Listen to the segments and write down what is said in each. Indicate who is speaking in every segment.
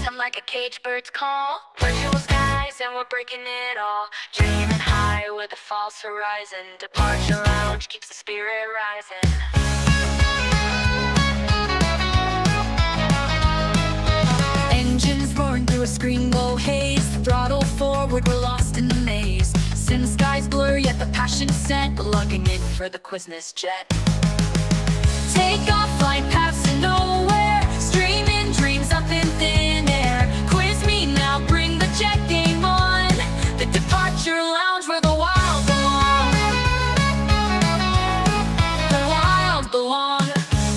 Speaker 1: Sound like a cage bird's call. Virtual skies and we're breaking it all. Dreaming high with a false horizon. Departure lounge keeps the spirit rising. Engines roaring through a screen glow haze. Throttle forward, we're lost in the maze. Sim skies blur, yet the passion sent. Lugging in for the Quizness jet. Take off, flight paths to nowhere. Streaming dreams up in thin air. Quiz me now, bring the jet game on. The departure lounge where the wild belong. The wild belong.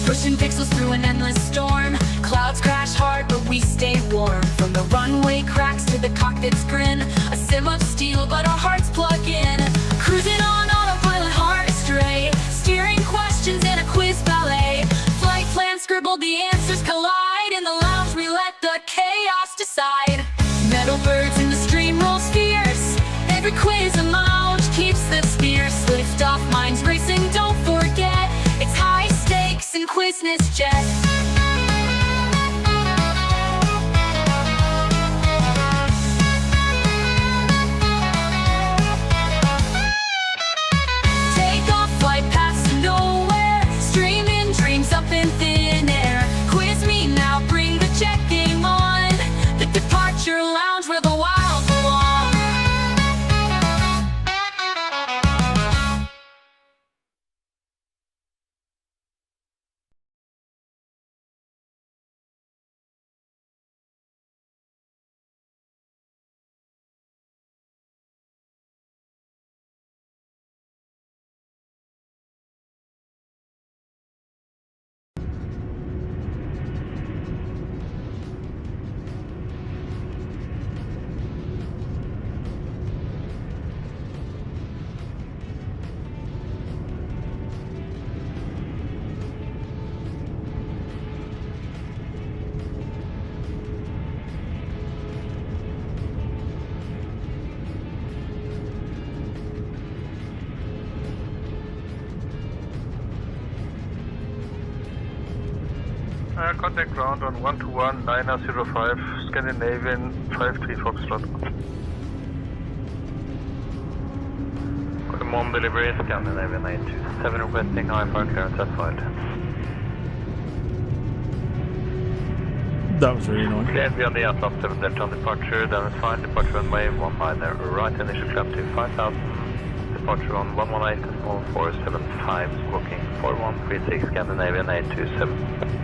Speaker 1: Pushing pixels through an endless storm. Clouds crash hard, but we stay warm. From the runway cracks to the cockpit's grin. A sim of steel, but our hearts plug in. Cruising on autopilot, heart astray. Steering questions in a quiz ballet. Flight plan scribbled, the answers collide. In the lounge we let the chaos decide. Metal birds in the stream rolls fierce. Every quiz a lounge keeps the fierce. Lift off, minds racing, don't forget. It's high stakes in Quizness jet. Up in thin air. Quiz me now, bring the jet game on. The departure lounge where the wild belong.
Speaker 2: Contact ground on 121 905 Scandinavian 53 Foxtrot. Command delivery Scandinavian 827 requesting IFR clearance satisfied.
Speaker 3: That was really annoying.
Speaker 2: Cleared beyond the Atlas 7 Delta on departure, damage fine, departure runway 19 right initial climb to 5000, departure on 118 small 475, squawking 4136 Scandinavian 827.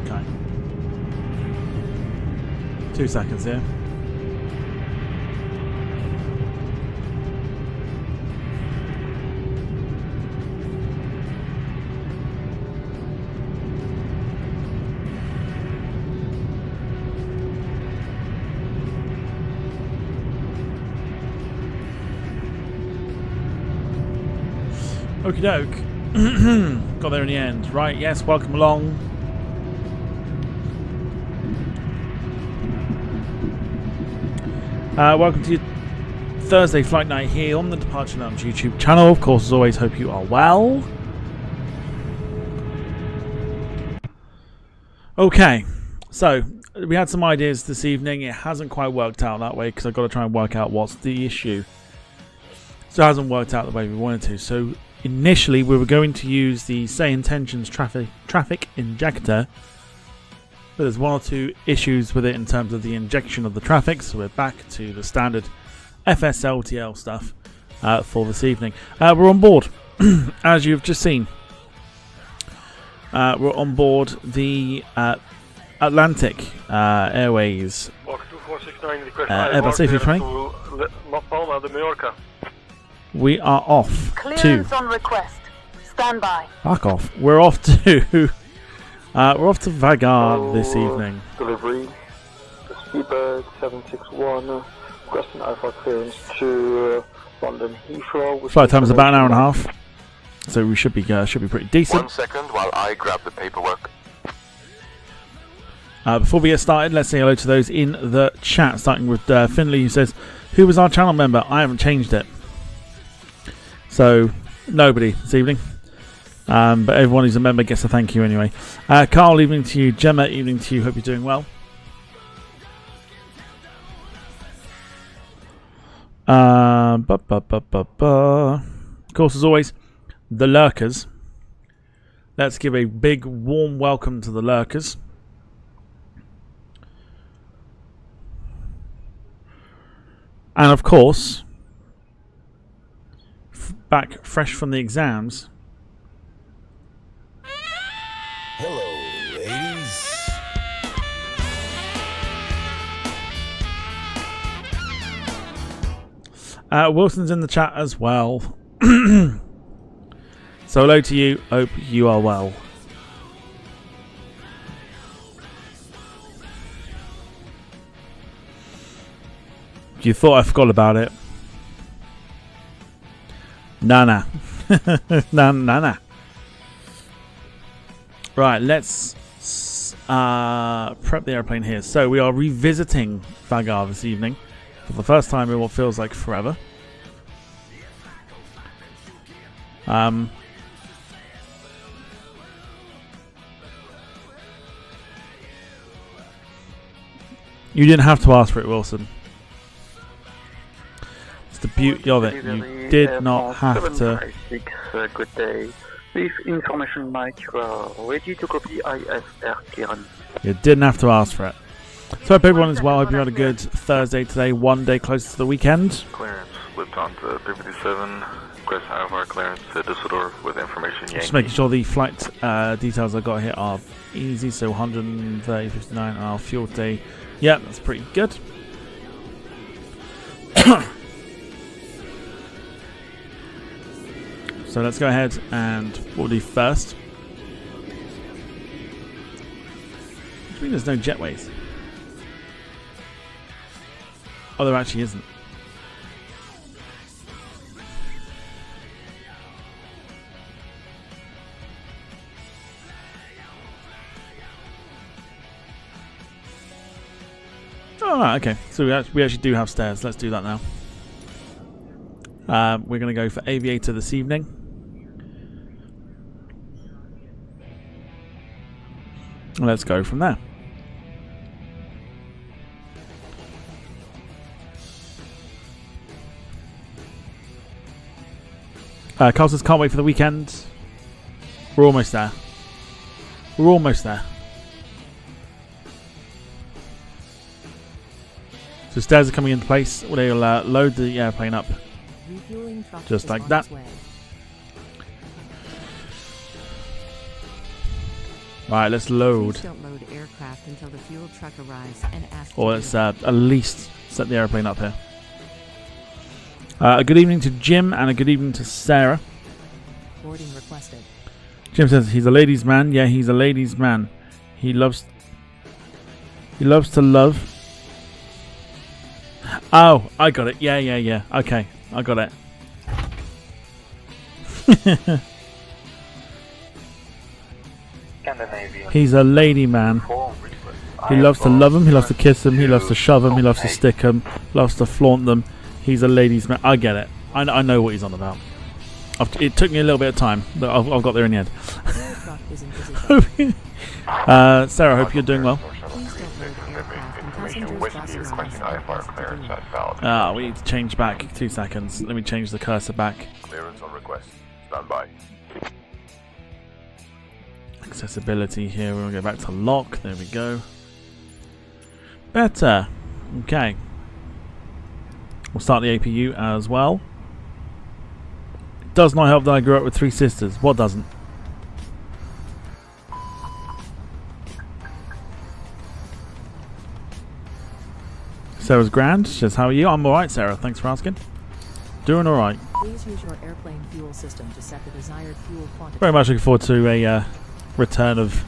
Speaker 3: Okay. 2 seconds here. Okie doke. Got there in the end. Right, yes, welcome along. Welcome to your Thursday flight night here on the Departure Lounge YouTube channel. Of course, as always, hope you are well. Okay, so we had some ideas this evening. It hasn't quite worked out that way because I've got to try and work out what's the issue. So it hasn't worked out the way we wanted to. So initially we were going to use the Say Intentions traffic injector, but there's one or two issues with it in terms of the injection of the traffic, so we're back to the standard FSLTL stuff for this evening. We're on board, as you've just seen. We're on board the Atlantic Airways Airbus A320. We are off
Speaker 4: Clearance on request. Stand by.
Speaker 3: Fuck off. We're off to Vagar this evening.
Speaker 5: Delivery. Speedbird 761. Requesting IFR clearance to London Heathrow.
Speaker 3: Flight time is about an hour and a half, so we should be pretty decent.
Speaker 6: 1 second while I grab the paperwork.
Speaker 3: Before we get started, let's say hello to those in the chat, starting with Finley, who says, who was our channel member? I haven't changed it. So, nobody this evening. But everyone who's a member gets a thank you anyway. Carl, evening to you. Gemma, evening to you. Hope you're doing well. Of course, as always, the lurkers. Let's give a big warm welcome to the lurkers. And of course, back fresh from the exams.
Speaker 6: Hello, ladies.
Speaker 3: Wilson's in the chat as well. So hello to you. Hope you are well. You thought I forgot about it? Nah. Nah. Right, let's prep the airplane here. So we are revisiting Vagar this evening for the first time in what feels like forever. You didn't have to ask for it, Wilson. It's the beauty of it. You did not have to.
Speaker 5: Good day. With information Mike, you are ready to copy ISR clearance.
Speaker 3: You didn't have to ask for it. So I hope everyone is well. I hope you had a good Thursday today, one day closer to the weekend.
Speaker 2: Clearance, Lufthansa 357, request IFR clearance to Düsseldorf with information Yankee.
Speaker 3: Just making sure the flight details I got here are easy. So 130, 59, and our fuel day. Yeah, that's pretty good. So let's go ahead and what we'll do first. What do you mean there's no jetways? Oh, there actually isn't. Oh, right, okay. So we actually do have stairs. Let's do that now. We're going to go for aviator this evening. Let's go from there. Carl says, can't wait for the weekend. We're almost there. We're almost there. So stairs are coming into place. They'll load the airplane up. Just like that. Right, let's load.
Speaker 7: Don't load aircraft until the fuel truck arrives and ask.
Speaker 3: Or let's at least set the airplane up here. A good evening to Jim and a good evening to Sarah.
Speaker 7: Boarding requested.
Speaker 3: Jim says he's a ladies' man. Yeah, he's a ladies' man. He loves to love. Oh, I got it. Yeah. Okay, I got it. He's a lady man. He loves to love them. He loves to kiss them. He loves to shove them. He loves to stick them. Loves to flaunt them. He's a ladies man. I get it. I know what he's on about. It took me a little bit of time, but I've got there in the end. Sarah, I hope you're doing well. We need to change back. 2 seconds. Let me change the cursor back.
Speaker 6: Clearance on request. Stand by.
Speaker 3: Accessibility here. We'll go back to lock. There we go. Better. Okay. We'll start the APU as well. It does not help that I grew up with 3 sisters. What doesn't? Sarah's grand. She says, how are you? I'm alright, Sarah. Thanks for asking. Doing alright.
Speaker 7: Please use your airplane fuel system to set the desired fuel quantity.
Speaker 3: Very much looking forward to a return of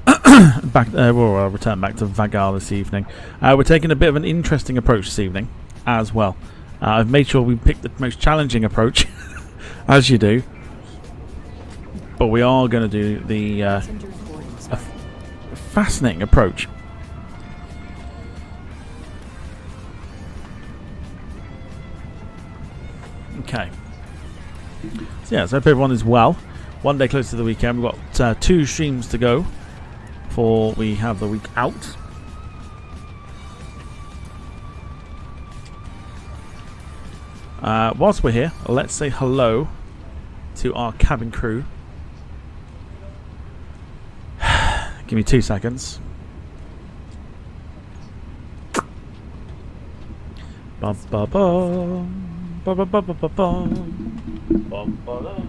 Speaker 3: return back to Vagar this evening. We're taking a bit of an interesting approach this evening as well. I've made sure we picked the most challenging approach, as you do. But we are going to do the fascinating approach Okay. So yeah, so hope everyone is well. One day closer to the weekend. We've got 2 streams to go before we have the week out. Whilst we're here, let's say hello to our cabin crew. Give me 2 seconds. Ba ba ba ba ba ba ba ba ba ba ba.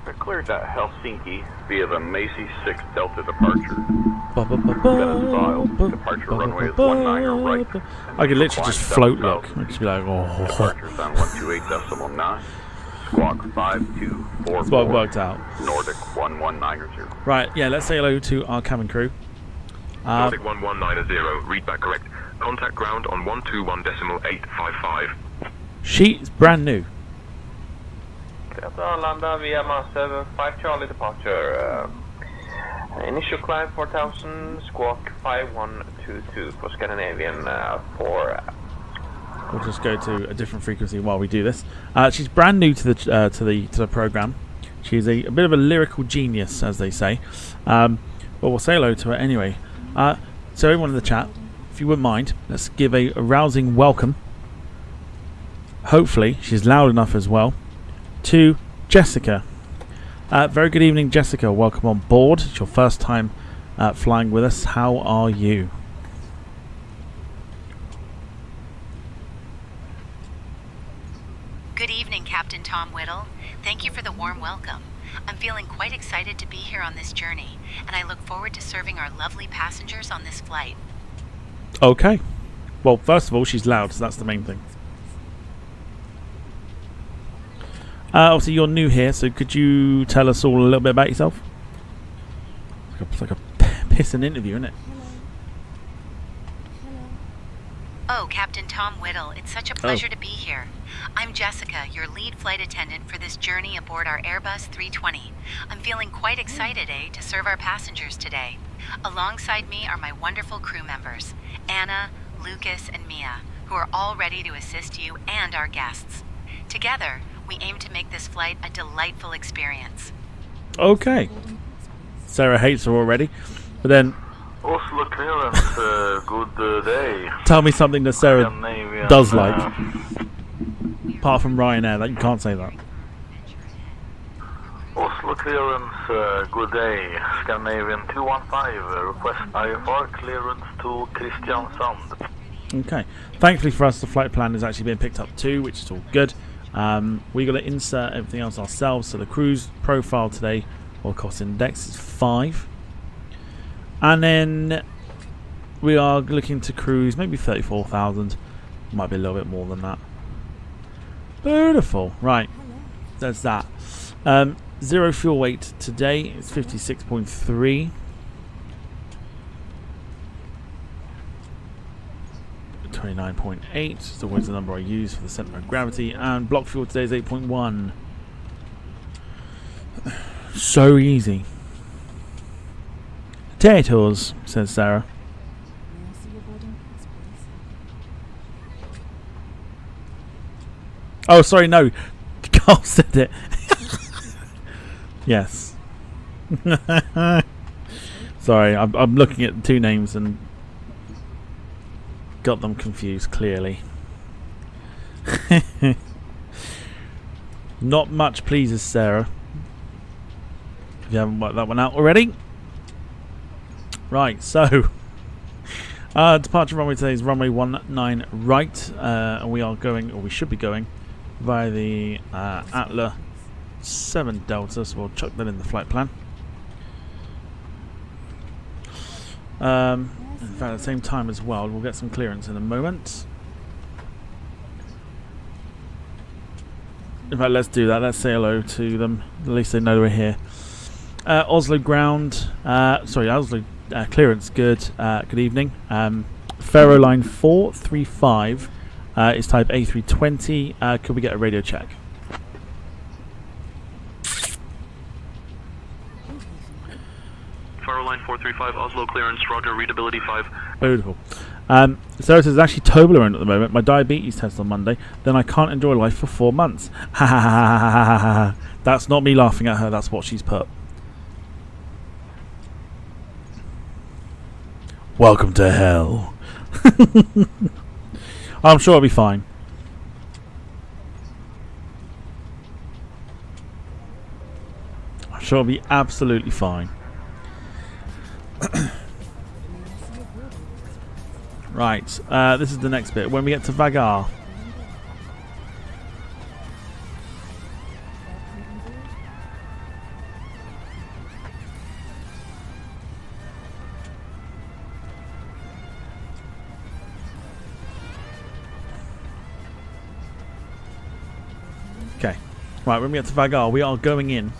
Speaker 6: We're cleared at Helsinki via the Macy 6 Delta departure.
Speaker 3: Ba ba ba ba.
Speaker 6: Departure runway is 19 right.
Speaker 3: I could literally just float. Look, I'd just be like, oh.
Speaker 6: Departure's on 128.9. Squawk 5244.
Speaker 3: That's what it worked out.
Speaker 6: Nordic 11900.
Speaker 3: Right, yeah. Let's say hello to our cabin crew.
Speaker 8: Nordic 1190, read back correct. Contact ground on 121.855.
Speaker 3: She's brand new.
Speaker 9: Lambda via Master 5 Charlie departure. Initial climb 4000, squawk 5122 for Scandinavian 4.
Speaker 3: We'll just go to a different frequency while we do this. She's brand new to the program. She's a bit of a lyrical genius, as they say. But we'll say hello to her anyway. So everyone in the chat, if you wouldn't mind, let's give a rousing welcome. Hopefully she's loud enough as well. To Jessica. Very good evening, Jessica. Welcome on board. It's your first time flying with us. How are you?
Speaker 10: Good evening, Captain Tom Whittle. Thank you for the warm welcome. I'm feeling quite excited to be here on this journey, and I look forward to serving our lovely passengers on this flight.
Speaker 3: Okay. Well, first of all, she's loud, so that's the main thing. Obviously, you're new here, so could you tell us all a little bit about yourself? It's like a pissing interview, isn't it?
Speaker 10: Oh, Captain Tom Whittle, it's such a pleasure to be here. I'm Jessica, your lead flight attendant for this journey aboard our Airbus 320. I'm feeling quite excited, to serve our passengers today. Alongside me are my wonderful crew members, Anna, Lucas, and Mia, who are all ready to assist you and our guests. Together, we aim to make this flight a delightful experience.
Speaker 3: Okay. Sarah hates her already, but then
Speaker 5: Oslo clearance, good day.
Speaker 3: tell me something that Sarah does like. Apart from Ryanair, that you can't say that.
Speaker 5: Oslo clearance, good day. Scandinavian 215, request IFR clearance to Kristiansand.
Speaker 3: Okay. Thankfully for us, the flight plan is actually being picked up too, which is all good. We got to insert everything else ourselves. So the cruise profile today, or cost index, is 5. And then we are looking to cruise maybe 34,000. Might be a little bit more than that. Beautiful. Right. There's that. Zero fuel weight today is 56.3. .8 is always the number I use for the centre of gravity, and block fuel today is 8.1. So easy. Potatoes, says Sarah. Oh, sorry, no. Carl said it. Yes. Sorry, I'm looking at 2 names and got them confused, clearly. Not much pleases Sarah. If you haven't worked that one out already. Right, so departure runway today is runway 19 right, and we are going, or we should be going, via the Atla 7 Delta, so we'll chuck that in the flight plan. In fact, at the same time as well, we'll get some clearance in a moment. In fact, let's do that. Let's say hello to them. At least they know we're here. Oslo ground. Oslo clearance. Good. Good evening. Faro line 435 is type A320. Could we get a radio check?
Speaker 8: Faro line 435, Oslo clearance, roger, readability 5.
Speaker 3: Beautiful. So it is actually turbulent at the moment. My diabetes test on Monday. Then I can't enjoy life for 4 months. Ha ha ha ha ha ha ha. That's not me laughing at her. That's what she's put. Welcome to hell. I'm sure I'll be fine. I'm sure I'll be absolutely fine. Right, this is the next bit. When we get to Vagar. Okay, right, when we get to Vagar, we are going in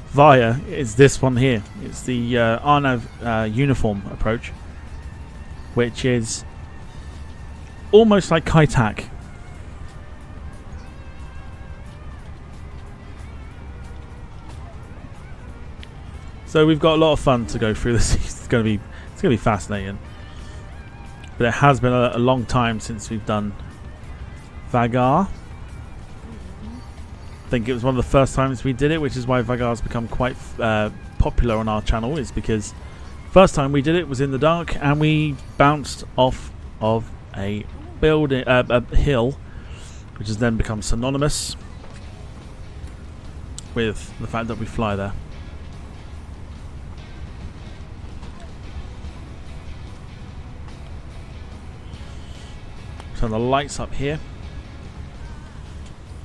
Speaker 3: via, is this one here. It's the RNAV uniform approach, which is almost like Kaitak. So we've got a lot of fun to go through this. It's gonna be fascinating. But it has been a long time since we've done Vagar. I think it was one of the first times we did it, which is why Vagar's become quite popular on our channel, is because first time we did it was in the dark and we bounced off of a building, a hill, which has then become synonymous with the fact that we fly there. Turn the lights up here.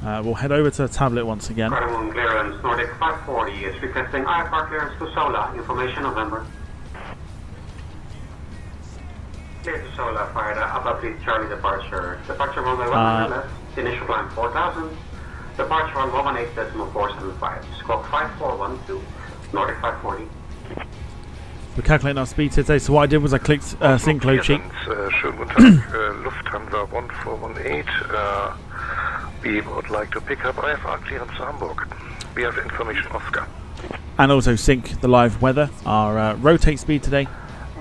Speaker 3: We'll head over to the tablet once again.
Speaker 11: Clearance, Nordic 540 is requesting IFR clearance to Sola. Information November. Clear to Sola, fired above please Charlie departure. Departure runway 100 left, initial climb 4000. Departure on 118.475, squawk 5412, Nordic 540.
Speaker 3: We're calculating our speed today, so what I did was I clicked sync load sheet.
Speaker 8: Schönen guten Tag, Lufthansa 1418. We would like to pick up IFR clearance to Hamburg. We have information Oscar.
Speaker 3: And also sync the live weather, our rotate speed today.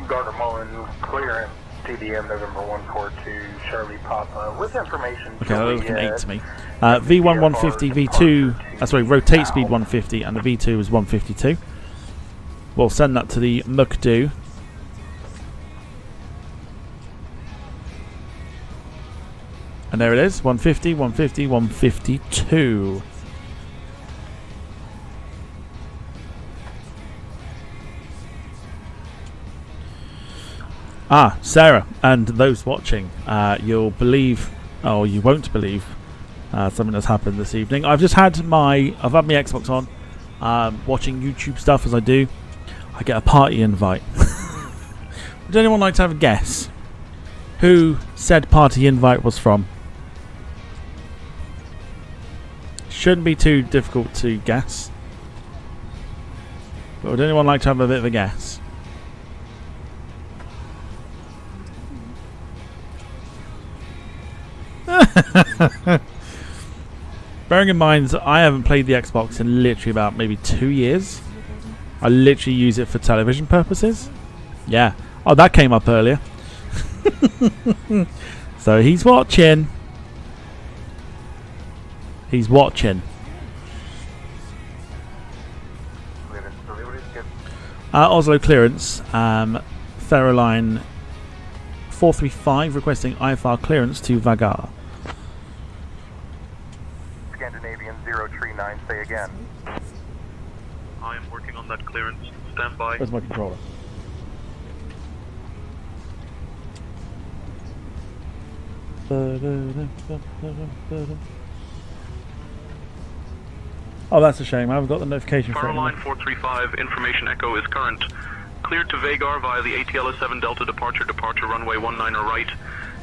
Speaker 12: Gardner Mullen, clearance, TDM November 142, Charlie Papa, with information.
Speaker 3: Okay, that looks an 8 to me. V1 150, V2, sorry, rotate speed 150, and the V2 is 152. We'll send that to the Mukdu. And there it is, 150, 150, 152. Ah, Sarah, and those watching, you'll believe, or you won't believe, something that's happened this evening. I've had my Xbox on, watching YouTube stuff as I do. I get a party invite. Would anyone like to have a guess who said party invite was from? Shouldn't be too difficult to guess. But would anyone like to have a bit of a guess? Bearing in mind, I haven't played the Xbox in literally about maybe 2 years. I literally use it for television purposes. Yeah. Oh, that came up earlier. So he's watching. He's watching. Oslo clearance. Ferroline 435 requesting IFR clearance to Vagar.
Speaker 12: Scandinavian 039, say again.
Speaker 8: I am working on that clearance. Stand by.
Speaker 3: Where's my controller? Oh, that's a shame. I haven't got the notification for it.
Speaker 8: Line 435, information echo is current. Cleared to Vagar via the ATLS 7 Delta departure runway 19 right.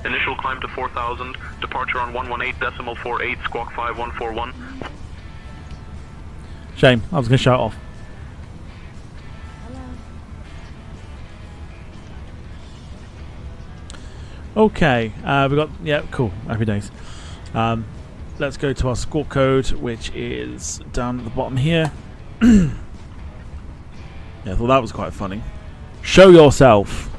Speaker 8: Initial climb to 4000, departure on 118.48, squawk 5141.
Speaker 3: Shame, I was going to shut it off. Okay, we got, yeah, cool, happy days. Let's go to our squawk code, which is down at the bottom here. Yeah, I thought that was quite funny. Show yourself.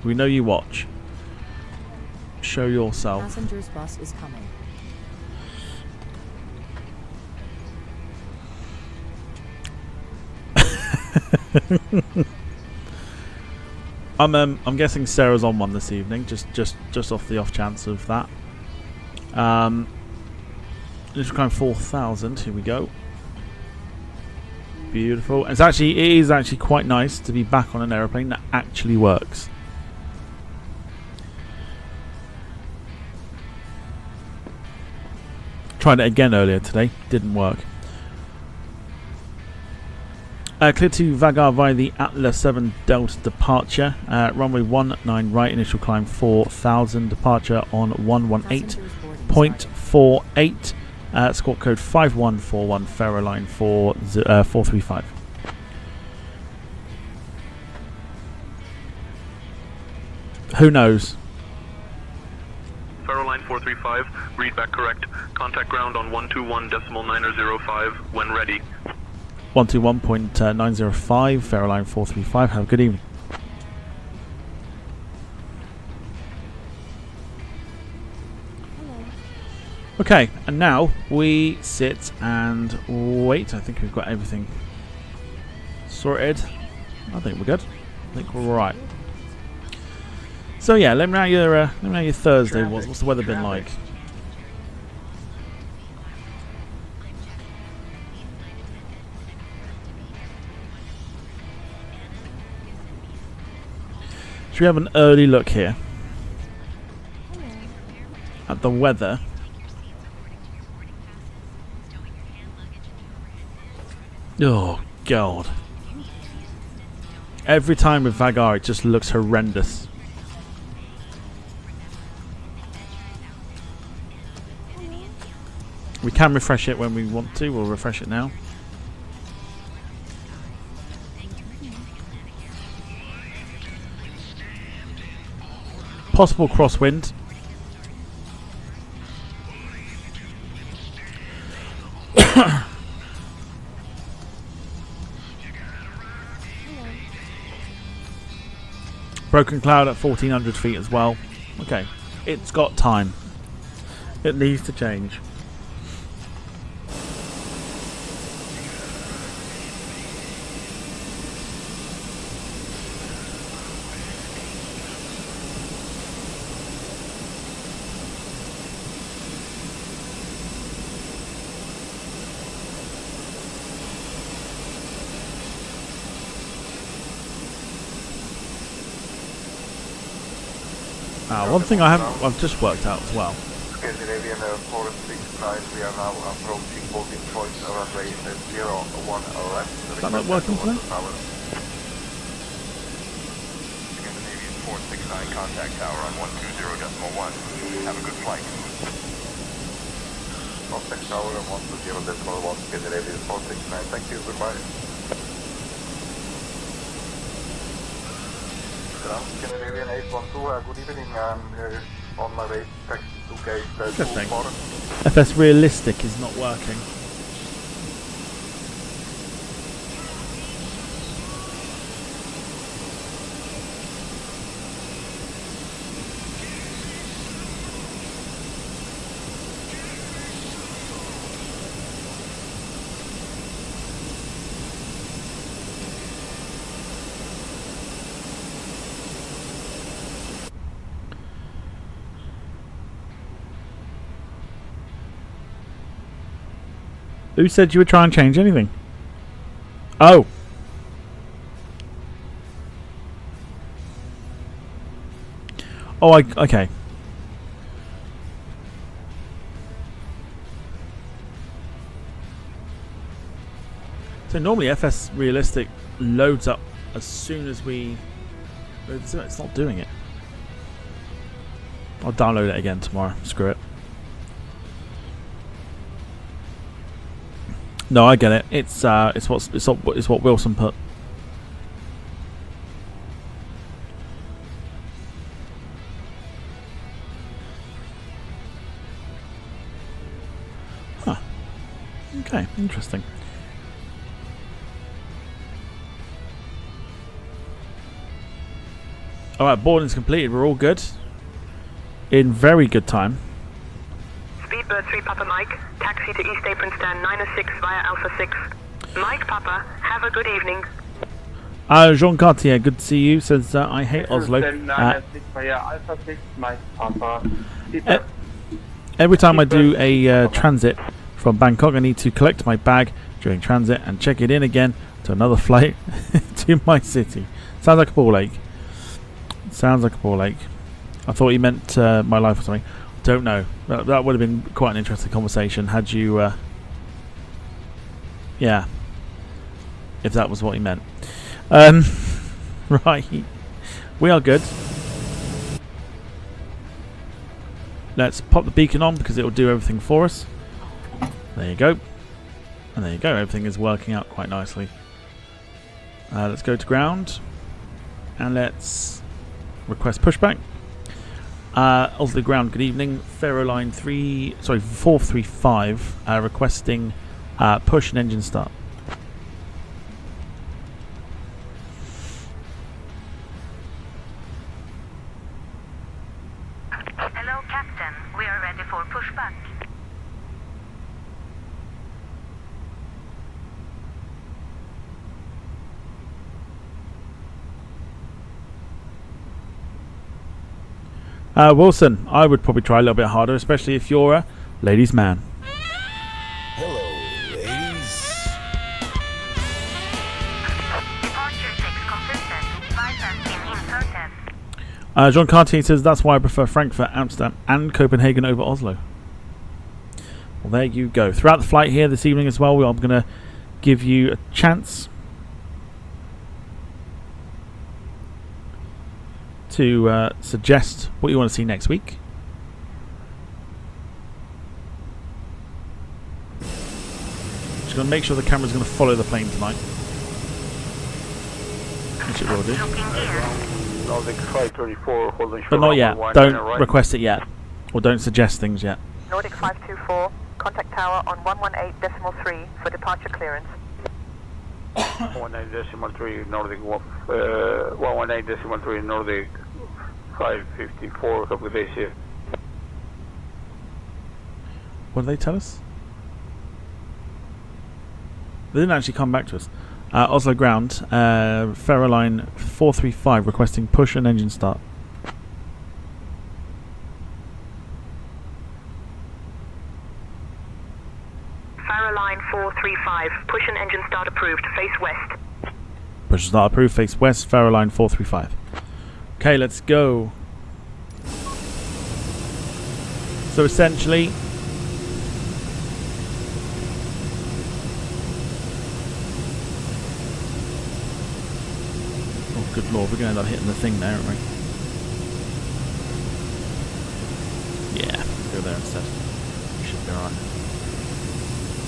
Speaker 3: We know you watch. Show yourself.
Speaker 7: Passengers bus is coming.
Speaker 3: I'm guessing Sarah's on one this evening, just off the off chance of that. Initial climb 4,000. Here we go. Beautiful. It is actually quite nice to be back on an aeroplane that actually works. Tried it again earlier today, didn't work. Clear to Vagar via the Atlas 7 Delta departure. Runway 19 right, initial climb 4,000. Departure on 118.48. Squawk code 5141, Ferroline 435. Who knows?
Speaker 8: Ferroline 435, read back correct. Contact ground on 121.905 when ready.
Speaker 3: 121.905, Ferroline 435. Have a good evening. Okay, and now we sit and wait. I think we've got everything sorted. I think we're good. I think we're right. So yeah, let me know how your Thursday was. What's the weather been like? Should we have an early look here at the weather? Oh god. Every time with Vagar it just looks horrendous. We can refresh it when we want to. We'll refresh it now. Possible crosswind. Broken cloud at 1,400 feet as well. Okay, it's got time. It needs to change. One thing I've just worked out as well.
Speaker 12: Scandinavian 469, we are now approaching boarding point runway 01 left.
Speaker 3: Is that not working today?
Speaker 6: Scandinavian 469, contact tower on 120.1. Have a good flight.
Speaker 12: Contact tower on 120.1, Scandinavian 469. Thank you, goodbye. Scandinavian 812, good evening. I'm on my way back to gate 24.
Speaker 3: FS Realistic is not working. Who said you would try and change anything? Oh. Oh, okay. So normally FS Realistic loads up as soon as we... It's not doing it. I'll download it again tomorrow. Screw it. No, I get it. It's what Wilson put. Huh. Okay, interesting. Alright, boarding's completed. We're all good. In very good time.
Speaker 13: Speedbird 3 Papa Mike, taxi to East Apron Stand 906 via Alpha 6. Mike Papa, have a good evening.
Speaker 3: Jean Cartier, good to see you. Says I hate Oslo. Every time I do a transit from Bangkok, I need to collect my bag during transit and check it in again to another flight to my city. Sounds like a ball ache. Sounds like a ball ache. I thought he meant my life or something. Don't know. That would have been quite an interesting conversation had you... yeah. If that was what he meant. Right. We are good. Let's pop the beacon on because it will do everything for us. There you go. And there you go. Everything is working out quite nicely. Let's go to ground. And let's request pushback. Oslo ground, good evening. Ferroline 435 requesting push and engine start.
Speaker 13: Hello, Captain. We are ready for pushback.
Speaker 3: Wilson, I would probably try a little bit harder, especially if you're a ladies' man.
Speaker 14: Hello, ladies.
Speaker 13: Departure 6 completed. 5 inserted.
Speaker 3: Jean Cartier says that's why I prefer Frankfurt, Amsterdam and Copenhagen over Oslo. Well, there you go. Throughout the flight here this evening as well, I'm going to give you a chance to suggest what you want to see next week. Just going to make sure the camera's going to follow the plane tonight, which it will do.
Speaker 12: Nordic 534 holding
Speaker 3: But not yet. Don't request it yet, or don't suggest things yet.
Speaker 4: Nordic 524, contact tower on 118.3 for departure clearance.
Speaker 12: 118.3 Nordic 118.3 Nordic 554, copy base here.
Speaker 3: What did they tell us? They didn't actually come back to us. Oslo ground, Ferroline 435 requesting push and engine start.
Speaker 13: Farrowline 435, push and engine start approved, face west.
Speaker 3: Push and start approved, face west, Ferroline 435. Okay, let's go. So essentially, oh good lord, we're going to end up hitting the thing there, aren't we? Yeah, go there instead. We should be alright.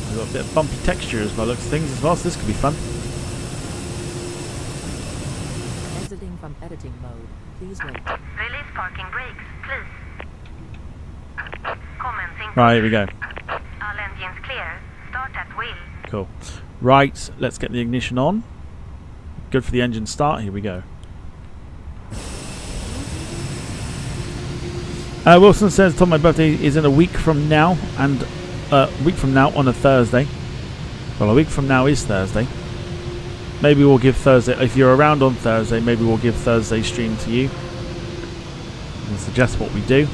Speaker 3: We've got a bit of bumpy textures by the looks of things as well, so this could be fun.
Speaker 7: Exiting from editing mode. Please wait.
Speaker 13: Release parking brakes, please. Commencing.
Speaker 3: Right, here we go.
Speaker 13: All engines clear. Start at wheel.
Speaker 3: Cool. Right, let's get the ignition on. Good for the engine start. Here we go. Wilson says, Tom, my birthday is in a week from now, and a week from now on a Thursday. Well, a week from now is Thursday. Maybe we'll give Thursday, if you're around on Thursday, maybe we'll give Thursday stream to you and suggest what we do.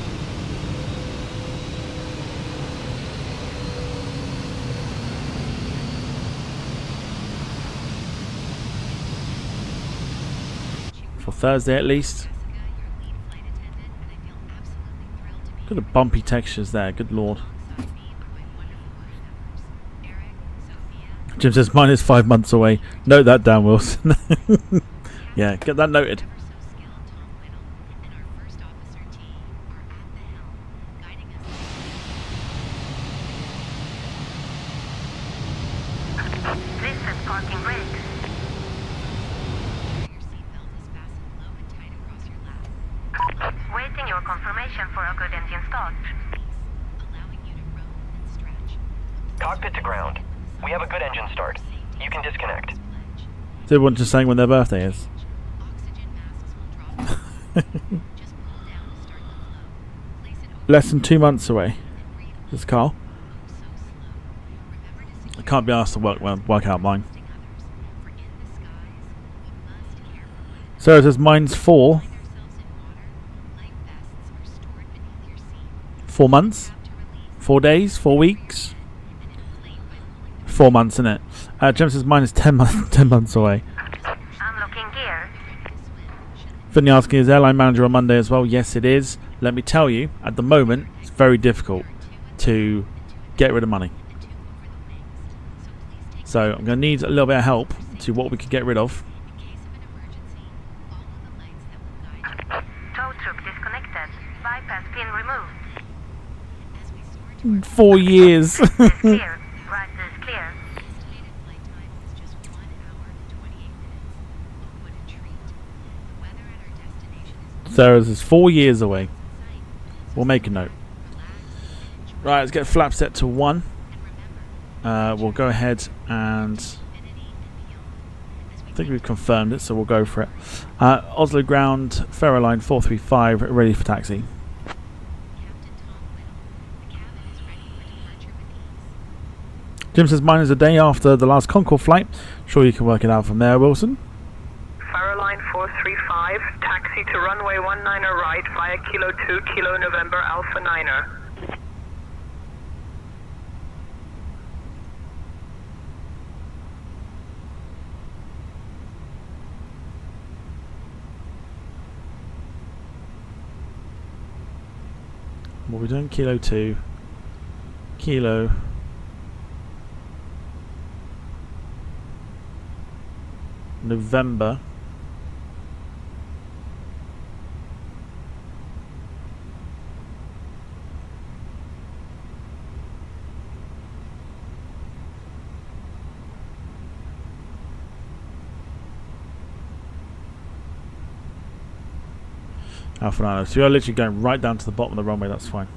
Speaker 3: For Thursday at least. Look at the bumpy textures there, good lord. Jim says mine is 5 months away. Note that down, Wilson. Yeah, get that noted.
Speaker 13: This is parking brakes. Waiting your confirmation for a good engine start.
Speaker 15: Cockpit to ground. We have a good engine start. You can disconnect.
Speaker 3: So everyone's just saying when their birthday is. Less than 2 months away. This car. I can't be asked to work out mine. So it says mine's 4 months, 4 days, 4 weeks, 4 months, isn't it? Jim says mine is 10 months away.
Speaker 4: I'm looking gear.
Speaker 3: Finley asking, is airline manager on Monday as well? Yes, it is. Let me tell you, at the moment, it's very difficult to get rid of money. So I'm going to need a little bit of help to what we could get rid of.
Speaker 4: Tow truck disconnected. Bypass pin removed.
Speaker 3: 4 years.
Speaker 4: Clear. Right is clear.
Speaker 3: Sarah's is 4 years away. We'll make a note. Right, let's get flap set to 1. We'll go ahead and I think we've confirmed it, so we'll go for it. Oslo ground, Ferro line 435, ready for taxi. Jim says mine is a day after the last Concorde flight. Sure you can work it out from there, Wilson.
Speaker 13: Line 435, taxi to runway 19er right via Kilo 2, Kilo November Alpha 9er.
Speaker 3: What are we doing? Kilo 2, Kilo November. Alpha 9. So you're literally going right down to the bottom of the runway, that's fine.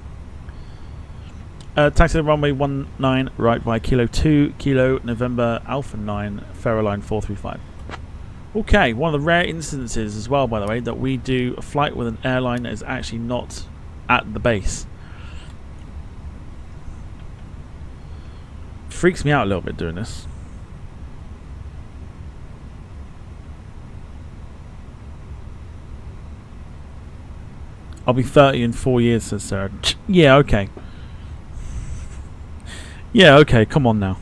Speaker 3: Taxi to runway 19 right by Kilo 2, Kilo November Alpha 9, Ferro line 435. Okay, one of the rare instances as well, by the way, that we do a flight with an airline that is actually not at the base. Freaks me out a little bit doing this. I'll be 30 in 4 years, says Sarah. Yeah, okay. Yeah, okay, come on now.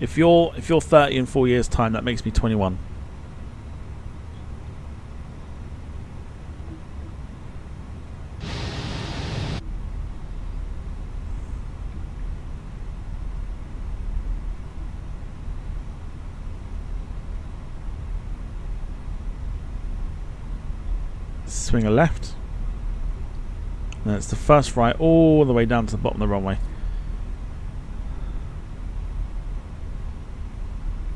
Speaker 3: If you're 30 in 4 years' time, that makes me 21. Swing a left. And it's the first right all the way down to the bottom of the runway.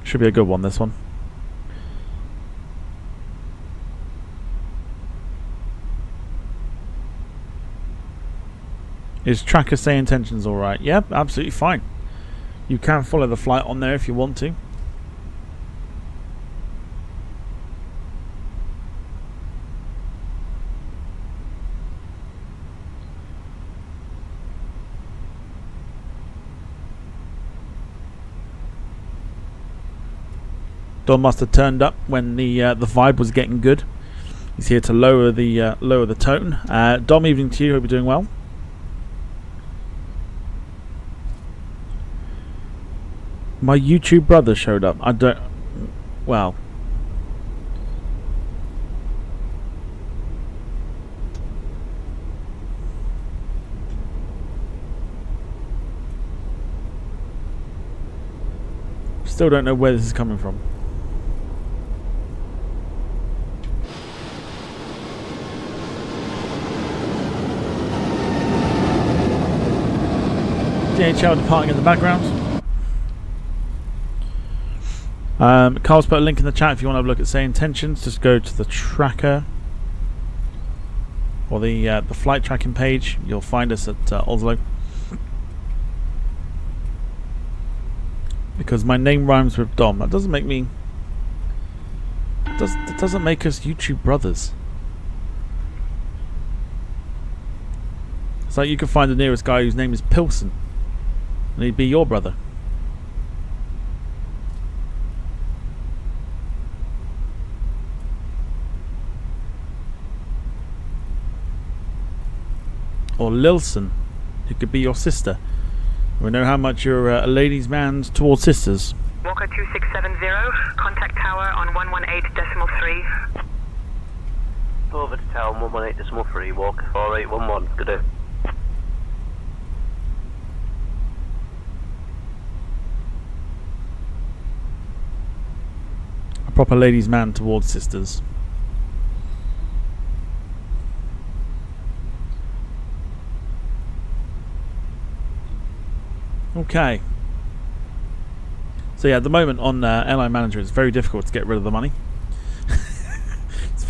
Speaker 3: Should be a good one, this one. Is tracker say intentions alright? Yep, absolutely fine. You can follow the flight on there if you want to. Don must have turned up when the vibe was getting good. He's here to lower the tone. Dom, evening to you. Hope you're doing well. My YouTube brother showed up. I don't. Well. Still don't know where this is coming from. DHL departing in the background. Carl's put a link in the chat if you want to have a look at say intentions. Just go to the tracker or the flight tracking page. You'll find us at Oslo. because my name rhymes with Dom. That doesn't make me... That doesn't make us YouTube brothers. It's like you can find the nearest guy whose name is Pilson, and he'd be your brother. Or Lilson, who could be your sister. We know how much you're a ladies' man towards sisters.
Speaker 13: Walker 2670, contact tower on 118.3.
Speaker 2: Over to tower 118.3, walk 4811, good day.
Speaker 3: A proper ladies' man towards sisters. Okay. So yeah, at the moment on Airline Manager, it's very difficult to get rid of the money. It's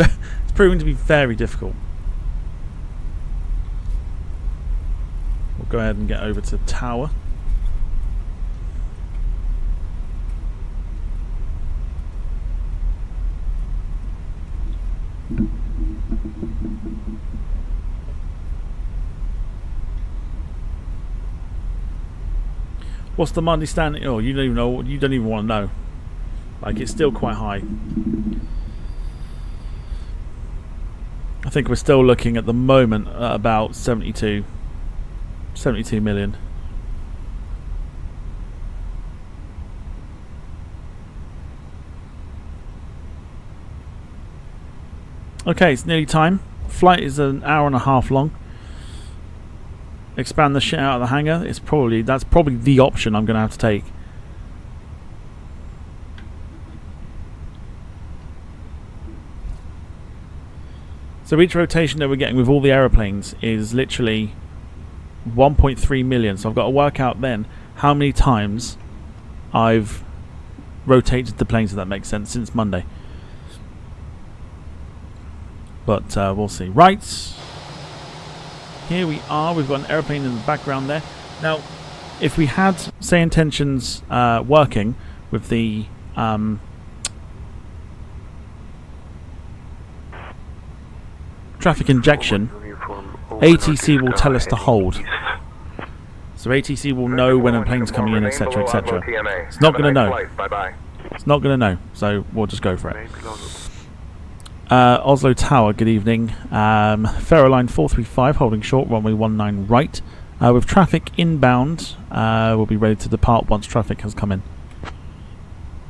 Speaker 3: proving to be very difficult. We'll go ahead and get over to Tower. What's the Monday standing? Oh, you don't even know. You don't even want to know. Like, it's still quite high. I think we're still looking at the moment at about 72 million. Okay, it's nearly time. Flight is an hour and a half long. Expand the shit out of the hangar. That's probably the option I'm going to have to take. So each rotation that we're getting with all the aeroplanes is literally 1.3 million. So I've got to work out then how many times I've rotated the planes, if that makes sense, since Monday. But we'll see. Right. Here we are. We've got an aeroplane in the background there. Now, if we had, say, intentions working with the traffic injection, ATC will tell us to hold. So ATC will know when a plane's coming in, etc., etc. It's not going to know. It's not going to know. So we'll just go for it. Oslo Tower, good evening. Faro line 435, holding short, runway 19 right. With traffic inbound, we'll be ready to depart once traffic has come in.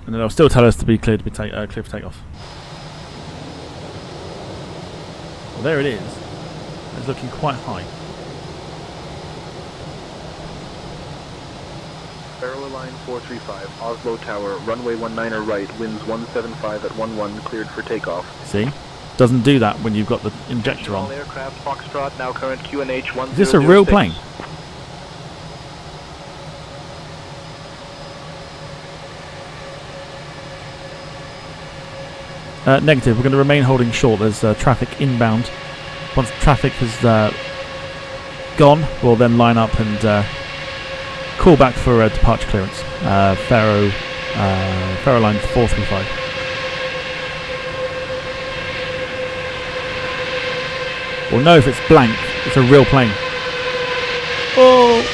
Speaker 3: And then they'll still tell us to be clear to be clear for takeoff. Well, there it is. It's looking quite high.
Speaker 16: Faro line 435, Oslo Tower, runway 19 right, winds 175 at 11, cleared for takeoff.
Speaker 3: See? Doesn't do that when you've got the injector on.
Speaker 16: Aircraft Foxtrot, now current QNH 1006.
Speaker 3: Is this a real plane? Negative. We're going to remain holding short. There's traffic inbound. Once traffic has gone, we'll then line up and call back for departure clearance. Faro line 435. We'll know if it's blank. It's a real plane. Oh!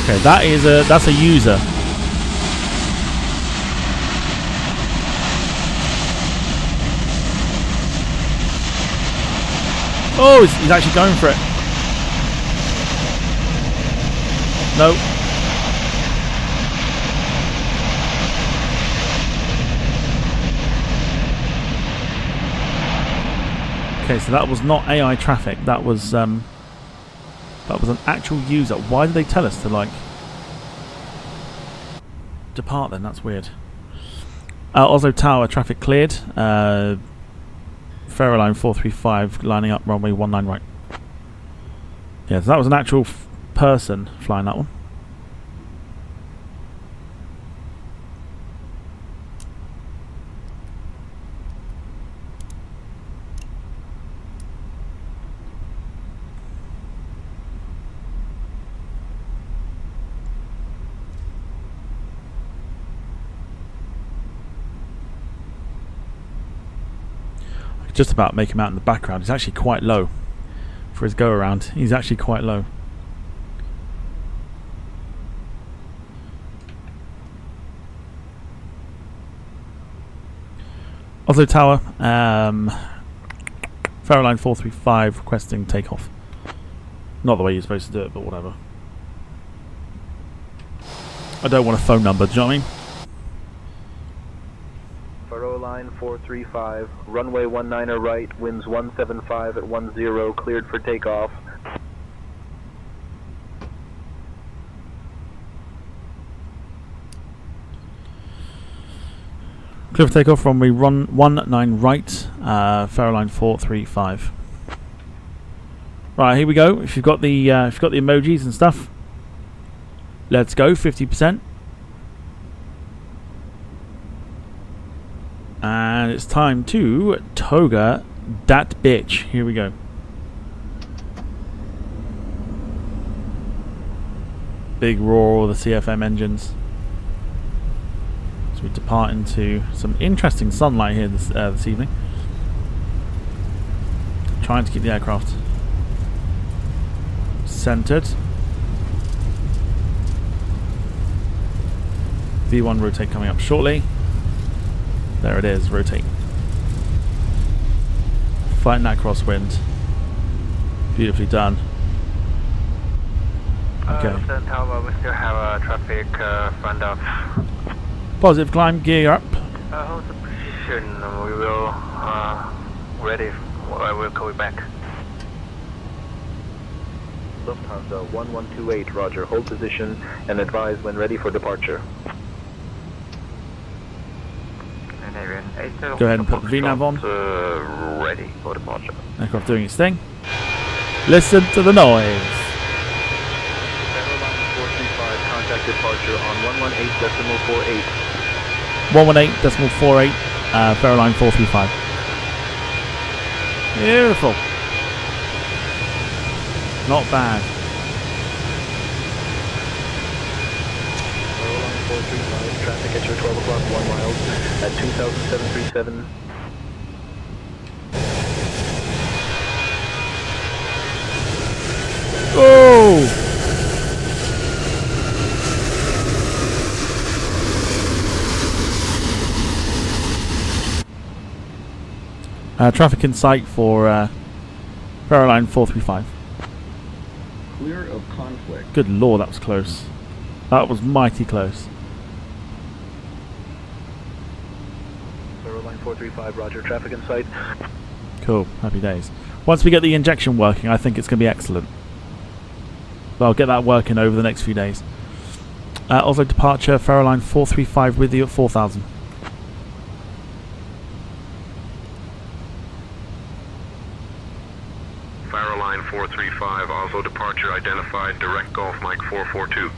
Speaker 3: Okay, that's a user. Oh, he's actually going for it. No. Okay, so that was not AI traffic. That was an actual user. Why did they tell us to like depart then? That's weird. Oslo Tower traffic cleared. Faro line 435 lining up runway 19 right. Yeah, so that was an actual person flying that one. just about make him out in the background. He's actually quite low for his go around. He's actually quite low. Oslo Tower, Fairline 435 requesting takeoff. Not the way you're supposed to do it, but whatever. I don't want a phone number, do you know what I mean?
Speaker 16: Faro line 435, runway 19er right, winds 175 at 10, cleared for takeoff.
Speaker 3: Clear for takeoff, runway 19 right, Faro line 435. Right, here we go. If you've got the emojis and stuff, let's go. 50%. And it's time to toga that bitch. Here we go. Big roar of the CFM engines. So we depart into some interesting sunlight here this evening. Trying to keep the aircraft centered. V1 rotate coming up shortly. There it is, rotate. Fighting that crosswind. Beautifully done. Okay.
Speaker 2: Tower, we still have traffic front of.
Speaker 3: Positive climb, gear up.
Speaker 2: Hold the position. We will ready. I will call you back.
Speaker 16: Lufthansa 1128, roger, hold position and advise when ready for departure.
Speaker 3: Go ahead and put the VNAV on.
Speaker 2: Ready for departure.
Speaker 3: Aircraft doing its thing. Listen to the noise.
Speaker 16: 435, contact departure on 118.48.
Speaker 3: 118.48, Fairline 435. Beautiful. Not bad.
Speaker 16: Airline 435, traffic at your 12 o'clock, 1 mile at 2,737.
Speaker 3: Oh! Traffic in sight for Fairline 435.
Speaker 17: Clear of conflict.
Speaker 3: Good lord, that was close. That was mighty close.
Speaker 16: Airline 435, roger, traffic in sight.
Speaker 3: Cool, happy days. Once we get the injection working, I think it's going to be excellent. I'll get that working over the next few days. Oslo departure, Fairline 435 with you at 4,000.
Speaker 8: Fairline 435, Oslo departure identified, direct Golf Mike 442.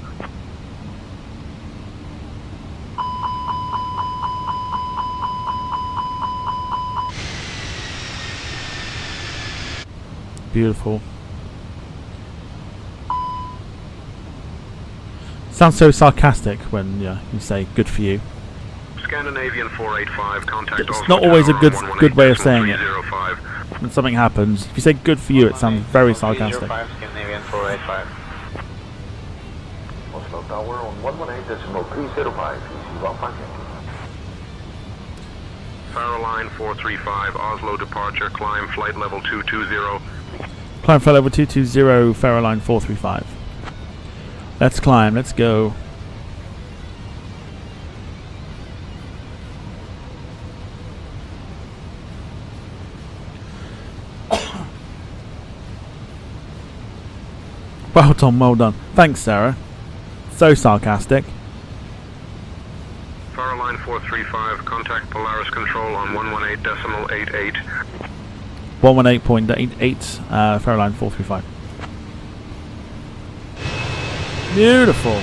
Speaker 3: Beautiful. Sounds so sarcastic when you say "good for you."
Speaker 8: Scandinavian 485, contact
Speaker 3: It's
Speaker 8: Oslo
Speaker 3: not always a
Speaker 8: Tower
Speaker 3: good way of saying it.
Speaker 8: 118.305.
Speaker 3: When something happens, if you say "good for you," it sounds very sarcastic.
Speaker 2: Scandinavian 485.
Speaker 12: Oslo Tower on 118.305. Easy 1
Speaker 8: Fairline 435, Oslo departure, climb flight level 220.
Speaker 3: Climb flight level 220, Fairline 435. Let's climb, let's go. Well done, well done. Thanks, Sarah. So sarcastic.
Speaker 8: Fairline 435, contact Polaris Control on 118.88.
Speaker 3: 118.88, Fairline 435. Beautiful.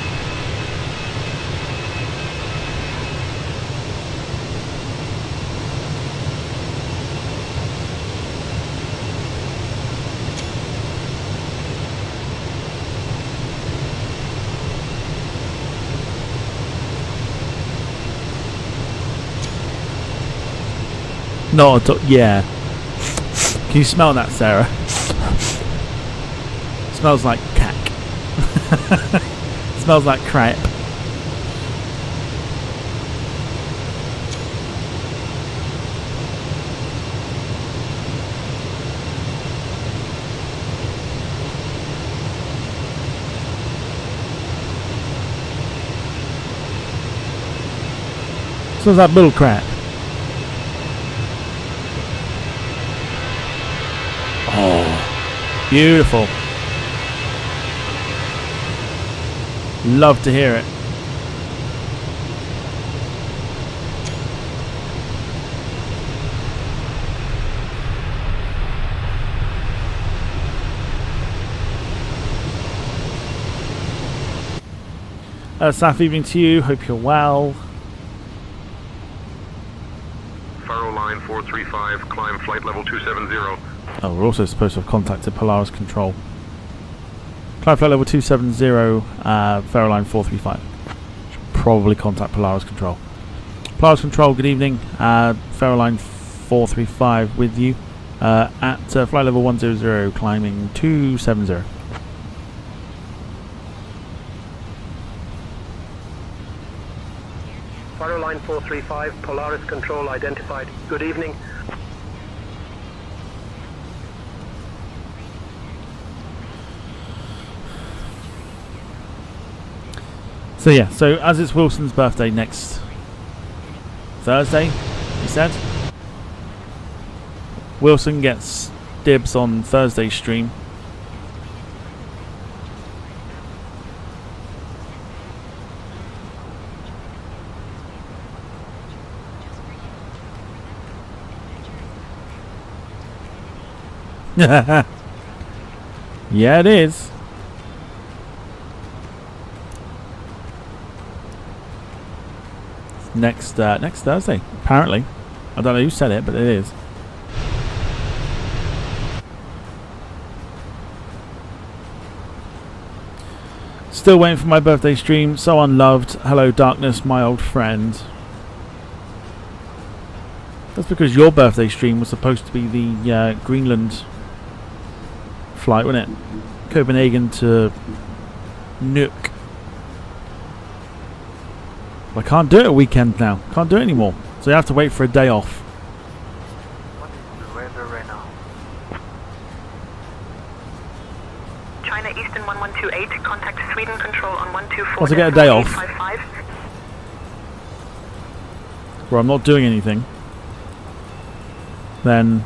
Speaker 3: Not at all. Yeah. Can you smell that, Sarah? Smells like cack. Smells like crap. Smells like bull crap. Oh, beautiful. Love to hear it. Saf, evening to you. Hope you're well.
Speaker 8: Faro line 435, climb flight level 270.
Speaker 3: Oh, we're also supposed to have contacted Polaris Control. Climb flight level 270, Faro line 435. Should probably contact Polaris Control. Polaris Control, good evening. Faro line 435 with you at flight level 100, climbing 270.
Speaker 18: Faro line 435, Polaris Control identified. Good evening.
Speaker 3: So yeah, so as it's Wilson's birthday next Thursday, he said, Wilson gets dibs on Thursday's stream. Yeah, it is. Next Thursday, apparently. I don't know who said it, but it is. Still waiting for my birthday stream. So unloved. Hello, darkness, my old friend. That's because your birthday stream was supposed to be the Greenland flight, wasn't it? Copenhagen to Nuuk. I can't do it a weekend now. Can't do it anymore. So you have to wait for a day off.
Speaker 12: What is the weather right now?
Speaker 13: China Eastern 1128, contact Sweden Control on 124.
Speaker 3: Once I get a day off, where I'm not doing anything, then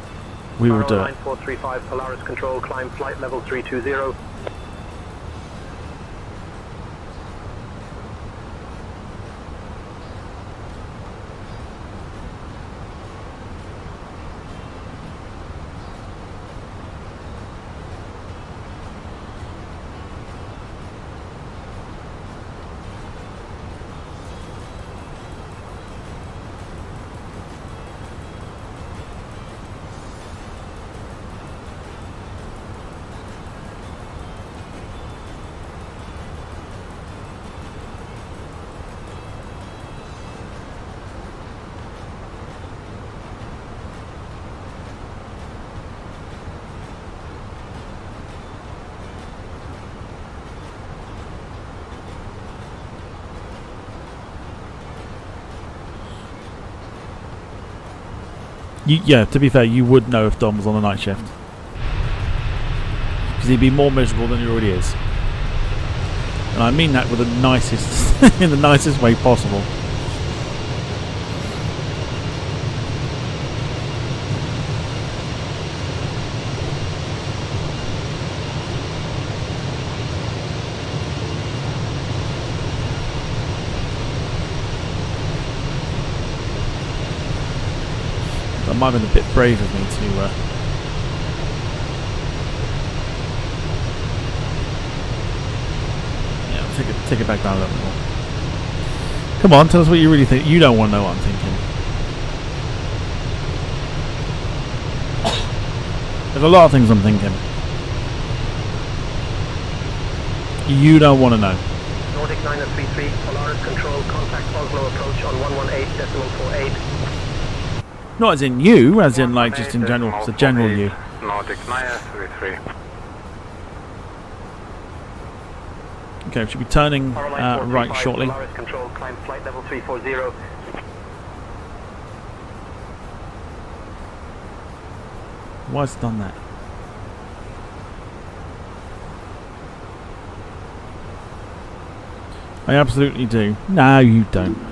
Speaker 3: we will do it.
Speaker 18: 435, Polaris Control, climb flight level 320.
Speaker 3: Yeah, to be fair, you would know if Dom was on a night shift. Because he'd be more miserable than he already is. And I mean that with the nicest, in the nicest way possible. That might have been a bit brave of me to yeah, take it back down a little bit more. Come on, tell us what you really think. You don't want to know what I'm thinking. There's a lot of things I'm thinking. You don't want to know.
Speaker 18: Nordic 933, Polaris Control, contact Oslo approach on 118.48.
Speaker 3: Not as in you, as in like just in general, it's a general you.
Speaker 12: Nordic 933.
Speaker 3: Okay, we should be turning right shortly.
Speaker 18: Polaris Control, climb flight level 340.
Speaker 3: Why has it done that? I absolutely do. No, you don't.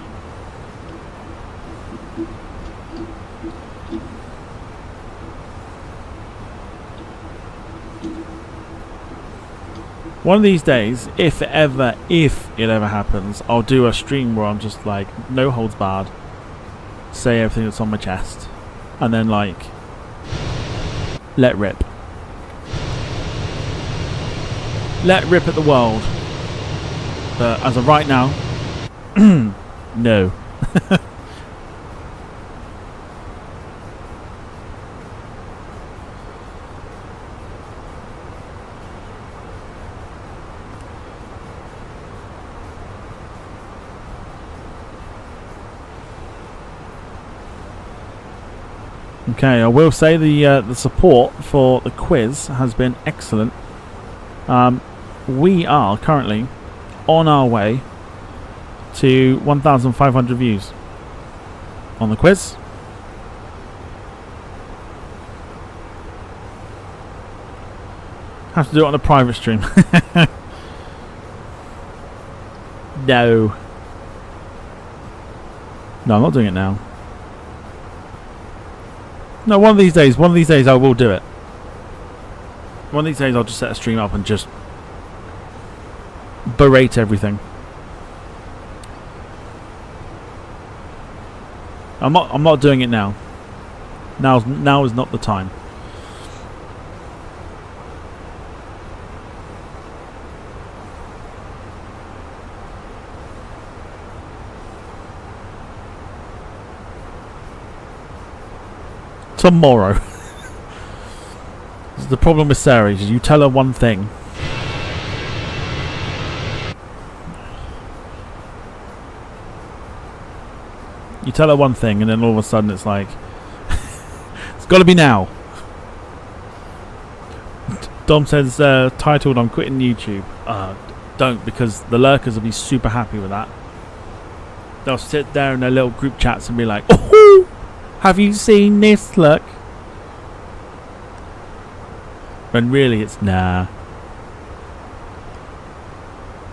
Speaker 3: One of these days, if it ever happens, I'll do a stream where I'm just like, no holds barred, say everything that's on my chest, and then like, let rip. Let rip at the world. But as of right now, no. Okay, I will say the support for the quiz has been excellent. We are currently on our way to 1,500 views on the quiz. Have to do it on a private stream. No. No, I'm not doing it now. No, one of these days I will do it. One of these days I'll just set a stream up and just berate everything. I'm not doing it now. Now is not the time. Tomorrow. The problem with Sarah is you tell her one thing. You tell her one thing and then all of a sudden it's like it's got to be now. Dom says titled I'm quitting YouTube. Don't, because the lurkers will be super happy with that. They'll sit there in their little group chats and be like, oh, have you seen this? Look. When really it's nah.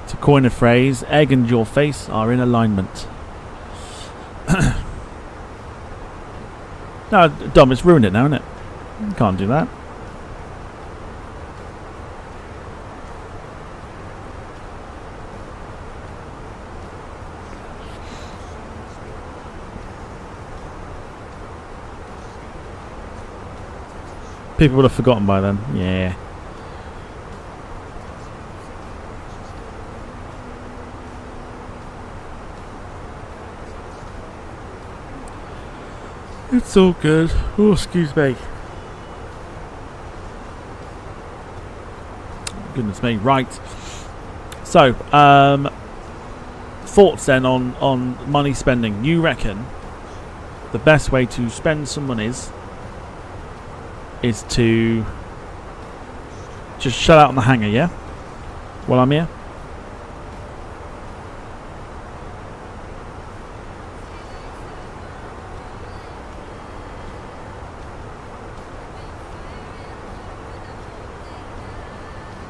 Speaker 3: To coin a phrase, egg and your face are in alignment. No, Dom, it's ruined it now, isn't it? You can't do that. People would have forgotten by then. Yeah. It's all good. Oh, excuse me. Goodness me. Right. So, thoughts then on money spending. You reckon the best way to spend some monies is to just shut out on the hangar, yeah? While I'm here?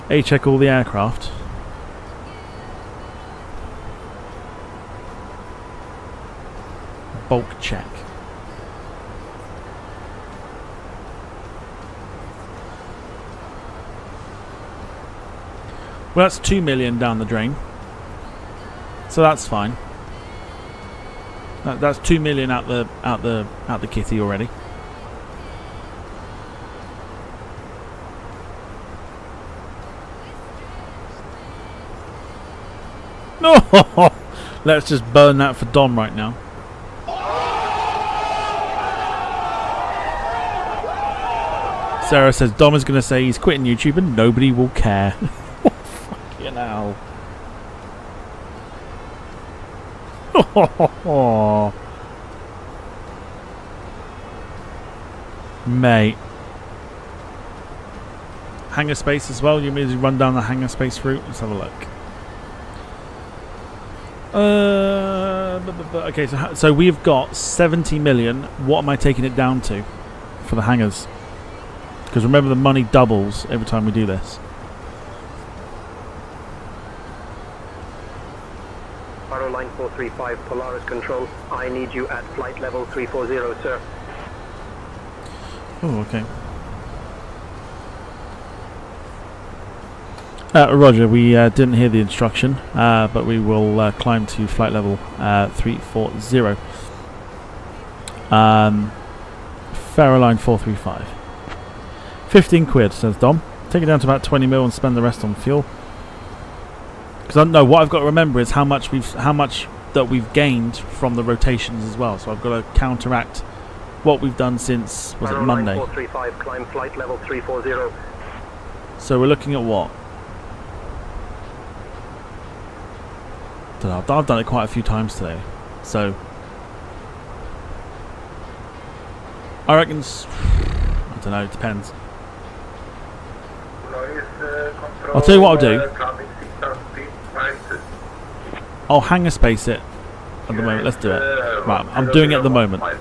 Speaker 3: A-check all the aircraft. Bulk check. Well, that's 2 million down the drain, so that's fine. That's 2 million out the kitty already. No, let's just burn that for Dom right now. Sarah says Dom is going to say he's quitting YouTube and nobody will care. Now. Mate. hangar space as well. You immediately run down the hangar space route. Let's have a look. Okay, so we've got 70 million. What am I taking it down to for the hangars? Because remember, the money doubles every time we do this.
Speaker 18: Arrow line 435, Polaris Control. I need you at flight level 340, sir.
Speaker 3: Oh, okay. Roger, we didn't hear the instruction, but we will climb to flight level 340. Faro line 435. 15 quid, says Dom. Take it down to about 20 mil and spend the rest on fuel. Because I know what I've got to remember is how much that we've gained from the rotations as well. So I've got to counteract what we've done since was it Monday.
Speaker 18: 435, climb flight level 340.
Speaker 3: So we're looking at what? Don't know, I've done it quite a few times today. So I reckon I don't know, it depends. I'll tell you what I'll do. I'll hangar space it at the moment. Let's do it. Right, I'm doing it at the moment. I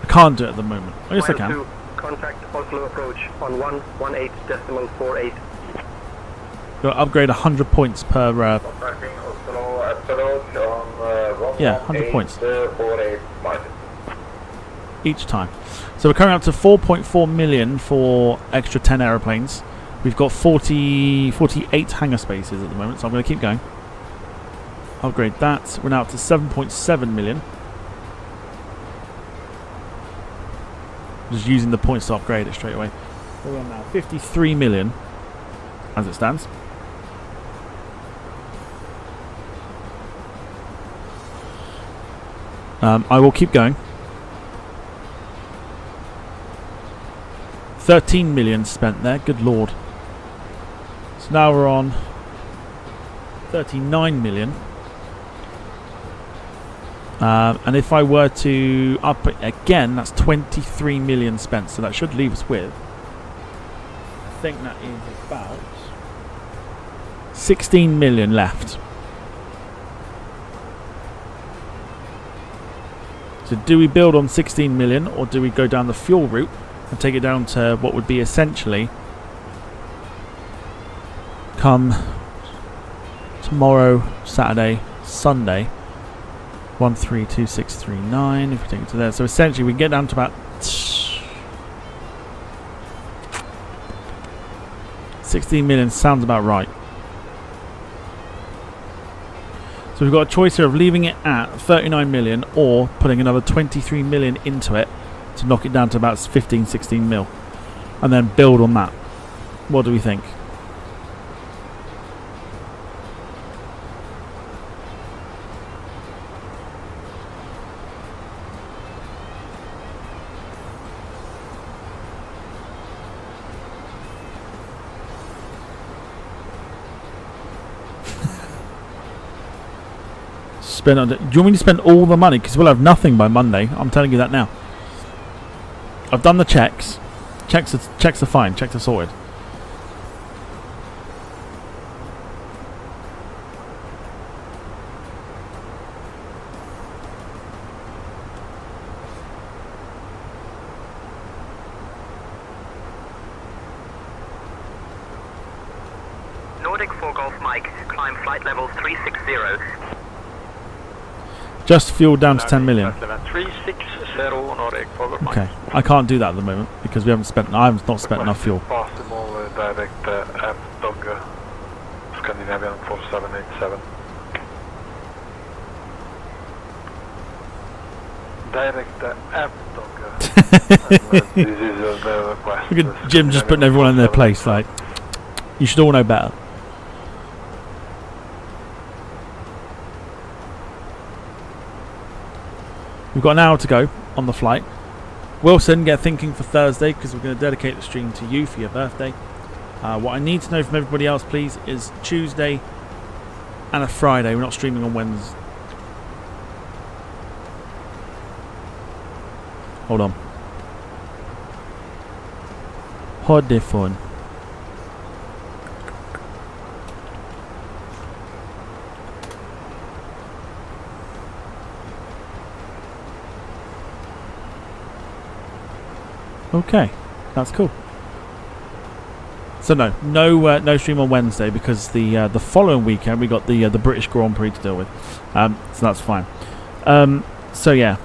Speaker 3: can't do it at the moment. I guess I can.
Speaker 18: Contact Oslo approach on 118.48.
Speaker 3: Got to upgrade 100 points per. Yeah, 100 points each time. So we're currently up to 4.4 million for extra 10 aeroplanes. We've got 48 hangar spaces at the moment, so I'm going to keep going. Upgrade that. We're now up to 7.7 million. Just using the points to upgrade it straight away. We're on now 53 million as it stands. I will keep going. 13 million spent there, good lord. So now we're on 39 million. And if I were to up it again, that's 23 million spent. So that should leave us with, I think that is about 16 million left. So do we build on 16 million or do we go down the fuel route and take it down to what would be essentially come tomorrow, Saturday, Sunday, 132639 if we take it to there. So essentially we can get down to about 16 million, sounds about right. So we've got a choice here of leaving it at 39 million or putting another 23 million into it to knock it down to about 15-16 mil and then build on that. What do we think? Do you want me to spend all the money? Because we'll have nothing by Monday. I'm telling you that now. I've done the checks. Checks are fine. Checks are sorted.
Speaker 18: Nordic 4 Golf Mike, climb flight level 360.
Speaker 3: Just fuel down to 10 million.
Speaker 5: 360 Nordic 4 Golf Mike.
Speaker 3: Okay, I can't do that at the moment because we haven't spent. I have not spent enough fuel.
Speaker 12: Possible direct Dogger, Scandinavian 4787. Direct Dogger. This is the request.
Speaker 3: Look at Jim just putting everyone in their place. Like, you should all know better. We've got an hour to go on the flight. Wilson, get thinking for Thursday because we're going to dedicate the stream to you for your birthday. What I need to know from everybody else, please, is Tuesday and a Friday. We're not streaming on Wednesday. Hold on. Hold the phone. Okay, that's cool. So no stream on Wednesday because the following weekend we got the British Grand Prix to deal with. So that's fine. So yeah,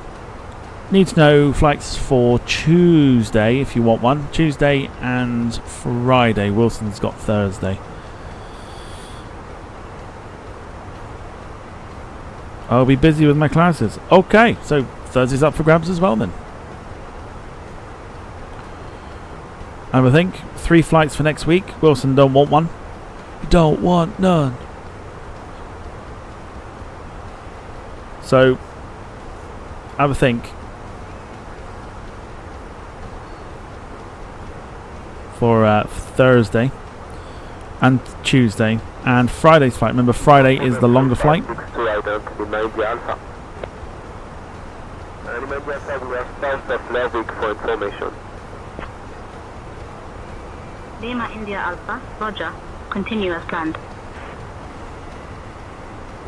Speaker 3: need to know flights for Tuesday if you want one. Tuesday and Friday. Wilson's got Thursday. I'll be busy with my classes. Okay, so Thursday's up for grabs as well then. And I think 3 flights for next week. Wilson don't want one. You don't want none. So have a think. For Thursday and Tuesday and Friday's flight. Remember, Friday is the longer flight.
Speaker 19: Lima India Alpha, Roger. Continue as planned.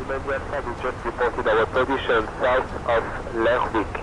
Speaker 5: Remember, we just reported our position south of Lerwick.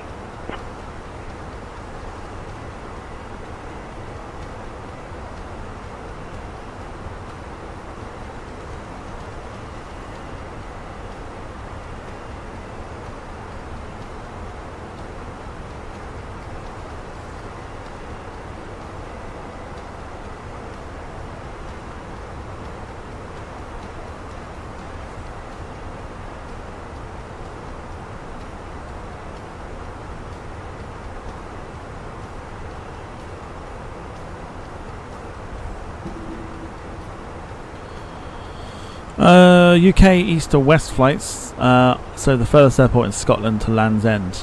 Speaker 3: UK east to west flights, so the furthest airport in Scotland to Land's End.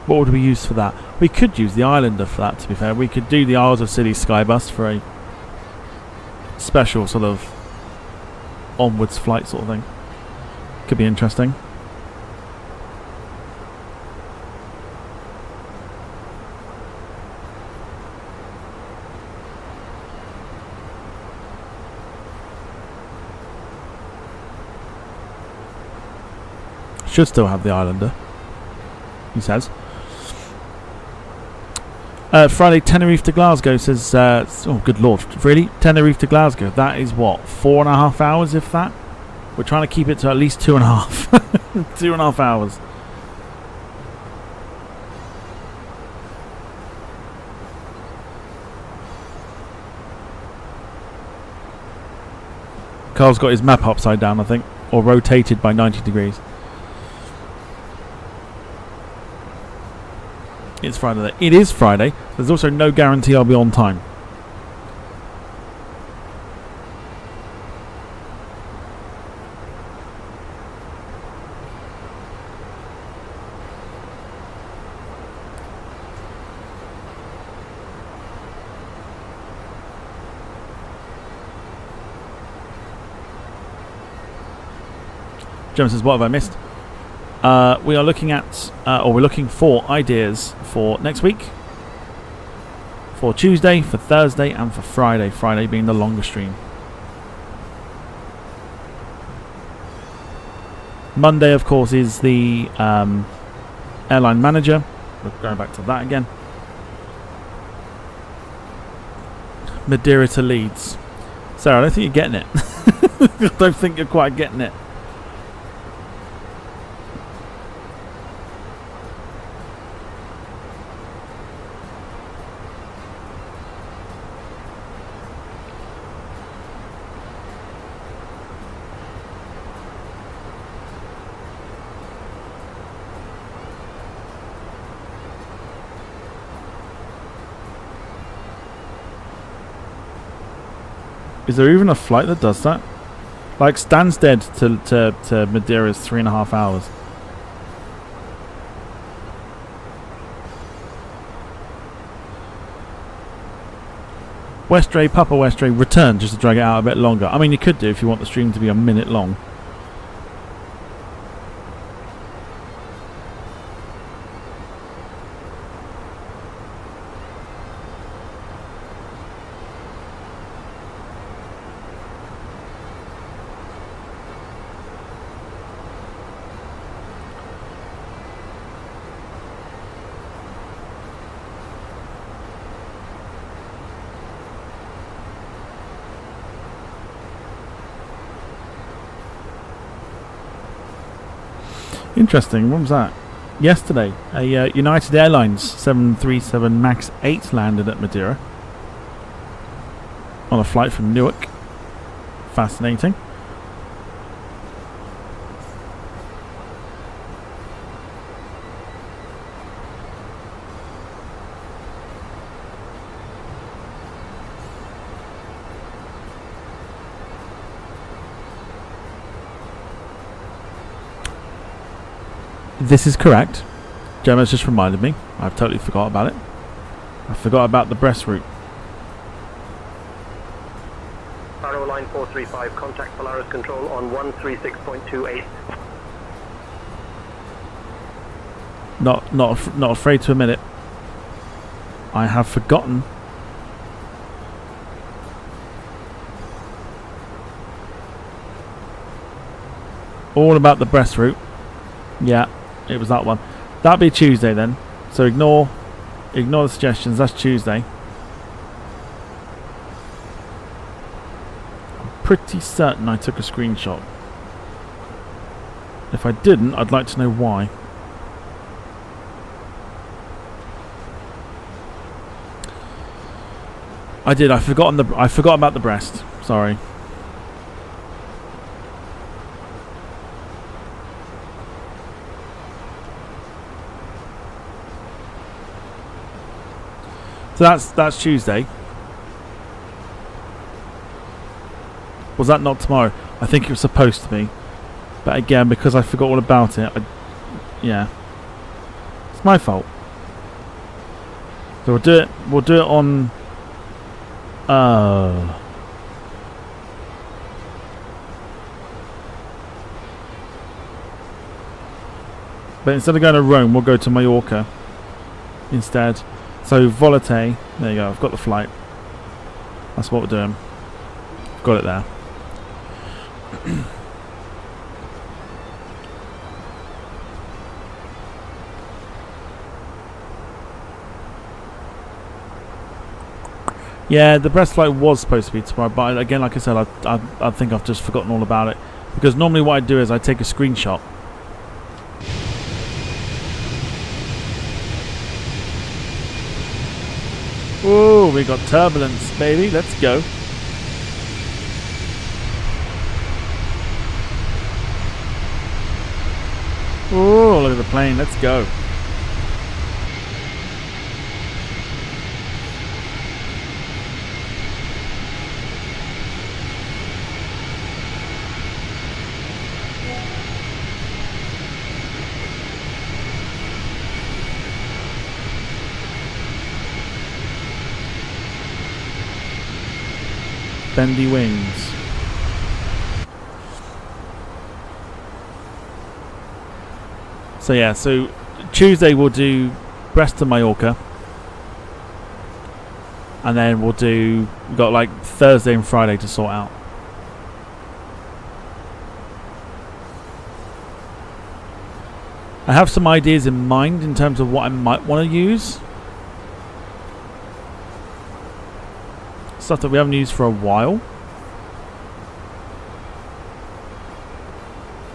Speaker 3: What would we use for that? We could use the Islander for that, to be fair. We could do the Isles of Scilly Skybus for a special sort of onwards flight sort of thing. Could be interesting. Should still have the Islander, he says. Friday, Tenerife to Glasgow says, oh good lord, really? Tenerife to Glasgow, that is what, 4.5 hours if that? We're trying to keep it to at least 2.5. 2.5 hours. Carl's got his map upside down, I think, or rotated by 90 degrees. It's Friday. It is Friday. There's also no guarantee I'll be on time. Jim says, what have I missed? We are looking at, or we're looking for ideas for next week, for Tuesday, for Thursday, and for Friday. Friday being the longer stream. Monday, of course, is the airline manager. We're going back to that again. Madeira to Leeds. Sarah, I don't think you're getting it. I don't think you're quite getting it. Is there even a flight that does that? Like Stansted to Madeira is 3.5 hours. Westray, Papa Westray, return just to drag it out a bit longer. I mean, you could do if you want the stream to be a minute long. Interesting. When was that? Yesterday, a United Airlines 737 MAX 8 landed at Madeira on a flight from Newark. Fascinating. This is correct. Gemma's just reminded me. I've totally forgot about it. I forgot about the Brest route.
Speaker 18: Arrow line 435, contact Polaris control on 136.28.
Speaker 3: Not afraid to admit it. I have forgotten. All about the Brest route. Yeah, it was that one. That'll be Tuesday then. So ignore the suggestions. That's Tuesday. I'm pretty certain I took a screenshot. If I didn't, I'd like to know why. I did. I forgot about the Brest. Sorry. So that's Tuesday. Was that not tomorrow? I think it was supposed to be, but again, because I forgot all about it, yeah, it's my fault. So we'll do it. We'll do it on. But instead of going to Rome, we'll go to Mallorca instead. So Volaté, there you go, I've got the flight. That's what we're doing. Got it there. Yeah, the Brest flight was supposed to be tomorrow, but again, like I said, I think I've just forgotten all about it. Because normally what I do is I take a screenshot. Oh, we got turbulence, baby. Let's go. Oh, look at the plane. Let's go. Bendy wings. So yeah, so Tuesday we'll do Brest to Mallorca, and then we've got like Thursday and Friday to sort out. I have some ideas in mind in terms of what I might want to use. Stuff that we haven't used for a while,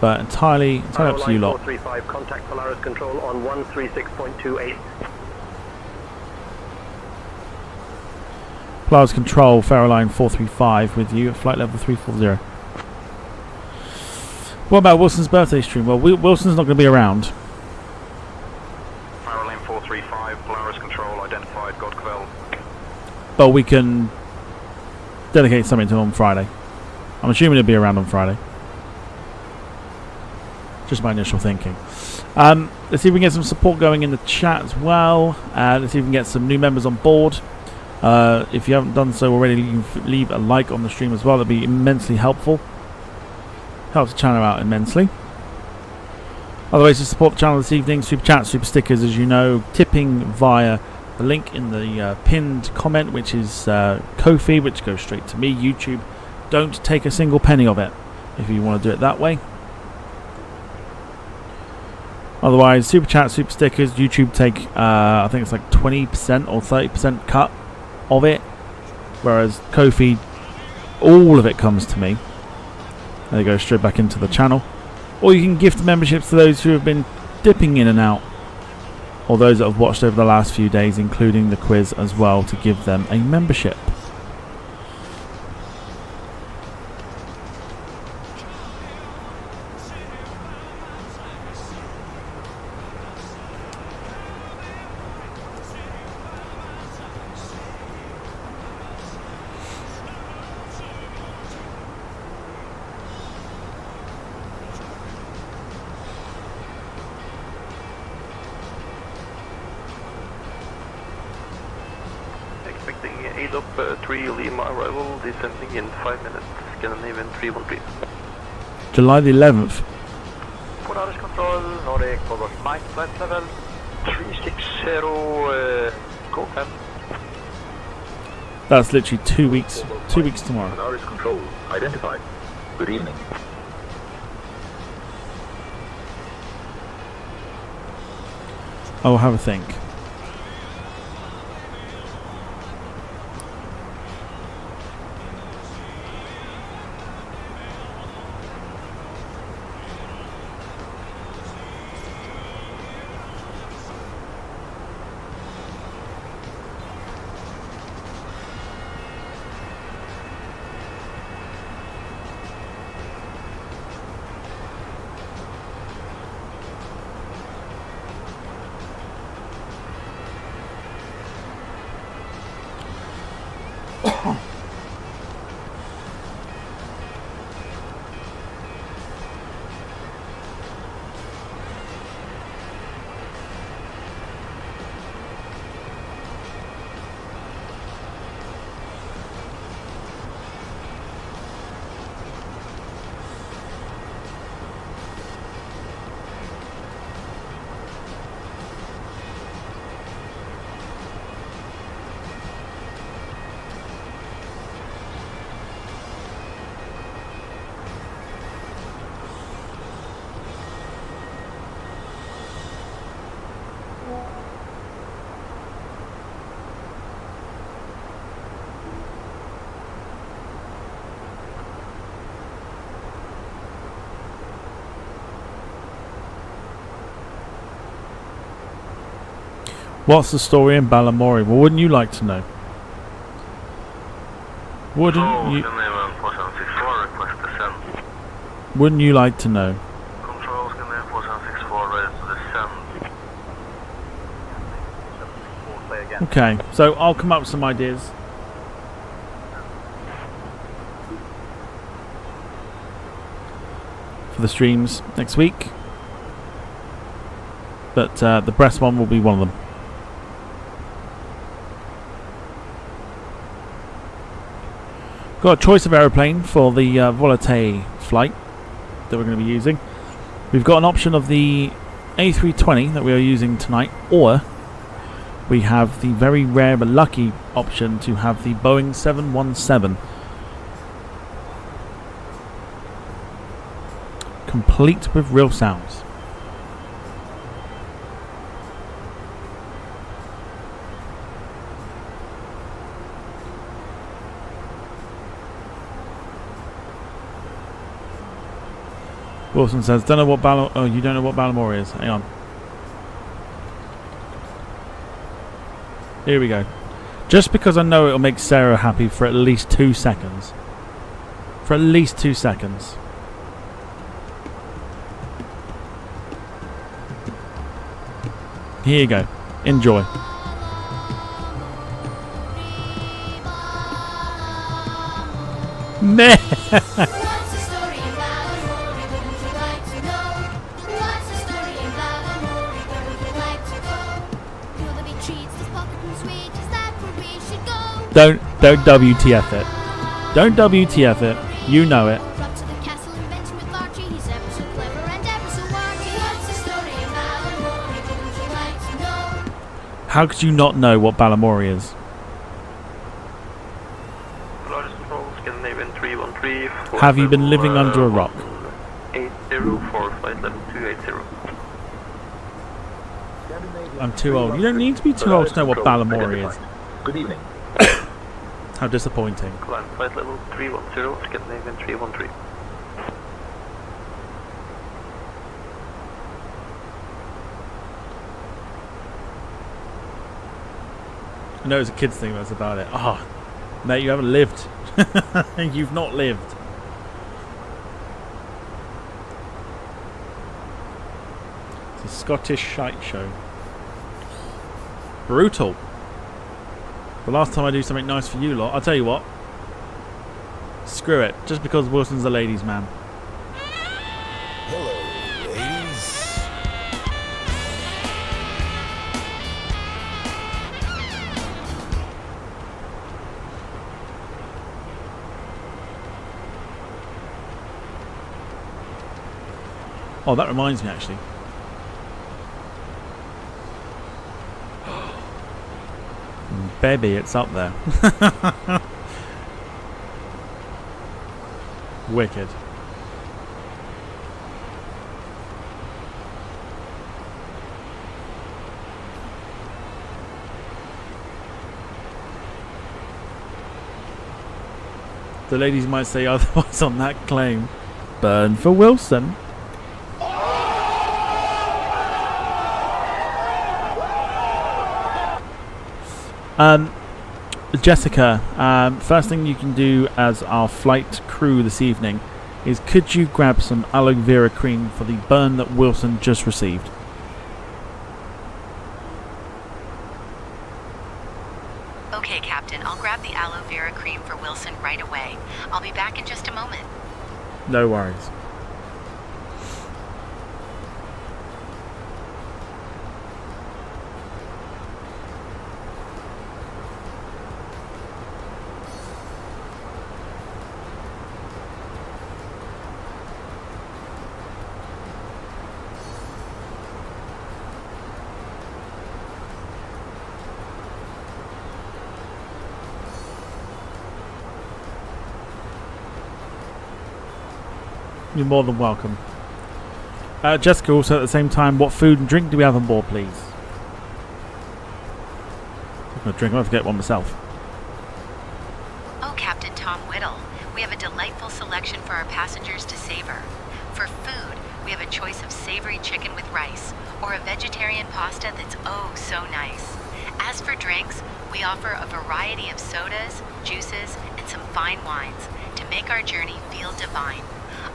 Speaker 3: but entirely up to you lot.
Speaker 18: 435, contact Polaris control on 136.28.
Speaker 3: Polaris control, Farrowline 435 with you at flight level 340. What about Wilson's birthday stream? Well, Wilson's not going to be around.
Speaker 8: Farrowline 435, Polaris control identified, Godquell.
Speaker 3: But we can dedicate something to him on Friday. I'm assuming he'll be around on Friday. Just my initial thinking. Let's see if we can get some support going in the chat as well. Let's see if we can get some new members on board. If you haven't done so already, you can leave a like on the stream as well. That'd be immensely helpful. Helps the channel out immensely. Other ways to support the channel this evening: super chat, super stickers, as you know, tipping via the link in the pinned comment, which is Ko-fi, which goes straight to me. YouTube don't take a single penny of it if you want to do it that way. Otherwise, super chat, super stickers, YouTube take I think it's like 20% or 30% cut of it, whereas Ko-fi, all of it comes to me. There you go, straight back into the channel. Or you can gift memberships to those who have been dipping in and out, or those that have watched over the last few days, including the quiz as well, to give them a membership.
Speaker 2: Expecting 8 up 3 Lima arrival, descending in 5 minutes, Scandinavian 313.
Speaker 3: July the 11th.
Speaker 5: Polaris Control, Nordic, forward Mike, flight level 360, go ahead.
Speaker 3: That's literally 2 weeks. 2 weeks tomorrow.
Speaker 5: Polaris Control, identified. Good evening.
Speaker 3: I'll have a think. What's the story in Balamory? Well, wouldn't you like to know? Wouldn't you? Wouldn't you like to know?
Speaker 2: Control Scandinavian 4764, ready to descend.
Speaker 3: Okay, so I'll come up with some ideas. For the streams next week. But the breast one will be one of them. Got a choice of aeroplane for the Volaté flight that we're going to be using. We've got an option of the A320 that we are using tonight, or we have the very rare but lucky option to have the Boeing 717, complete with real sounds. Wilson says, "Don't know what oh, you don't know what Balamory is. Hang on. Here we go. Just because I know it'll make Sarah happy for at least 2 seconds. For at least 2 seconds. Here you go. Enjoy." Meh. Don't WTF it. Don't WTF it. You know it. How could you not know what Balamory is? Have you been living under a rock?
Speaker 2: 80 for flight level 280.
Speaker 3: I'm too old. You don't need to be too old to know what Balamory is.
Speaker 5: Good evening.
Speaker 3: How disappointing.
Speaker 2: Climb flight level 310, Scandinavian 313.
Speaker 3: I know it's a kid's thing, that's about it. Oh, mate, you haven't lived. You've not lived. It's a Scottish shite show. Brutal. The last time I do something nice for you lot, I'll tell you what. Screw it. Just because Wilson's a ladies' man.
Speaker 14: Hello, ladies.
Speaker 3: Oh, that reminds me actually. Baby, it's up there. Wicked. The ladies might say otherwise on that claim. Burn for Wilson. Jessica, first thing you can do as our flight crew this evening is could you grab some aloe vera cream for the burn that Wilson just received?
Speaker 10: Okay, Captain. I'll grab the aloe vera cream for Wilson right away. I'll be back in just a moment.
Speaker 3: No worries. You're more than welcome. Jessica, also at the same time, what food and drink do we have on board, please? I'm going to drink, I might get one myself.
Speaker 10: Oh, Captain Tom Whittle. We have a delightful selection for our passengers to savor. For food, we have a choice of savory chicken with rice, or a vegetarian pasta that's oh so nice. As for drinks, we offer a variety of sodas, juices, and some fine wines to make our journey feel divine.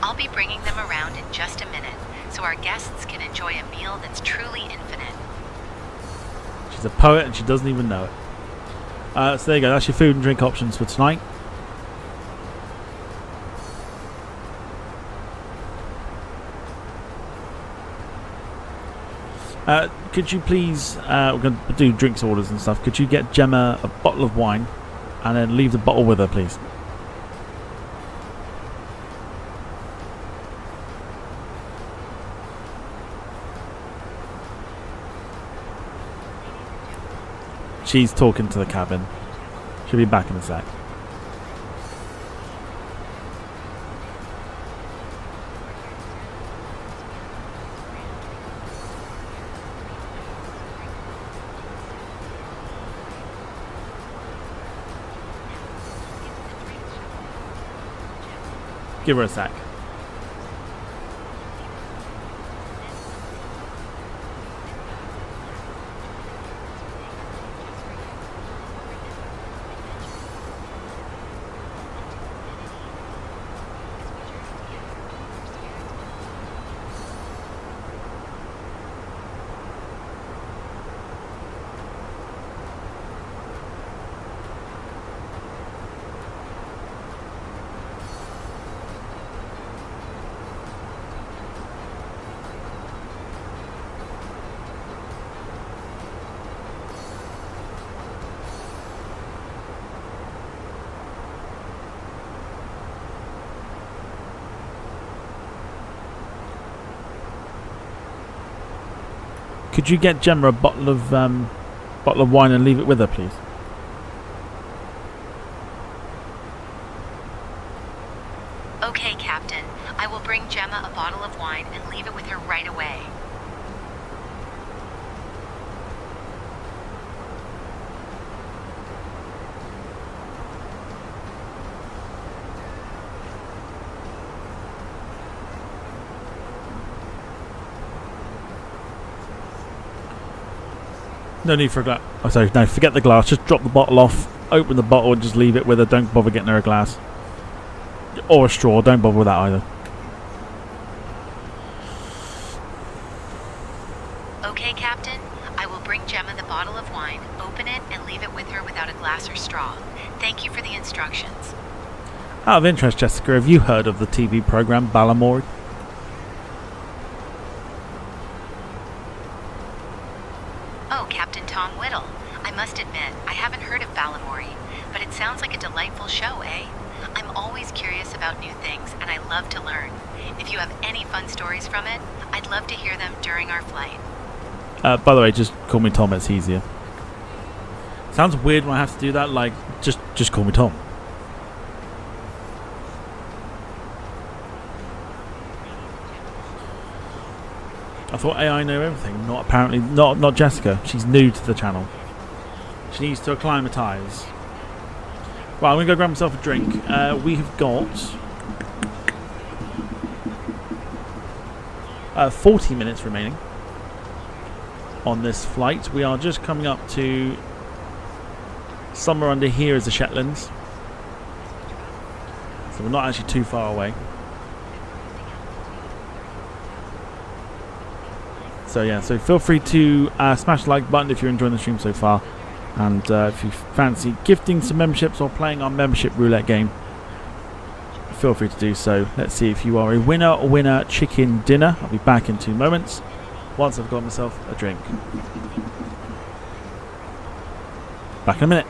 Speaker 10: I'll be bringing them around in just a minute, so our guests can enjoy a meal that's truly infinite.
Speaker 3: She's a poet and she doesn't even know it. So there you go, that's your food and drink options for tonight. Could you please, we're going to do drinks orders and stuff, could you get Gemma a bottle of wine and then leave the bottle with her, please? She's talking to the cabin. She'll be back in a sec. Give her a sec. Could you get Gemma a bottle of wine and leave it with her, please?
Speaker 10: Okay, Captain. I will bring Gemma a bottle of wine and leave it with her right away.
Speaker 3: No need for a glass. Oh, sorry, no, forget the glass. Just drop the bottle off, open the bottle and just leave it with her. Don't bother getting her a glass. Or a straw, don't bother with that either.
Speaker 10: Okay, Captain. I will bring Gemma the bottle of wine, open it, and leave it with her without a glass or straw. Thank you for the instructions.
Speaker 3: Out of interest, Jessica, have you heard of the TV program Balamory?
Speaker 10: Oh, Captain Tom Whittle. I must admit, I haven't heard of Balamory, but it sounds like a delightful show, eh? I'm always curious about new things, and I love to learn. If you have any fun stories from it, I'd love to hear them during our flight.
Speaker 3: By the way, just call me Tom, it's easier. Sounds weird when I have to do that, like, just call me Tom. I thought AI knew everything. Not apparently, not Jessica. She's new to the channel. She needs to acclimatise. Right, I'm going to go grab myself a drink. We have got 40 minutes remaining on this flight. We are just coming up to somewhere under here is the Shetlands. So we're not actually too far away. So yeah, so feel free to smash the like button if you're enjoying the stream so far. And if you fancy gifting some memberships or playing our membership roulette game, feel free to do so. Let's see if you are a winner chicken dinner. I'll be back in 2 moments once I've got myself a drink. Back in a minute.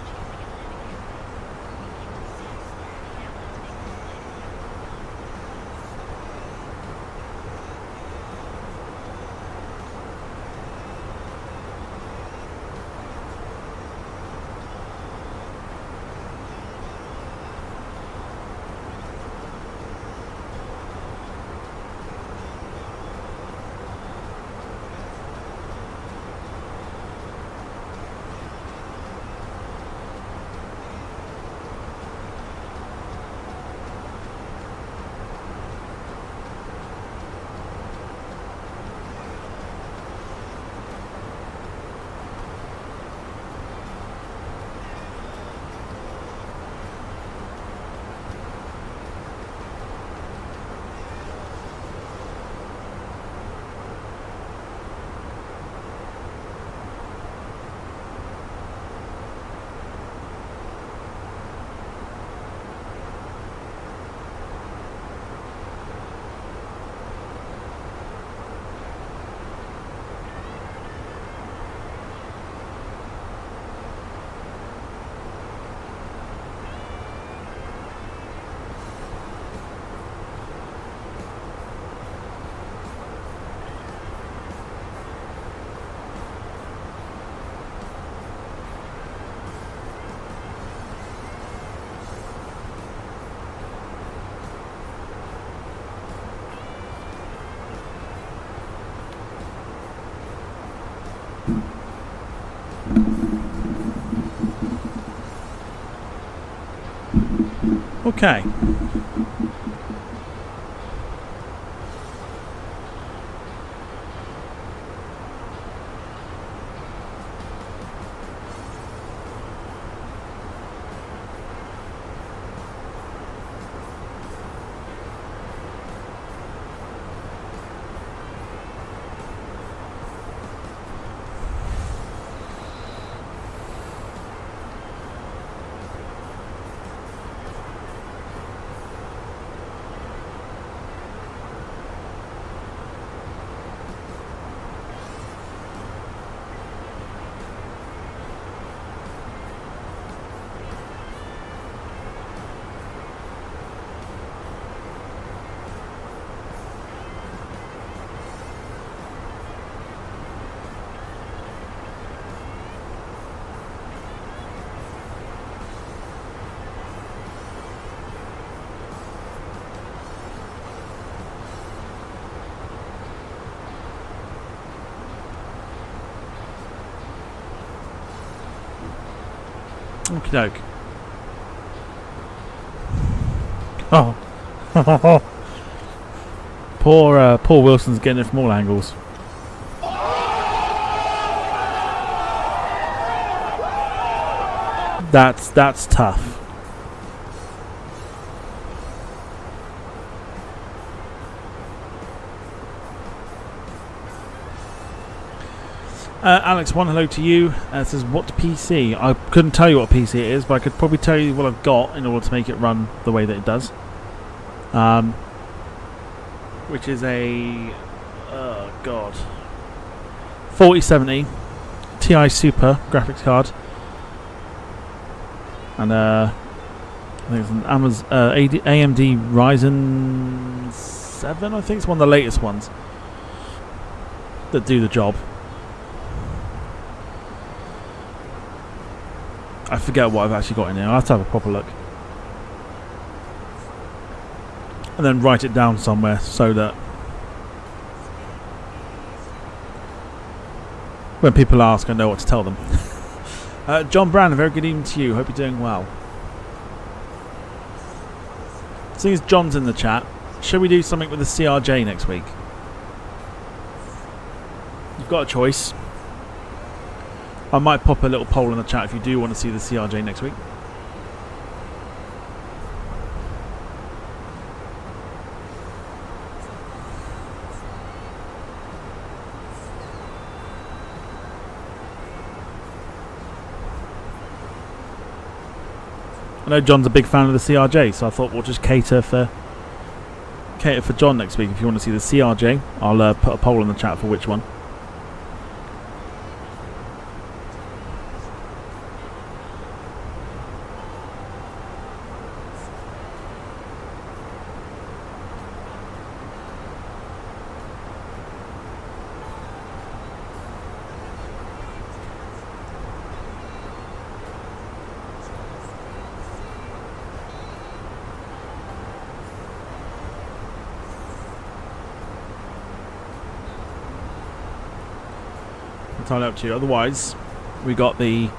Speaker 3: Okay. Okie doke. Oh. Poor Wilson's getting it from all angles. That's tough. Alex, one hello to you. Says, what PC? I couldn't tell you what PC it is, but I could probably tell you what I've got in order to make it run the way that it does. Which is a 4070 Ti Super graphics card, and I think it's an AMD Ryzen 7. I think it's one of the latest ones that do the job. I forget what I've actually got in here. I'll have to have a proper look. And then write it down somewhere so that when people ask, I know what to tell them. John Brown, a very good evening to you. Hope you're doing well. Seeing as John's in the chat, shall we do something with the CRJ next week? You've got a choice. I might pop a little poll in the chat if you do want to see the CRJ next week. I know John's a big fan of the CRJ, so I thought we'll just cater for John next week. If you want to see the CRJ, I'll put a poll in the chat for which one. Entirely up to you. Otherwise, we got the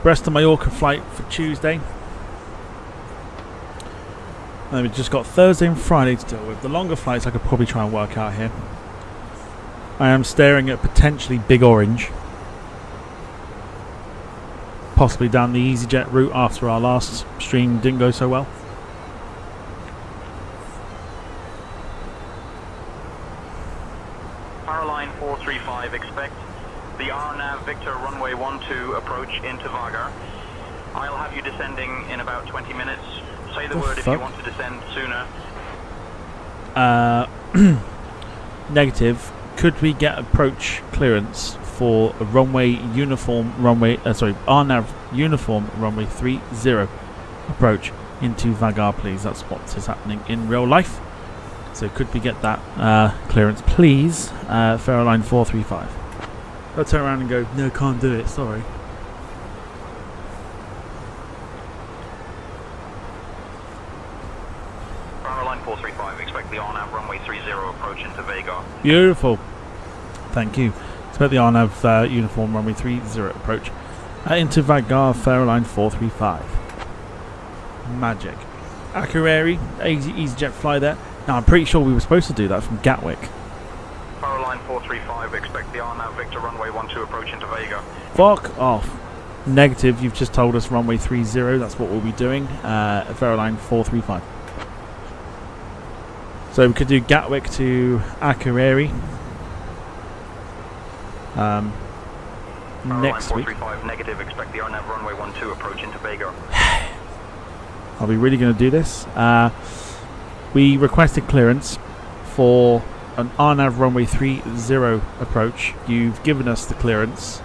Speaker 3: Brest to Mallorca flight for Tuesday. And we've just got Thursday and Friday to deal with. The longer flights I could probably try and work out here. I am staring at potentially Big Orange. Possibly down the EasyJet route after our last stream didn't go so well.
Speaker 8: Line 435, expect the RNAV Victor runway 12 approach into Vagar. I'll have you descending in about 20 minutes. Say the word if you want to descend sooner.
Speaker 3: Negative. Could we get approach clearance for a runway uniform runway, RNAV uniform runway 30 approach into Vagar, please? That's what is happening in real life. So could we get that clearance, please? Line 435. I'll turn around and go, no, can't do it, sorry.
Speaker 8: Line 435, expect the RNAV runway 30 approach into Vagar.
Speaker 3: Beautiful. Thank you. Expect the RNAV uniform runway 30 approach into Vagar, Line 435. Magic. Akureyri, EasyJet fly there. Now, I'm pretty sure we were supposed to do that from Gatwick.
Speaker 8: Line 435, expect the RNAV Victor runway 12 approach into Vega.
Speaker 3: Fuck off. Negative, you've just told us runway 30, that's what we'll be doing. Line 435. So we could do Gatwick to Akureyri. Next
Speaker 8: line
Speaker 3: week.
Speaker 8: 435, negative, expect the RNAV runway 12 approach into Vega.
Speaker 3: Are we really going to do this? We requested clearance for an RNAV runway 30 approach. You've given us the clearance.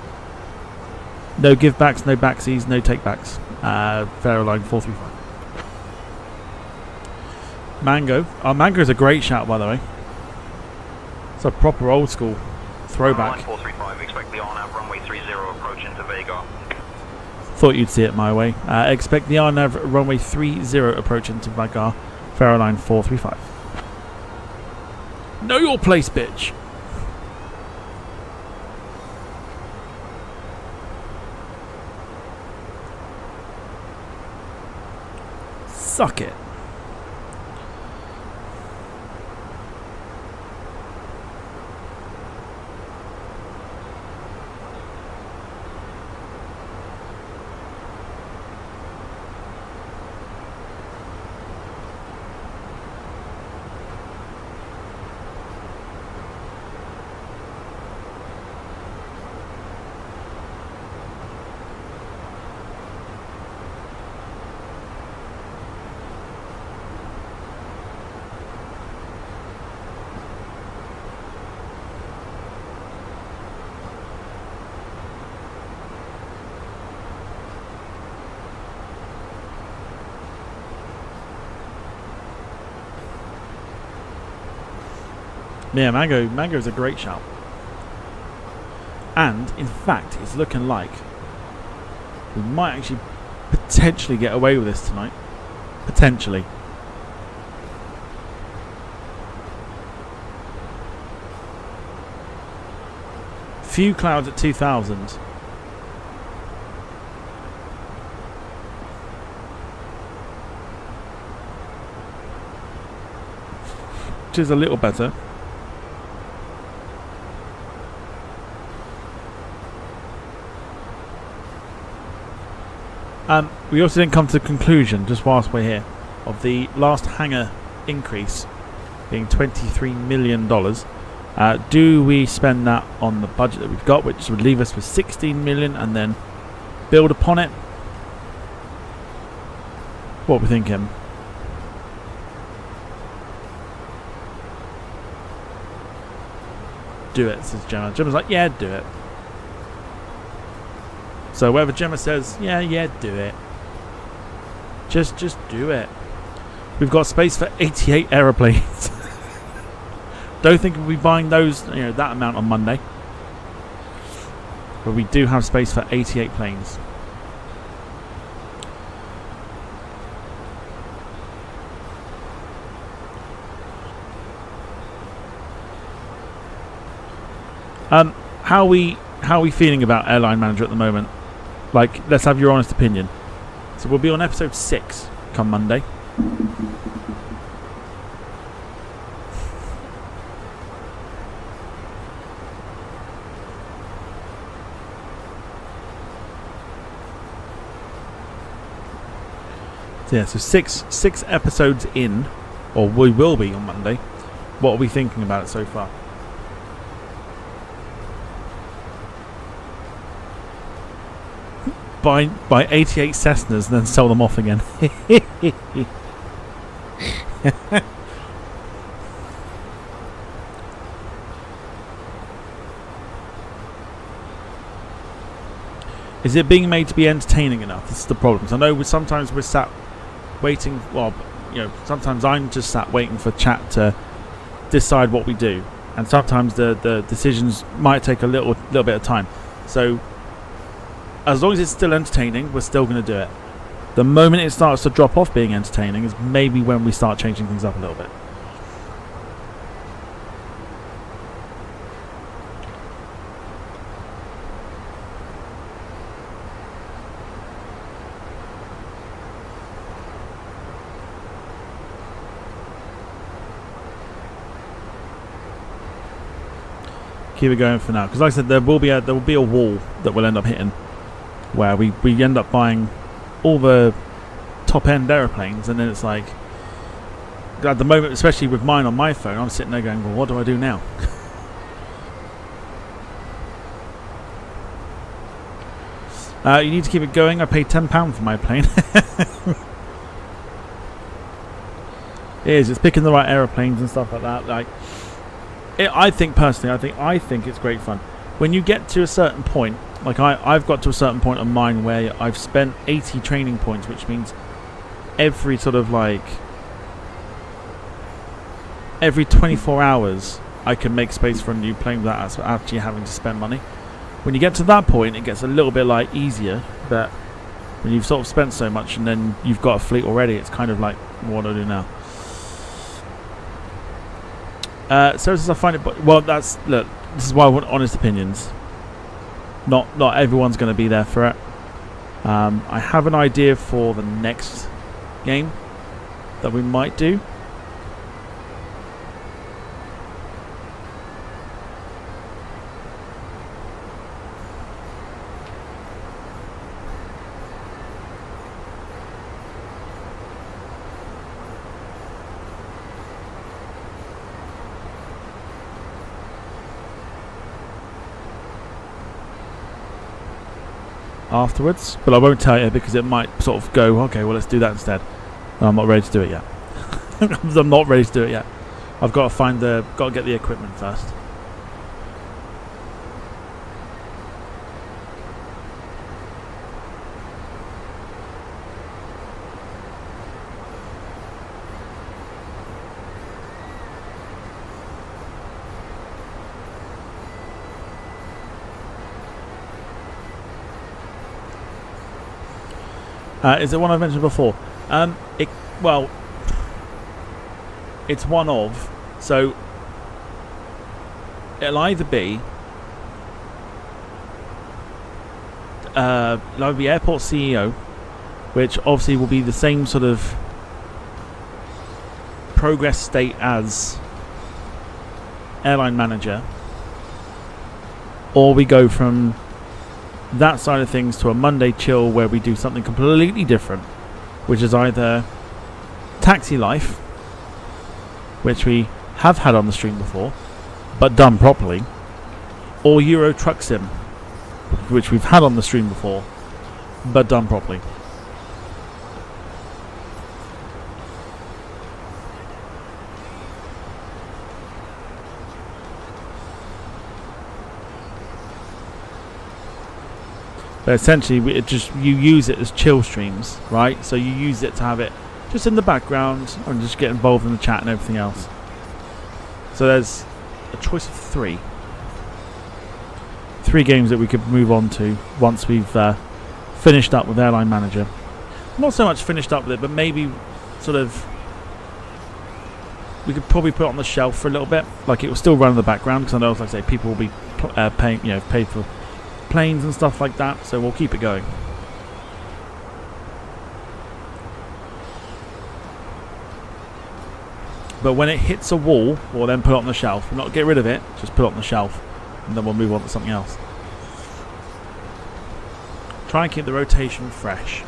Speaker 3: No give backs, no backsies, no take backs. Line 435. Mango. Mango is a great shout, by the way. It's a proper old school throwback.
Speaker 8: Line 435, expect the RNAV runway 30 approach into Vega.
Speaker 3: Thought you'd see it my way. Expect the RNAV runway 30 approach into Vagar. Line 435. Know your place, bitch. Suck it. Yeah, Mango is a great shout. And, in fact, it's looking like we might actually potentially get away with this tonight. Potentially. Few clouds at 2,000. Which is a little better. We also didn't come to the conclusion, just whilst we're here, of the last hangar increase being $23 million. Do we spend that on the budget that we've got, which would leave us with $16 million, and then build upon it? What are we thinking? Do it, says Gemma. Gemma's like, yeah, do it. So whatever Gemma says, yeah, do it. Just do it. We've got space for 88 aeroplanes. Don't think we'll be buying those, that amount on Monday. But we do have space for 88 planes. How are we feeling about Airline Manager at the moment? Like, let's have your honest opinion. So we'll be on episode 6 come Monday. So yeah, so six episodes in, or we will be on Monday. What are we thinking about it so far? Buy 88 Cessnas and then sell them off again. Is it being made to be entertaining enough? This is the problem. So I know sometimes we're sat waiting. Well, sometimes I'm just sat waiting for chat to decide what we do, and sometimes the decisions might take a little bit of time. So as long as it's still entertaining, we're still going to do it. The moment it starts to drop off being entertaining is maybe when we start changing things up a little bit. Keep it going for now, because like I said, there will be a wall that we'll end up hitting, where we end up buying all the top end aeroplanes, and then it's like, at the moment, especially with mine on my phone, I'm sitting there going, well, what do I do now? You need to keep it going. I paid £10 for my plane. It is. It's picking the right aeroplanes and stuff like that. Like, I think personally, I think it's great fun. When you get to a certain point, like I've got to a certain point on mine where I've spent 80 training points, which means every sort of like every 24 hours I can make space for a new plane without actually having to spend money. When you get to that point, it gets a little bit like easier, but when you've sort of spent so much and then you've got a fleet already, it's kind of like, what do I do now? Services I find it, well, this is why I want honest opinions. Not everyone's going to be there for it. I have an idea for the next game that we might do. Afterwards, but I won't tell you because it might sort of go, okay, well, let's do that instead. No, I'm not ready to do it yet. I'm not ready to do it yet. I've got to get the equipment first. Is it one I've mentioned before? Well, it's one of. So it'll either be airport CEO, which obviously will be the same sort of progress state as airline manager, or we go from that side of things to a Monday chill where we do something completely different, which is either taxi life, which we have had on the stream before but done properly, or Euro Truck Sim, which we've had on the stream before but done properly. But essentially, you use it as chill streams, right? So you use it to have it just in the background and just get involved in the chat and everything else. So there's a choice of three games that we could move on to once we've finished up with Airline Manager. Not so much finished up with it, but maybe sort of we could probably put it on the shelf for a little bit. Like it will still run in the background because I know, like I say, people will be paying, paid for planes and stuff like that, so we'll keep it going. But when it hits a wall, we'll then put it on the shelf. We'll not get rid of it, just put it on the shelf, and then we'll move on to something else. Try and keep the rotation fresh.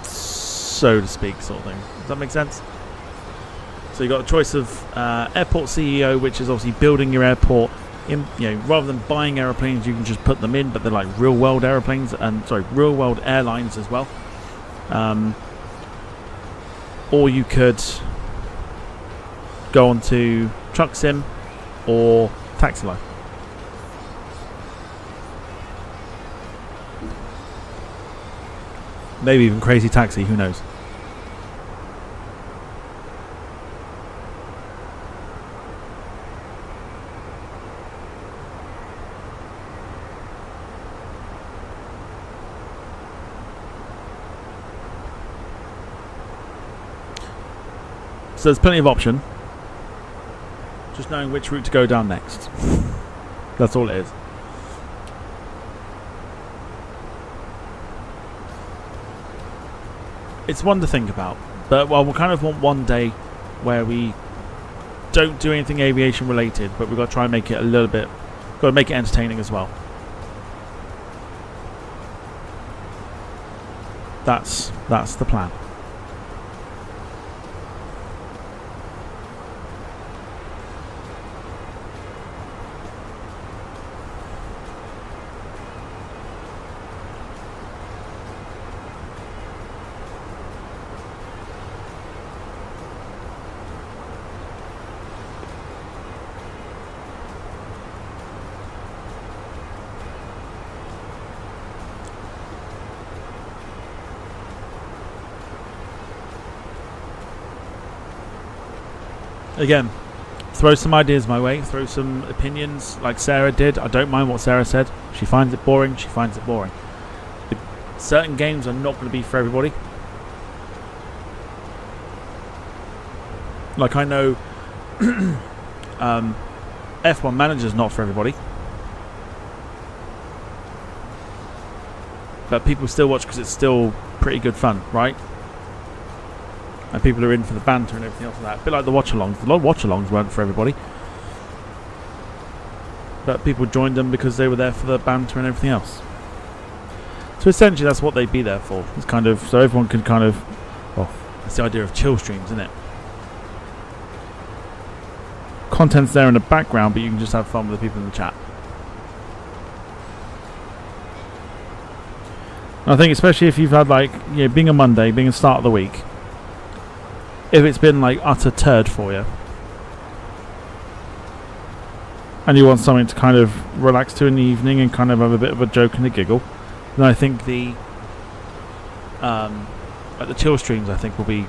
Speaker 3: So to speak, sort of thing. Does that make sense? So you've got a choice of airport CEO, which is obviously building your airport. Rather than buying aeroplanes, you can just put them in, but they're like real world airplanes and real world airlines as well. Or you could go on to Truck Sim or Taxi Life. Maybe even Crazy Taxi, who knows? So there's plenty of option. Just knowing which route to go down next. That's all it is. It's one to think about. But we'll kind of want one day where we don't do anything aviation related, but we've got to try and make it a little bit, got to make it entertaining as well. That's the plan. Again, throw some ideas my way, throw some opinions like Sarah did. I don't mind what Sarah said. She finds it boring, she finds it boring. Certain games are not going to be for everybody. Like I know F1 Manager's not for everybody. But people still watch because it's still pretty good fun, right? And people are in for the banter and everything else like that. A bit like the watch-alongs. A lot of watch-alongs weren't for everybody. But people joined them because they were there for the banter and everything else. So essentially that's what they'd be there for. It's kind of, so everyone can kind of, well, that's the idea of chill streams, isn't it? Content's there in the background, but you can just have fun with the people in the chat. And I think especially if you've had like, being a Monday, being a start of the week, if it's been like utter turd for you and you want something to kind of relax to in the evening and kind of have a bit of a joke and a giggle, then I think the chill streams I think will be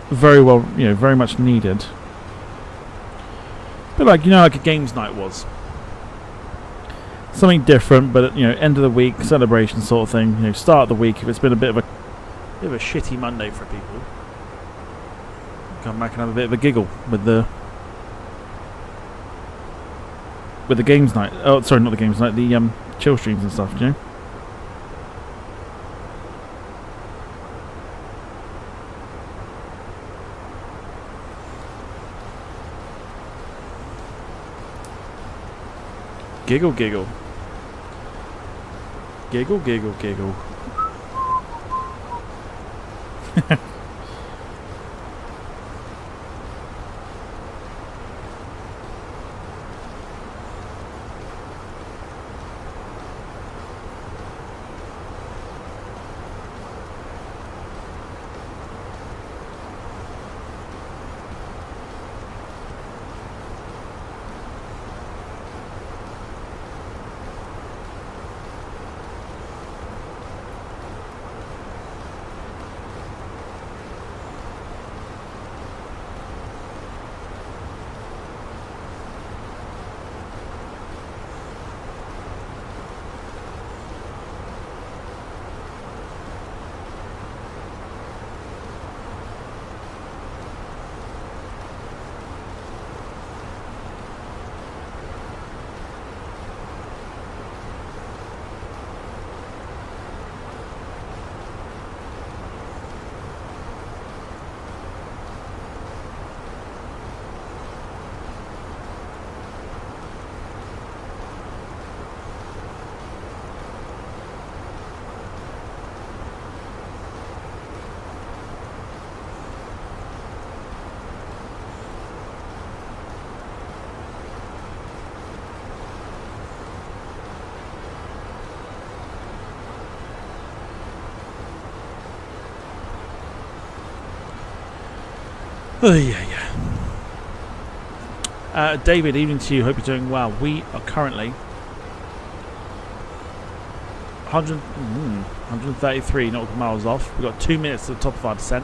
Speaker 3: very well, very much needed. bit like, you know, like a games night was. Something different, but end of the week celebration sort of thing. Start of the week if it's been a bit of a shitty Monday for people. Come back and have a bit of a giggle with the games night. Oh, sorry, not the games night. The chill streams and stuff. Giggle, giggle. Giggle, giggle, giggle. Oh, yeah. David, evening to you. Hope you're doing well. We are currently 133 nautical miles off. We've got 2 minutes to the top of our descent.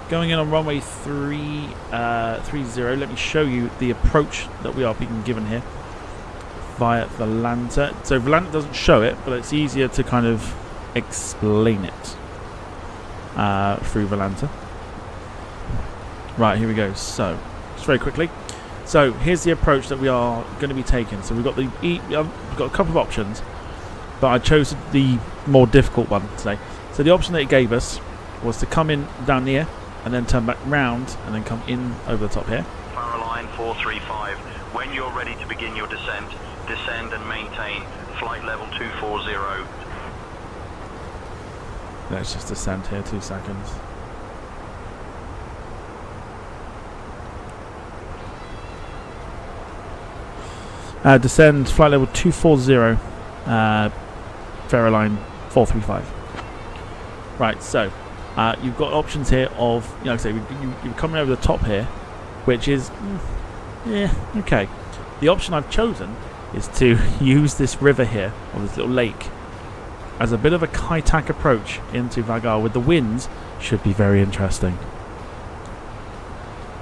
Speaker 3: Going in on runway 30. Let me show you the approach that we are being given here via Volanta. So Volanta doesn't show it, but it's easier to kind of explain it through Volanta. Right, here we go. So, just very quickly. So, here's the approach that we are going to be taking. So, we've got we've got a couple of options, but I chose the more difficult one today. So, the option that it gave us was to come in down here and then turn back round and then come in over the top here.
Speaker 15: Line 435. When you're ready to begin your descent, descend and maintain flight level 240.
Speaker 3: Let's just descend here. 2 seconds. Descend flight level 240, Fairline 435. Right, so you've got options here of, like I say, you're coming over the top here, which is, okay. The option I've chosen is to use this river here, or this little lake, as a bit of a Kai-Tak approach into Vagar with the winds. Should be very interesting.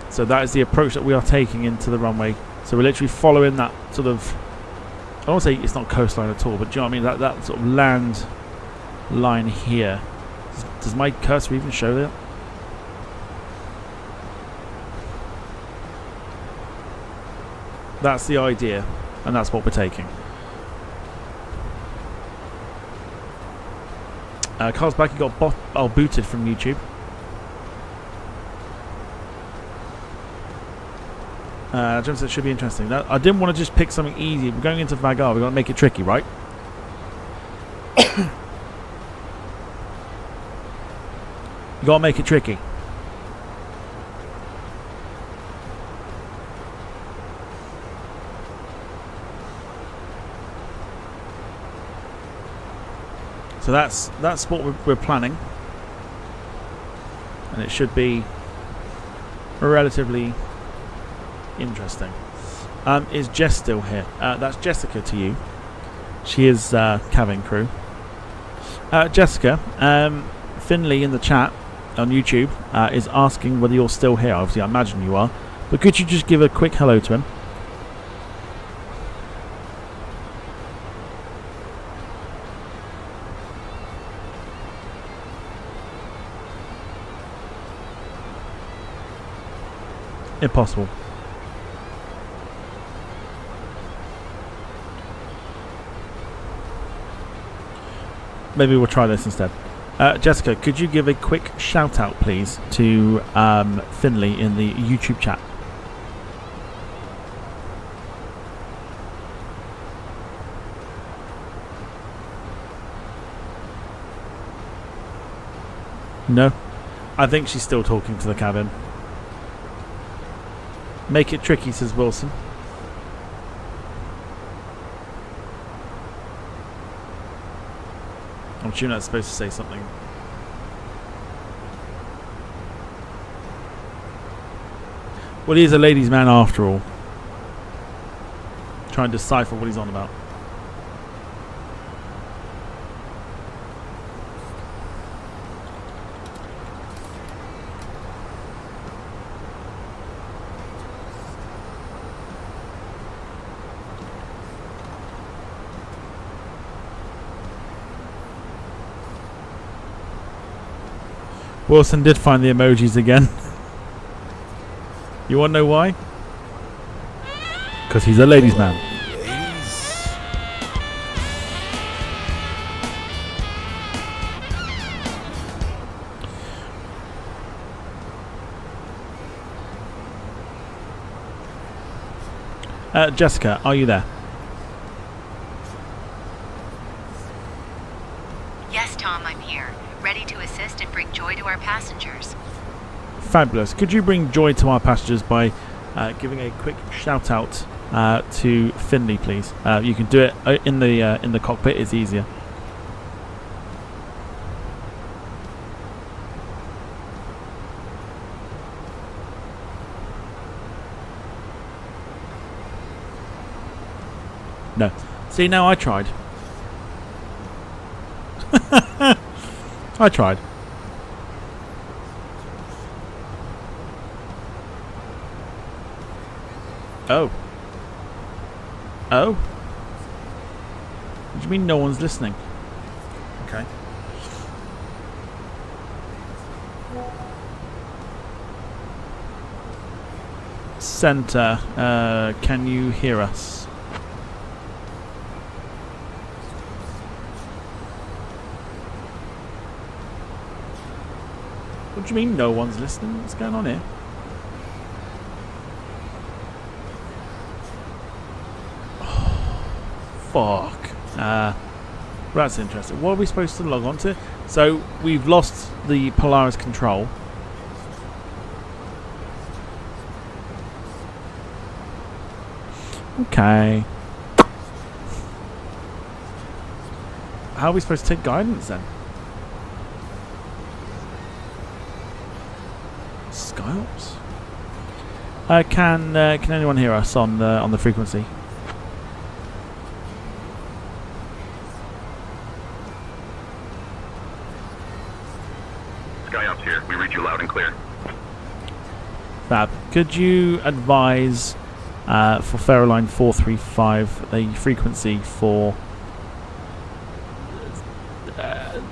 Speaker 3: So that is the approach that we are taking into the runway. So we're literally following that sort of, I don't want to say it's not coastline at all, but do you know what I mean? That sort of land line here. Does my cursor even show that? That's the idea, and that's what we're taking. Carl's back, he got booted from YouTube. Jim said it should be interesting. Now, I didn't want to just pick something easy. We're going into Vagar. We've got to make it tricky, right? You got to make it tricky. So that's what we're planning, and it should be relatively interesting. Is Jess still here? That's Jessica to you. She is cabin crew. Jessica, Finley in the chat on YouTube is asking whether you're still here. Obviously, I imagine you are. But could you just give a quick hello to him? Impossible. Maybe we'll try this instead. Jessica, could you give a quick shout out, please, to Finley in the YouTube chat? No? I think she's still talking to the cabin. Make it tricky, says Wilson. I'm sure that's supposed to say something. Well, he is a ladies' man after all. Trying to decipher what he's on about. Wilson did find the emojis again. You want to know why? Because he's a ladies' man. Jessica, are you there?
Speaker 10: Yes, Tom, I'm here. Ready to assist and bring joy to our passengers.
Speaker 3: Fabulous. Could you bring joy to our passengers by giving a quick shout out to Finley, please? You can do it in the cockpit. It's easier. No. See, now I tried. I tried. Oh. Oh? What do you mean no one's listening? Okay. Center, can you hear us? What do you mean no one's listening? What's going on here? Fuck. That's interesting. What are we supposed to log on to? So we've lost the Polaris control. Okay. How are we supposed to take guidance then? Skyops? Can anyone hear us on the frequency?
Speaker 8: Skyops here. We read you loud and clear.
Speaker 3: Fab. Could you advise for Fairline 435 the frequency for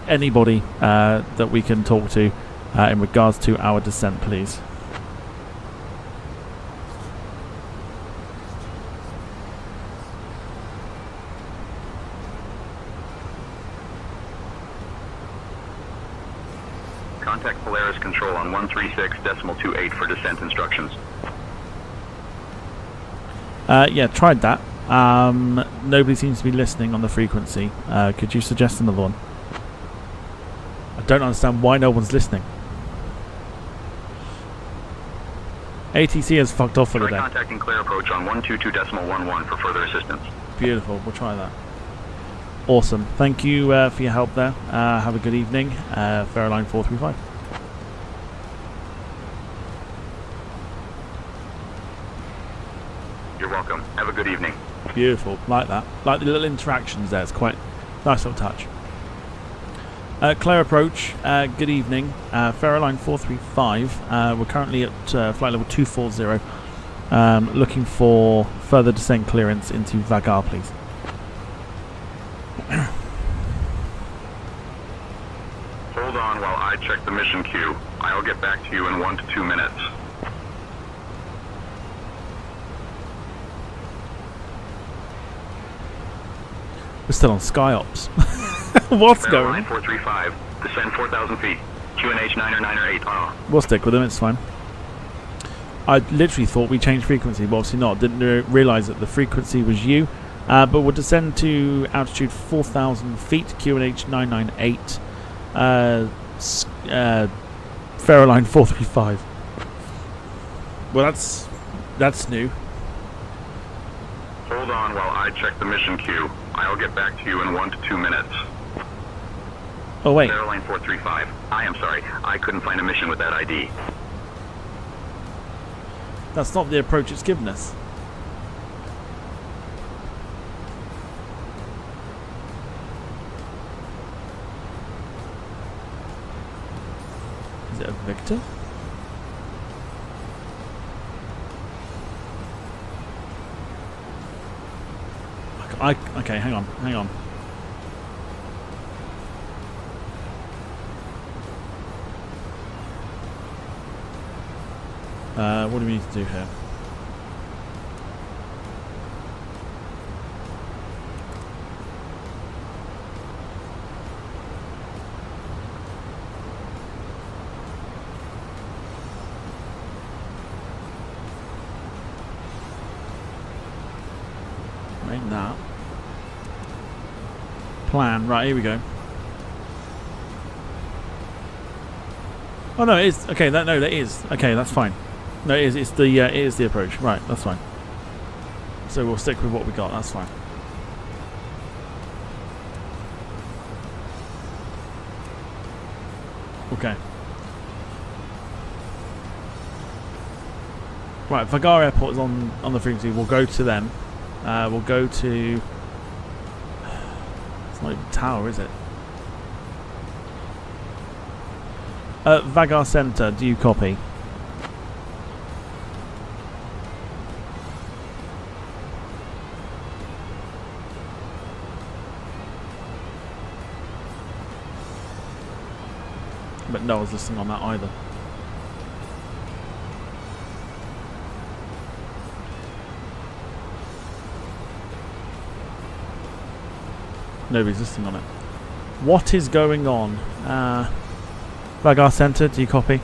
Speaker 3: anybody that we can talk to in regards to our descent, please?
Speaker 8: Contact Polaris Control on 136.28 for descent instructions.
Speaker 3: Yeah, tried that. Nobody seems to be listening on the frequency. Could you suggest another one? I don't understand why no one's listening. ATC has fucked off for the day.
Speaker 8: Contacting clear approach on 122.11 for further assistance.
Speaker 3: Beautiful. We'll try that. Awesome. Thank you for your help there. Have a good evening. Fairline 435.
Speaker 8: You're welcome. Have a good evening.
Speaker 3: Beautiful. Like that. Like the little interactions there. It's quite nice little touch. Clear approach. Good evening. Fairline 435. We're currently at flight level 240. Looking for further descent clearance into Vagar, please.
Speaker 8: Hold on while I check the mission queue. I'll get back to you in 1 to 2 minutes.
Speaker 3: We're still on SkyOps. What's going on?
Speaker 8: Line 435, descend 4,000 feet. QNH 9 or 8.
Speaker 3: We'll stick with them, it's fine. I literally thought we changed frequency, but obviously not. Didn't realise that the frequency was you. But we'll descend to altitude 4,000 feet, QNH 998. Faro line 435. Well, that's new.
Speaker 8: Hold on while I check the mission queue. I'll get back to you in 1 to 2 minutes.
Speaker 3: Oh, wait.
Speaker 8: Faro line 435. I am sorry. I couldn't find a mission with that ID.
Speaker 3: That's not the approach it's given us. Is it a Victor? Okay, hang on. What do we need to do here? Right now. Plan. Right, here we go. Oh no, it is. Okay, that is. Okay, that's fine. No, it is the approach. Right, that's fine. So we'll stick with what we got. That's fine. Okay. Right, Vagar Airport is on the frequency. We'll go to them. We'll go to. It's not even tower, is it? Vagar Center. Do you copy? But no one's listening on that either. Nobody's listening on it. What is going on? Vagar Center, do you copy?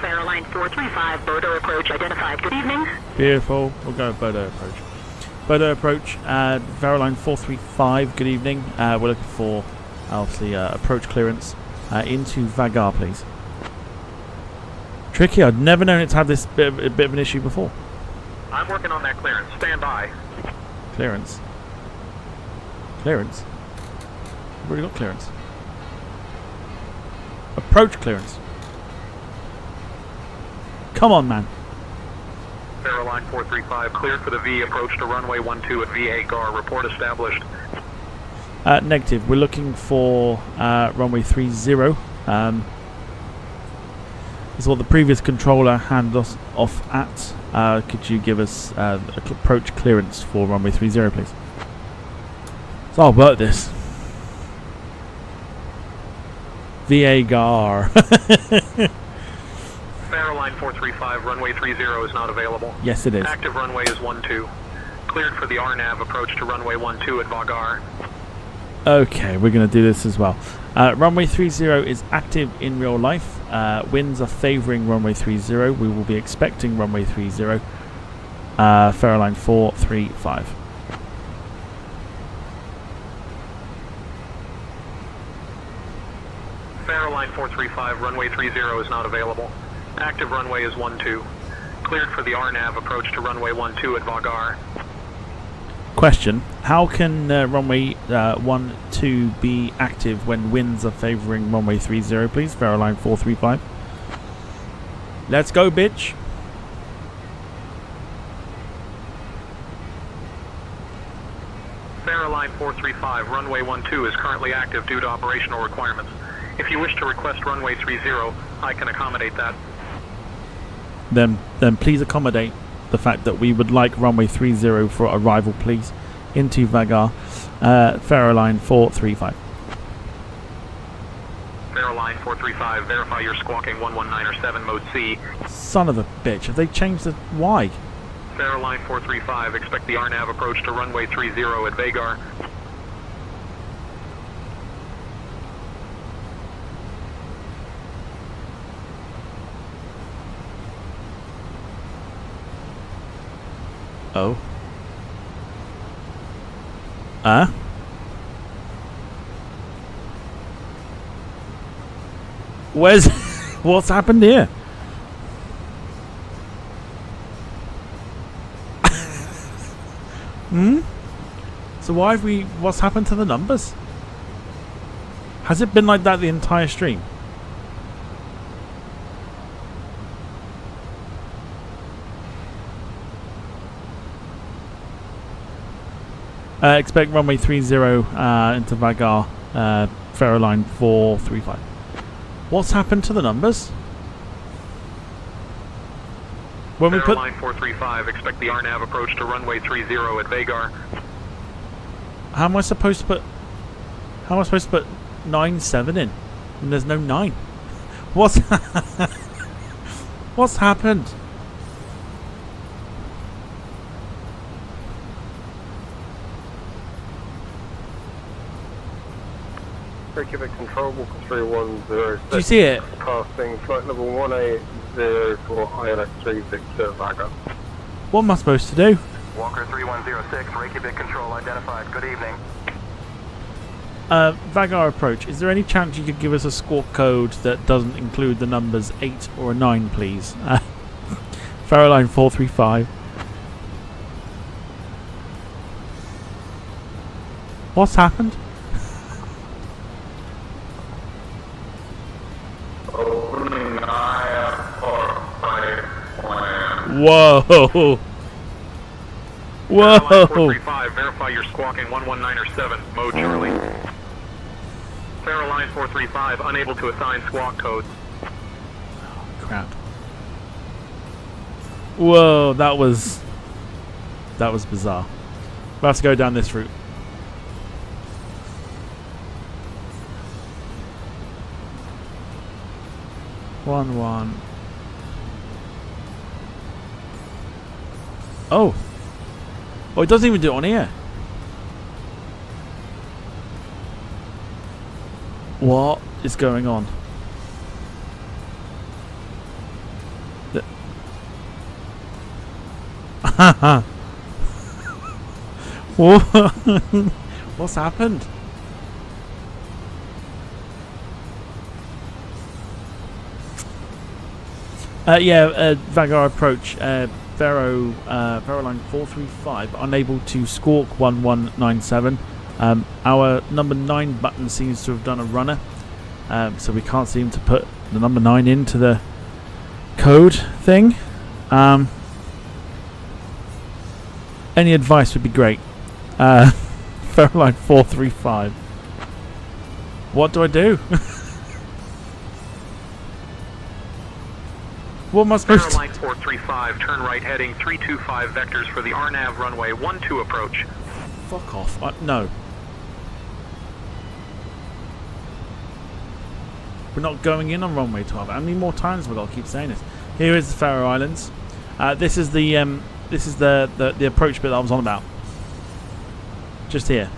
Speaker 13: Faro line 435, Bodo approach identified. Good evening.
Speaker 3: Beautiful. We'll go with Bodo approach. Bodo approach, Faro line 435, good evening. We're looking for, obviously, approach clearance into Vagar, please. Tricky, I'd never known it to have this bit of an issue before.
Speaker 8: I'm working on that clearance. Stand by.
Speaker 3: Clearance? Clearance? We've already got clearance. Approach clearance. Come on, man.
Speaker 8: Faro line 435, cleared for the V, approach to runway 12 at Vagar, report established.
Speaker 3: Negative, we're looking for runway 30. This is what the previous controller handed us off at. Could you give us approach clearance for runway 30, please? So I'll work this. Vagar.
Speaker 8: Faro line 435, runway 30 is not available.
Speaker 3: Yes, it is.
Speaker 8: Active runway is 12. Cleared for the RNAV, approach to runway 12 at Vagar.
Speaker 3: Okay, we're going to do this as well. Runway 30 is active in real life. Winds are favouring runway 30. We will be expecting runway 30. Faro line 435.
Speaker 8: Faro line 435, runway 30 is not available. Active runway is 12. Cleared for the RNAV, approach to runway 12 at Vagar.
Speaker 3: Question: how can runway 12 be active when winds are favouring runway 30, please? Faro line 435. Let's go, bitch.
Speaker 8: Faro line 435, runway 12 is currently active due to operational requirements. If you wish to request runway 30, I can accommodate that.
Speaker 3: Then please accommodate the fact that we would like runway 30 for arrival, please, into Vagar. Faro line 435.
Speaker 8: Fairline 435, verify you're squawking 11907 mode C.
Speaker 3: Son of a bitch, have they changed the Y?
Speaker 8: Fairline 435, expect the RNAV approach to runway 30 at Vagar.
Speaker 3: Oh. Where's... What's happened here? So why have we... What's happened to the numbers? Has it been like that the entire stream? Expect runway 30 into Vagar, Fairline 435. What's happened to the numbers? When we put
Speaker 8: Fairline 435, expect the RNAV approach to runway 30 at Vagar.
Speaker 3: how am I supposed to put 97 in? And there's no 9. What's what's happened?
Speaker 20: Cubic control, walk 3106.
Speaker 3: Do you see it?
Speaker 20: Passing flight level 180 for ILS3 Victor Vagar.
Speaker 3: What am I supposed to do?
Speaker 12: Walker 3106, Reykjavik control identified. Good evening.
Speaker 3: Vagar approach. Is there any chance you could give us a squawk code that doesn't include the numbers 8 or a 9, please? Fairline 435. What's happened? Whoa! Whoa!
Speaker 8: 435, verify you're squawking 11907, mode Charlie. Fairline 435, unable to assign squawk codes.
Speaker 3: Crap. Whoa, that was bizarre. We'll have to go down this route. One. Oh, it doesn't even do it on here. What is going on? What's happened? Vagar approach. Fairline 435, unable to squawk 1197. Our number 9 button seems to have done a runner, so we can't seem to put the number 9 into the code thing. Any advice would be great. Fairline 435. What do I do? What am I supposed to...
Speaker 8: Fairline 435, turn right heading 325 vectors for the RNAV runway 12 approach.
Speaker 3: Fuck off. No. We're not going in on runway 12. How many more times have I got to keep saying this? Here is the Faroe Islands. This is the approach bit that I was on about. Just here.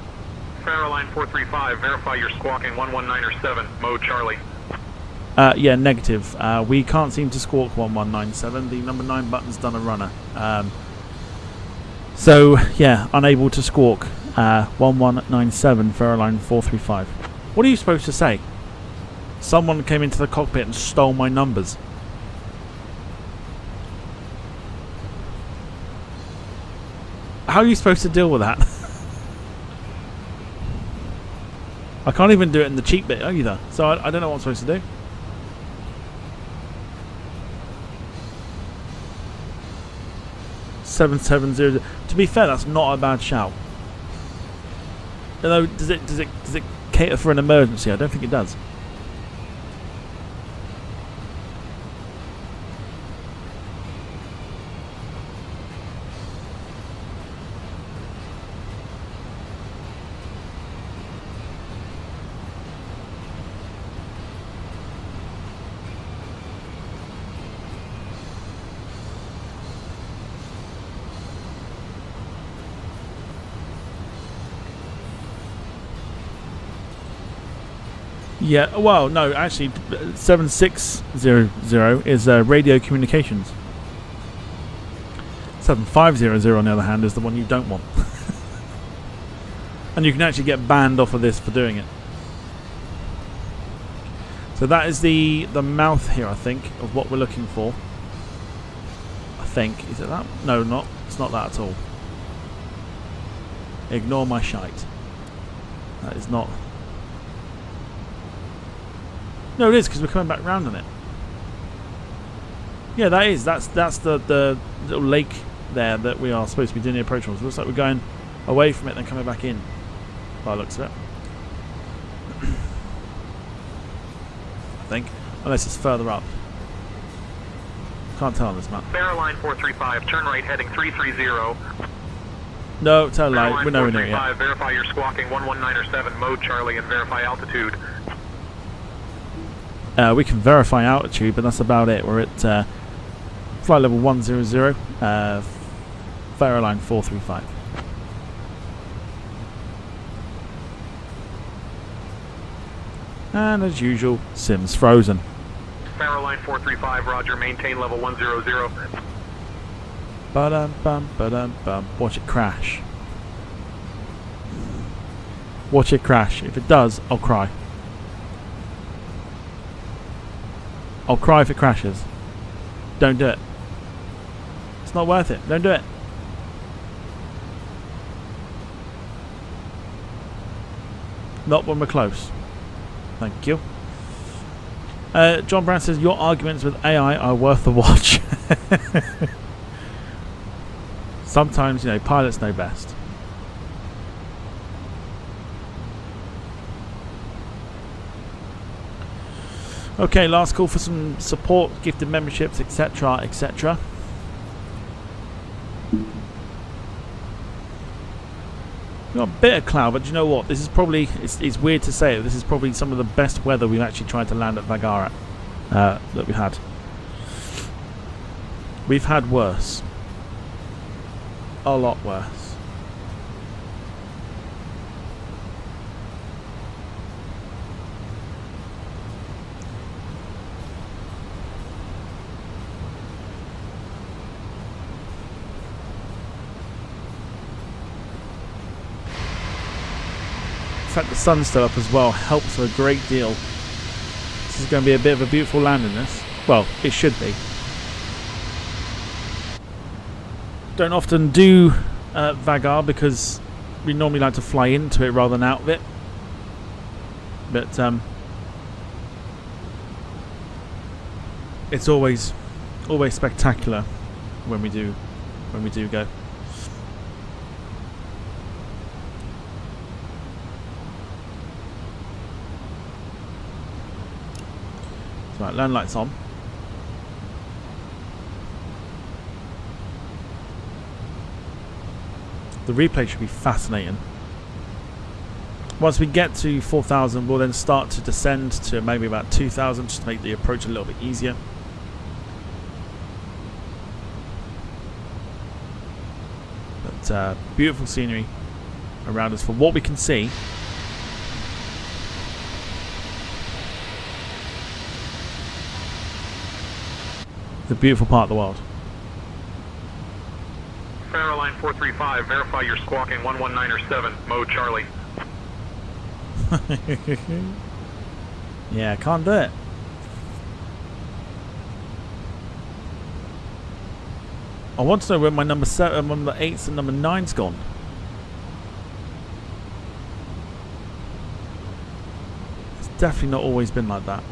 Speaker 8: Fairline 435, verify you're squawking 11907, mode Charlie.
Speaker 3: Negative. We can't seem to squawk 1197. The number 9 button's done a runner. So, yeah, unable to squawk 1197, Fairline 435. What are you supposed to say? Someone came into the cockpit and stole my numbers. How are you supposed to deal with that? I can't even do it in the cheap bit either, so I don't know what I'm supposed to do. $770. To be fair, that's not a bad shout. Although, does it cater for an emergency? I don't think it does. Yeah, well, no, actually, 7600 is radio communications. 7500, on the other hand, is the one you don't want. And you can actually get banned off of this for doing it. So that is the mouth here, I think, of what we're looking for. I think. Is it that? No, not. It's not that at all. Ignore my shite. That is not. No, it is, because we're coming back round on it. Yeah, that is. That's the little lake there that we are supposed to be doing the approach on. So it looks like we're going away from it, then coming back in. By the looks of it. I think. Unless it's further up. Can't tell on this map.
Speaker 8: Line 435, turn right heading 330.
Speaker 3: No, turn right. We're nowhere near it yet.
Speaker 8: Verify you're squawking 11907, mode Charlie, and verify altitude.
Speaker 3: We can verify altitude, but that's about it. We're at flight level 100, line 435. And as usual, Sim's frozen.
Speaker 8: Line 435, roger, maintain level 100.
Speaker 3: Ba-dum bum ba-dum bum. Watch it crash. Watch it crash. If it does, I'll cry. I'll cry if it crashes. Don't do it. It's not worth it. Don't do it. Not when we're close. Thank you. John Brown says your arguments with AI are worth the watch. Sometimes, you know, pilots know best. Okay, last call for some support, gifted memberships, etc., etc. We've got a bit of cloud, but do you know what? This is probably, it's weird to say it, this is probably some of the best weather we've actually tried to land at Vagar that we've had. We've had worse. A lot worse. In fact, the sun's still up as well, helps a great deal. This is going to be a bit of a beautiful landing, this. Well, it should be. Don't often do Vagar because we normally like to fly into it rather than out of it. But it's always spectacular when we do go. Right, land lights on. The replay should be fascinating. Once we get to 4,000, we'll then start to descend to maybe about 2,000, just to make the approach a little bit easier. But beautiful scenery around us for what we can see. The beautiful part of the world.
Speaker 8: Line 435, verify you're squawking 11907, mode Charlie.
Speaker 3: Yeah, can't do it. I want to know where my number 7, number 8's and number 9's gone. It's definitely not always been like that.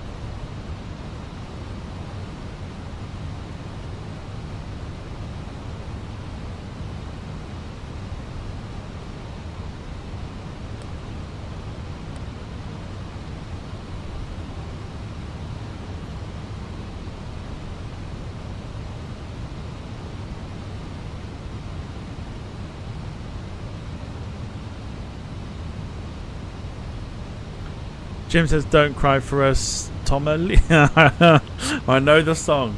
Speaker 3: Jim says, "Don't cry for us, Tomalina." I know the song.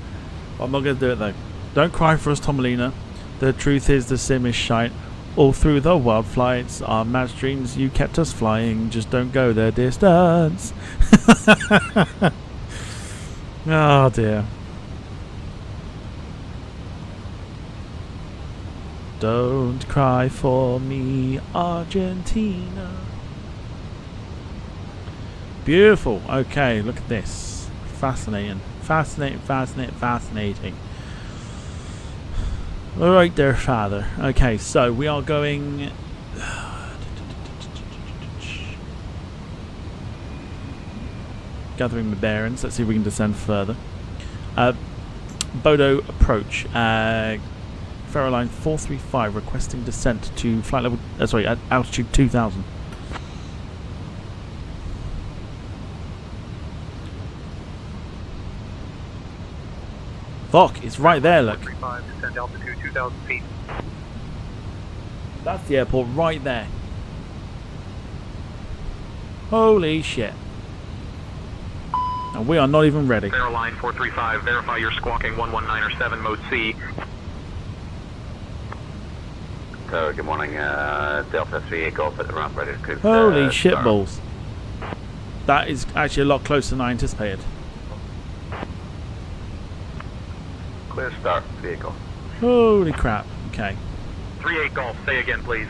Speaker 3: I'm not going to do it though. Don't cry for us, Tomalina. The truth is the sim is shite. All through the wild flights, our mad dreams, you kept us flying. Just don't go the distance. Oh dear. Don't cry for me, Argentina. Beautiful. Okay, look at this. Fascinating. Fascinating. Alright there, father. Okay, so we are going... Gathering the bearings. Let's see if we can descend further. Bodo approach. Ferroline 435 requesting descent to flight level... at altitude 2000. Fuck, it's right there, look.
Speaker 18: Descend altitude 2,000 feet.
Speaker 3: That's the airport right there. Holy shit. And we are not even ready.
Speaker 8: Airline 435, verify you're squawking 11907 mode C.
Speaker 6: Good morning, Delta 3 Golf at the ramp ready to cruise.
Speaker 3: Holy shitballs. That is actually a lot closer than I anticipated.
Speaker 6: Clear start, vehicle.
Speaker 3: Holy crap. Okay.
Speaker 8: 38 Golf, say again please.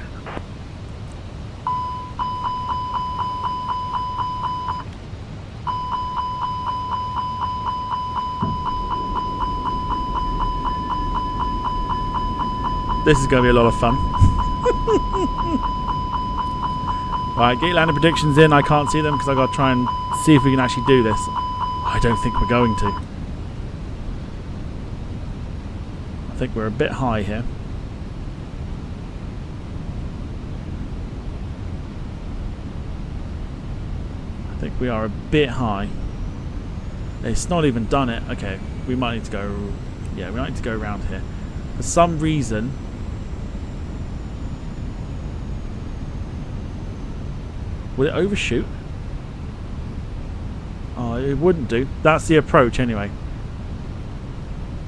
Speaker 3: This is going to be a lot of fun. Right, get your landing predictions in. I can't see them because I've got to try and see if we can actually do this. I don't think we're going to. I think we're a bit high here. I think we are a bit high. It's not even done it. Okay, we might need to go... Yeah, we might need to go around here. For some reason... Will it overshoot? Oh, it wouldn't do. That's the approach anyway.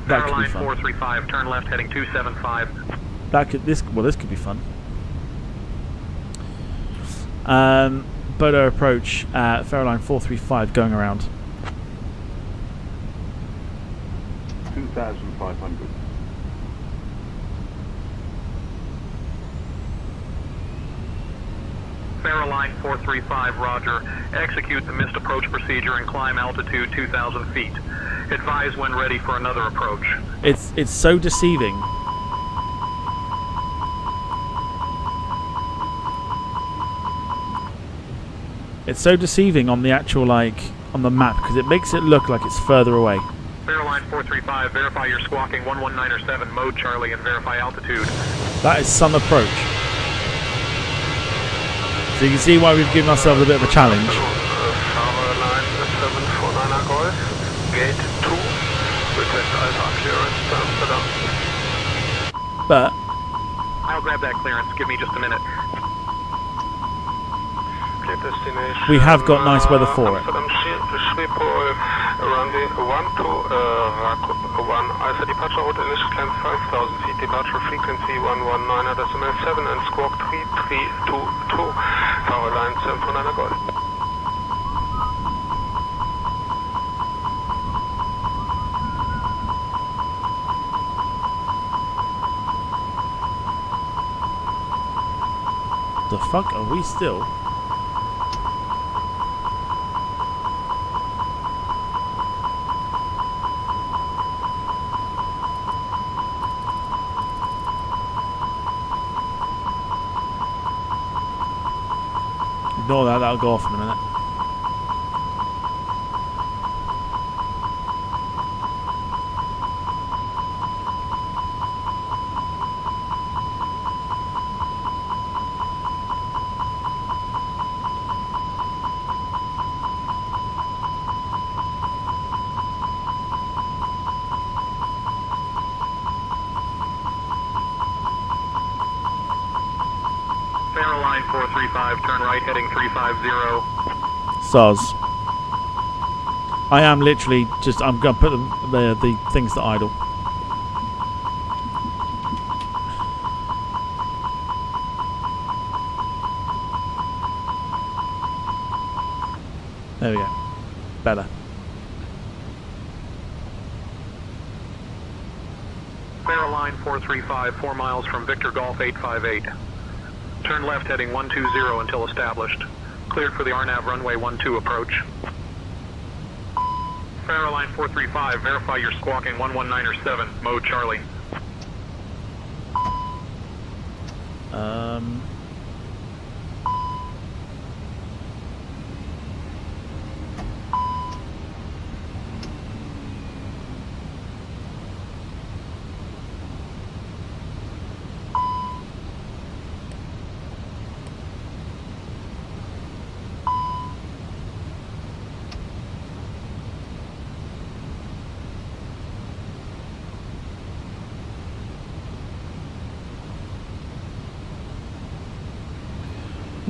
Speaker 3: That could be fun.
Speaker 8: 435, turn left heading 275.
Speaker 3: That could this could be fun. Bodo approach at Ferroline 435 going around.
Speaker 12: 2,500.
Speaker 8: Ferroline 435, roger. Execute the missed approach procedure and climb altitude 2,000 feet. Advise when ready for another approach.
Speaker 3: It's so deceiving. It's so deceiving on the actual, like, on the map, because it makes it look like it's further away.
Speaker 8: Ferroline 435, verify you're squawking 11907 mode Charlie and verify altitude.
Speaker 3: That is some approach. So you can see why we've given ourselves a bit of a challenge.
Speaker 20: Line 749 Golf, gate 2, request Alpha clearance to Amsterdam.
Speaker 3: But
Speaker 8: I'll grab that clearance, give me just a minute.
Speaker 20: Destination,
Speaker 3: we have got nice weather for it.
Speaker 20: Amsterdam Schiphol, runway 12, Rakut 1, Alpha departure route, initial climb 5,000 feet, departure frequency 119.7 and squawk 3322, Ferroline 749 Golf.
Speaker 3: The fuck are we still? Ignore that, that'll go off in a minute.
Speaker 8: Ferroline 435, turn right heading 350.
Speaker 3: Soz. I am literally just, I'm going to put the things to idle. There we go. Better.
Speaker 8: Fairline 435, 4 miles from Victor Golf 858. Turn left heading 120 until established. Cleared for the RNAV runway 12 approach. Fairline 435, verify you're squawking 119.7, mode Charlie.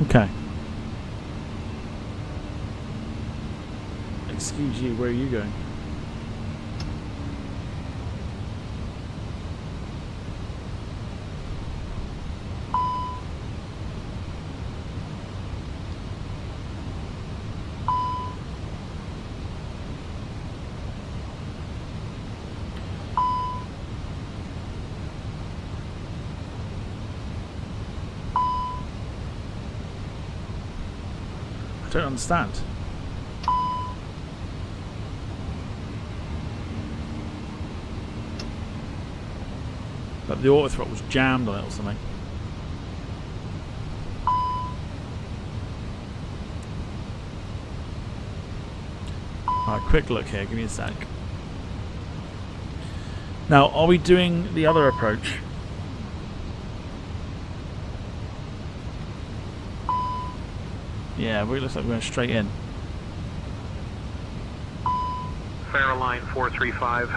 Speaker 3: Okay. Excuse you, where are you going? I don't understand. But the auto throttle was jammed on it or something. Alright, quick look here, give me a sec. Now, are we doing the other approach? Yeah, it looks like we're going straight in.
Speaker 8: Fairline 435,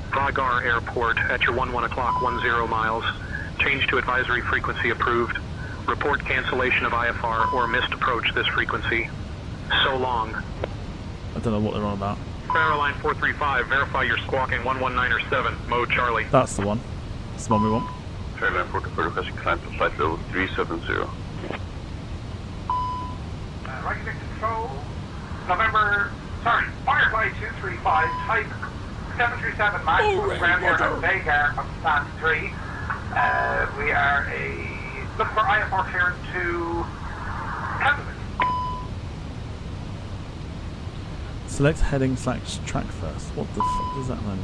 Speaker 8: Vagar Airport at your 11 o'clock 10 miles. Change to advisory frequency approved. Report cancellation of IFR or missed approach this frequency. So long.
Speaker 3: I don't know what they're on about.
Speaker 8: Fairline 435, verify you're squawking 119.7, mode Charlie.
Speaker 3: That's the one. That's the one we want.
Speaker 6: Fairline 435, requesting climb to flight level 370.
Speaker 12: Regular control, Firefly 235, type 737 MAX, ground here at Vagar on stand 3. We are looking for IFR clearance to Canada.
Speaker 3: Select heading / track first. What the fuck does that mean?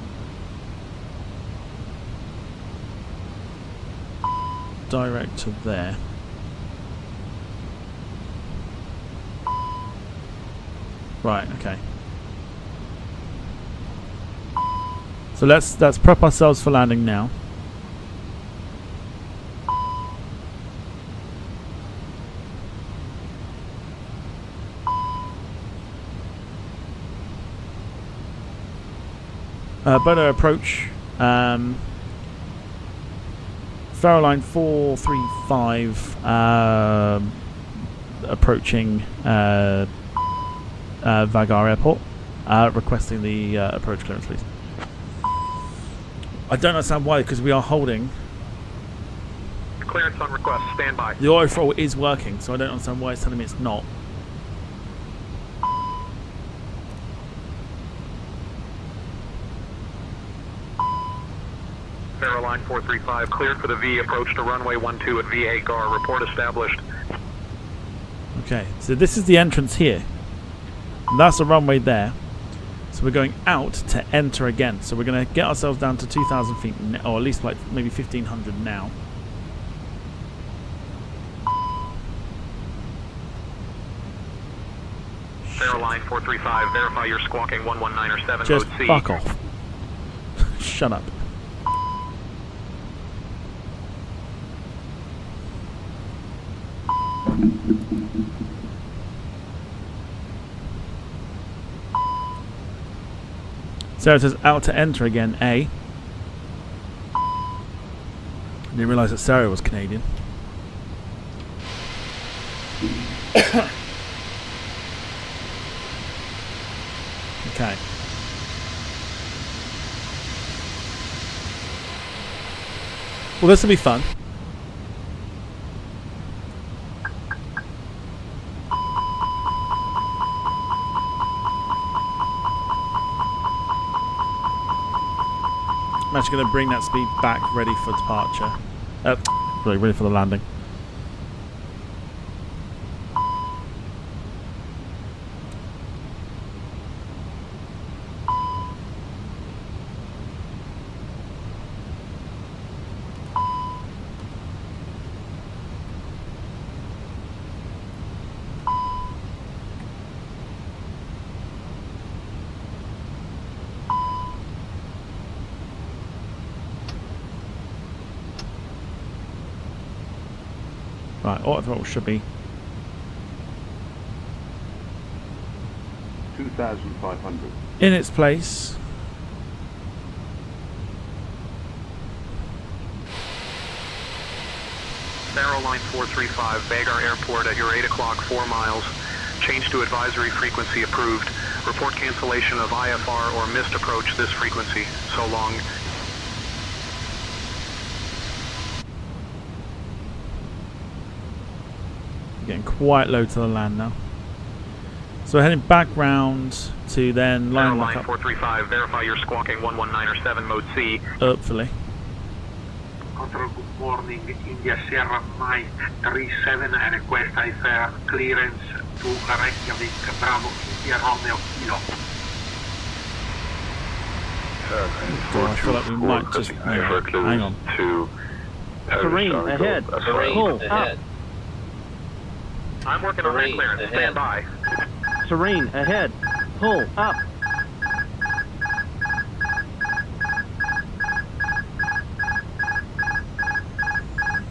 Speaker 3: Direct to there. Right, okay. So let's prep ourselves for landing now. Bono approach. Fairline 435 approaching Vagar Airport, requesting the approach clearance, please. I don't understand why, because we are holding.
Speaker 8: Clearance on request, stand by.
Speaker 3: The auto throttle is working, so I don't understand why it's telling me it's not.
Speaker 8: Fairline 435, cleared for the V, approach to runway 12 at Vagar, report established.
Speaker 3: Okay, so this is the entrance here. And that's the runway there. So we're going out to enter again. So we're going to get ourselves down to 2,000 feet, or at least like maybe 1,500 now.
Speaker 8: Fairline 435, verify you're squawking 119.7,
Speaker 3: Just
Speaker 8: mode C.
Speaker 3: fuck off. Shut up. So it says out to enter again, A. Didn't realise that Sarah was Canadian. Okay. Well, this will be fun. I'm actually going to bring that speed back, ready for departure. Ready for the landing. Right, auto throttle should be
Speaker 17: 2,500.
Speaker 3: in its place.
Speaker 8: Barrow line 435, Vagar Airport at your 8 o'clock, 4 miles. Change to advisory frequency approved. Report cancellation of IFR or missed approach this frequency. So long.
Speaker 3: Getting quite low to the land now. So we're heading back round to then line
Speaker 8: Line
Speaker 3: back up.
Speaker 8: 435, verify you're squawking 11907 mode C.
Speaker 3: Hopefully.
Speaker 12: Control, good morning. India Sierra Mike 37 and request IFR clearance to Reykjavik, Bravo, India Romeo Kilo.
Speaker 3: God, I feel like we might just hang on.
Speaker 18: Serene, ahead. Pull up.
Speaker 8: I'm working on that clearance. Stand by.
Speaker 18: Serene, ahead. Pull up.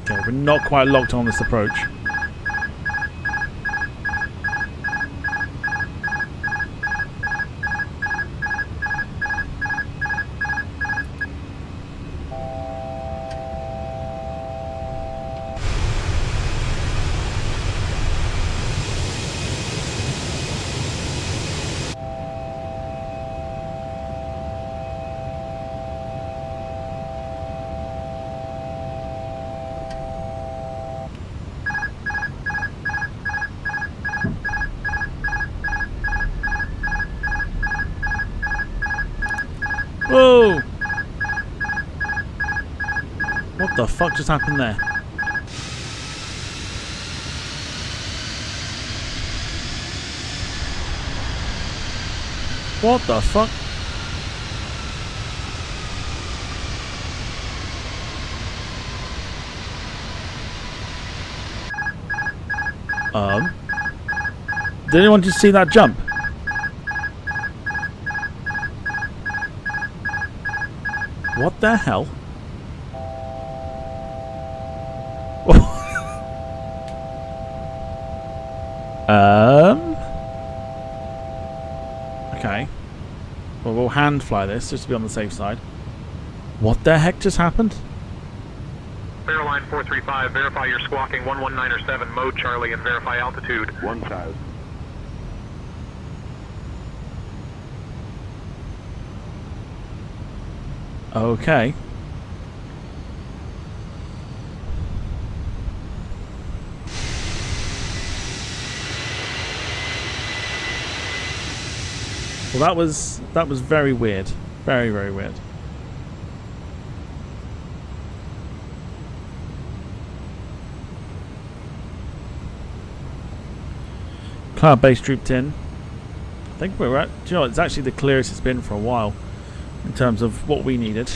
Speaker 3: Okay, we're not quite locked on this approach. Whoa! What the fuck just happened there? What the fuck? Did anyone just see that jump? What the hell? Okay. Well, we'll hand fly this just to be on the safe side. What the heck just happened?
Speaker 8: Barrow line 435, verify you're squawking 11907 mode Charlie and verify altitude.
Speaker 17: 1,000.
Speaker 3: Okay. Well, that was very weird. Very, very weird. Cloud base trooped in. I think we're at, do you know, it's actually the clearest it's been for a while in terms of what we needed. In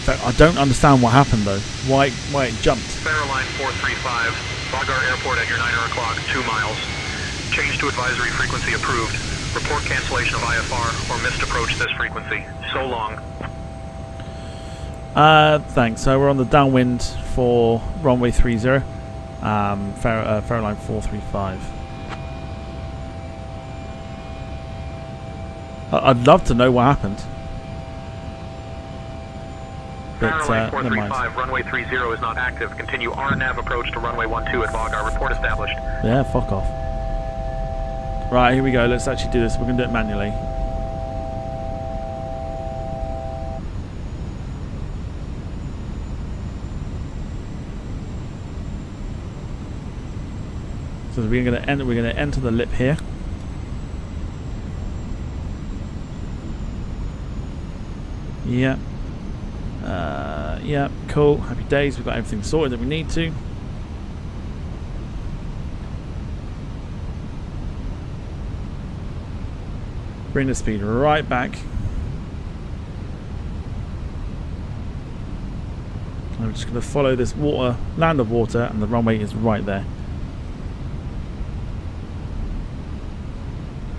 Speaker 3: fact, I don't understand what happened though. Why it jumped.
Speaker 8: Barrow line 435, Vagar Airport at your 9 o'clock, 2 miles. Change to advisory frequency approved. Report cancellation of IFR or missed approach this frequency. So long.
Speaker 3: Thanks. So we're on the downwind for runway 30. Ferro line 435. I'd love to know what happened. But
Speaker 8: line
Speaker 3: never mind.
Speaker 8: 435, runway 30 is not active. Continue RNAV approach to runway 12 at Vagar. Report established.
Speaker 3: Yeah, fuck off. Right, here we go. Let's actually do this. We're going to do it manually. So we're going to enter the lip here. Yeah. Yeah, cool. Happy days. We've got everything sorted that we need to. Bring the speed right back. I'm just going to follow this water, land of water, and the runway is right there.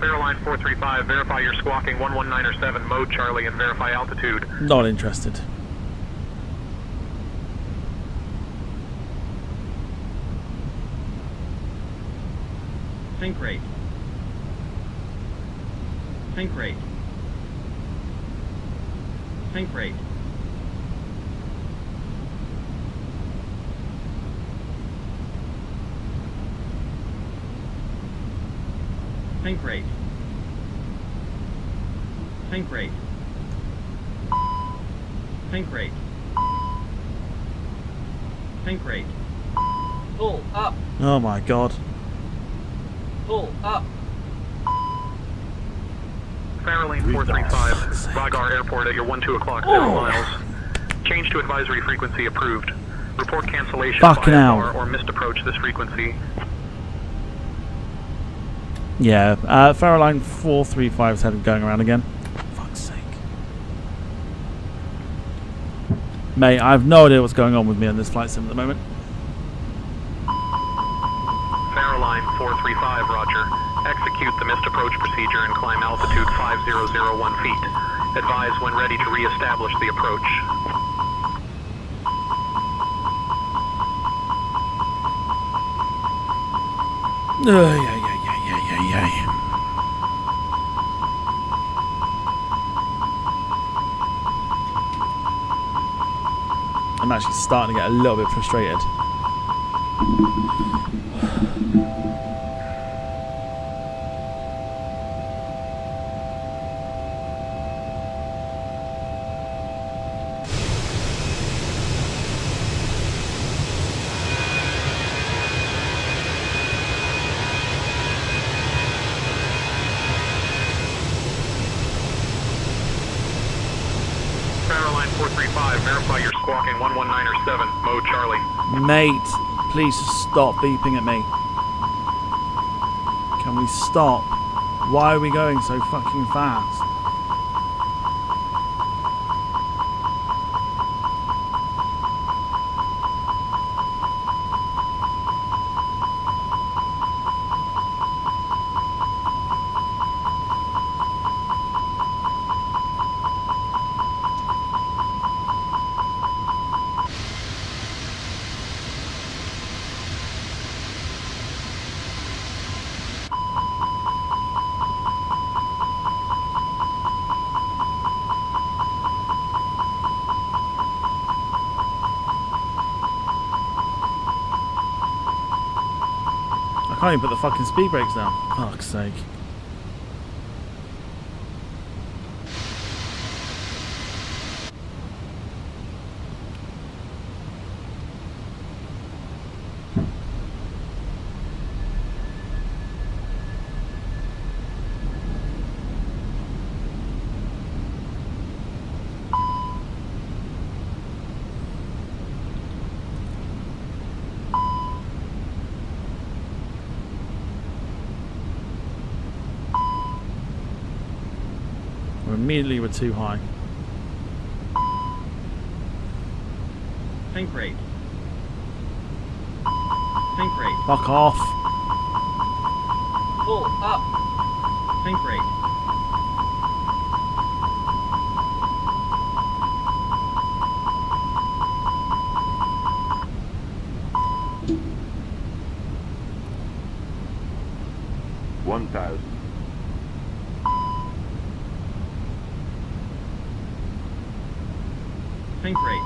Speaker 8: Airline 435, verify your squawking 11907, mode Charlie, and verify altitude.
Speaker 3: Not interested.
Speaker 17: Think rate. Think rate. Think rate. Think rate. Think rate. Think rate. Think rate.
Speaker 8: Pull up.
Speaker 3: Oh my god.
Speaker 8: Pull up. Farrelane 435, Vagar Airport at your 12 o'clock, 0 miles. Change to advisory frequency approved. Report cancellation
Speaker 3: Fucking
Speaker 8: by
Speaker 3: hell.
Speaker 8: IFR or missed approach this frequency.
Speaker 3: Yeah, Farrelane 435's had it going around again. Fuck's sake. Mate, I have no idea what's going on with me on this flight sim at the moment.
Speaker 8: Farrelane 435, roger. Execute the missed approach procedure and climb altitude 5001 feet. Advise when ready to re-establish the approach.
Speaker 3: I'm actually starting to get a little bit frustrated.
Speaker 8: Farrelane 435, verify your squawking 11907, mode Charlie.
Speaker 3: Mate, please stop beeping at me. Can we stop? Why are we going so fucking fast? I can't even put the fucking speed brakes down. Fuck's sake. Immediately we're too high.
Speaker 17: Think rate. Think rate.
Speaker 3: Fuck off.
Speaker 8: Pull up.
Speaker 17: Think rate. Think rate.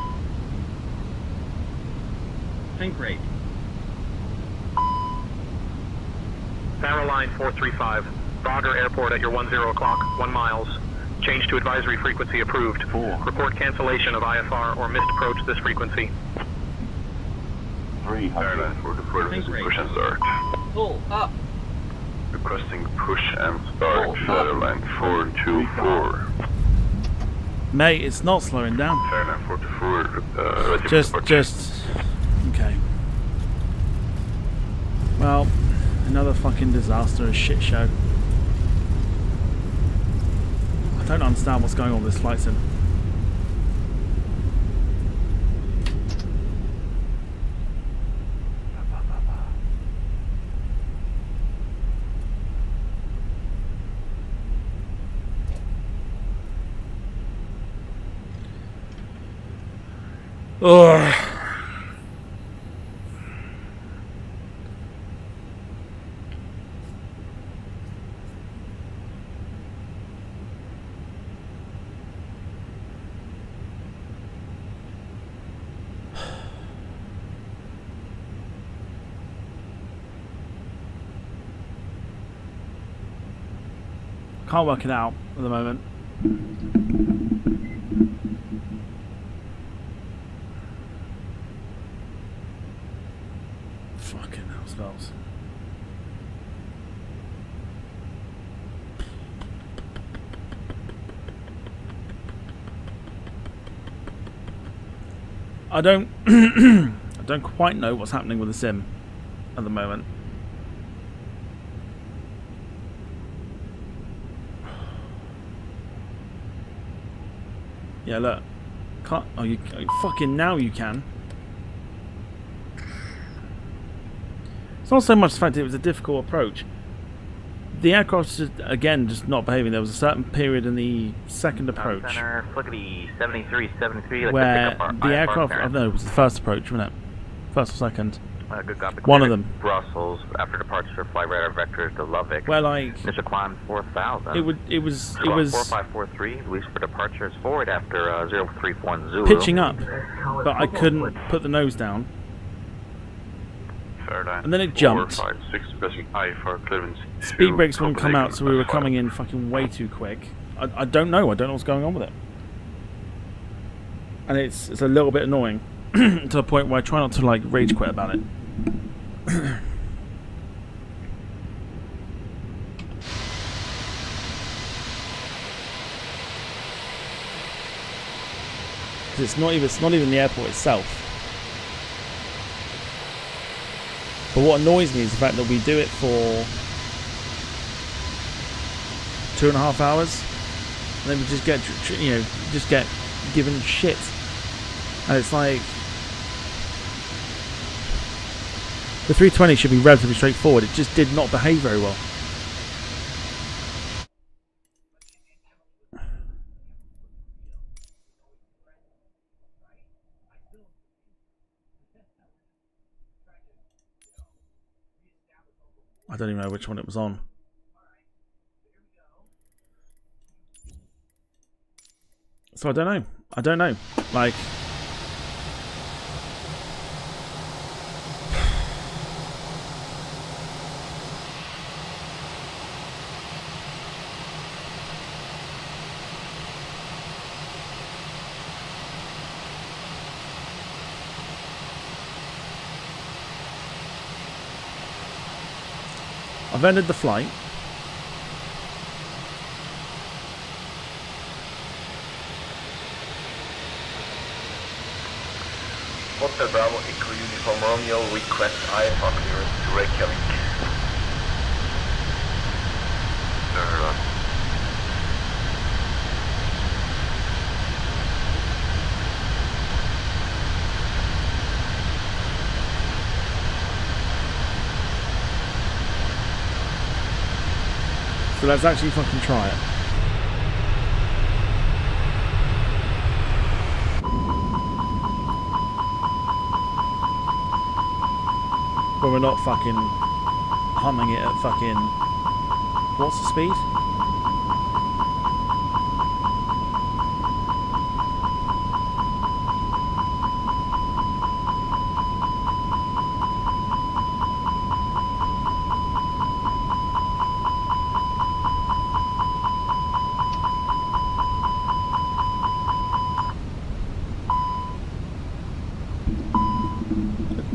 Speaker 17: Think rate.
Speaker 8: Farrelane 435, Vagar Airport at your 10 o'clock, 1 miles. Change to advisory frequency approved. Report cancellation of IFR or missed approach this frequency.
Speaker 6: 300 for the further push and start.
Speaker 8: Pull up.
Speaker 6: Requesting push and start, Farrelane 424.
Speaker 3: Mate, it's not slowing down.
Speaker 6: Fairline 44, ready
Speaker 3: Just, okay. Well, another fucking disaster, a shit show. I don't understand what's going on with this flight sim. Ugh. Can't work it out at the moment. Fucking hell, spells. I don't I don't quite know what's happening with the sim at the moment. Yeah, look. Can't. Oh, you fucking now you can. It's not so much the fact that it was a difficult approach. The aircraft's just, again, just not behaving. There was a certain period in the second approach
Speaker 2: Center, flickety 73, like
Speaker 3: where the aircraft. I don't know, it was the first approach, wasn't it? First or second?
Speaker 2: Good copy.
Speaker 3: One of them.
Speaker 2: Brussels after departure, fly radar vector to Lovick.
Speaker 3: Where like
Speaker 2: initial climb 4000.
Speaker 3: It was
Speaker 2: 4543. Release for departure is forward after 0341 Zulu.
Speaker 3: pitching up, but I couldn't put the nose down. And then it jumped.
Speaker 6: 456, pressing I for clearance.
Speaker 3: Speed brakes wouldn't come out, so we were coming in fucking way too quick. I don't know. I don't know what's going on with it. And it's a little bit annoying to the point where I try not to like rage quit about it. It's not even the airport itself. But what annoys me is the fact that we do it for 2.5 hours, and then we just get, just get given shit, and it's like the 320 should be relatively straightforward. It just did not behave very well. I don't even know which one it was on. So I don't know. Like, I've ended the flight.
Speaker 9: Hotel Bravo Echo Uniform Romeo, request IFR clearance to Reykjavik.
Speaker 3: So let's actually fucking try it. But we're not fucking humming it at fucking... What's the speed?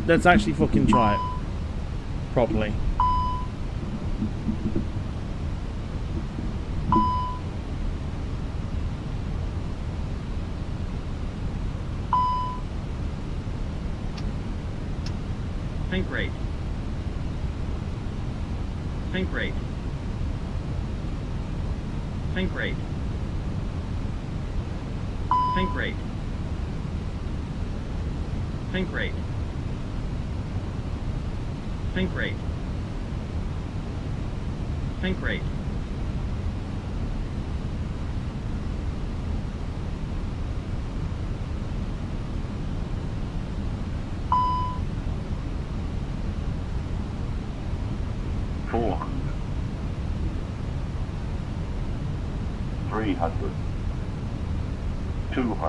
Speaker 3: Let's actually fucking try it properly.
Speaker 17: Think rate. Think rate. Think rate. Think rate. Think rate. Think rate. Think rate.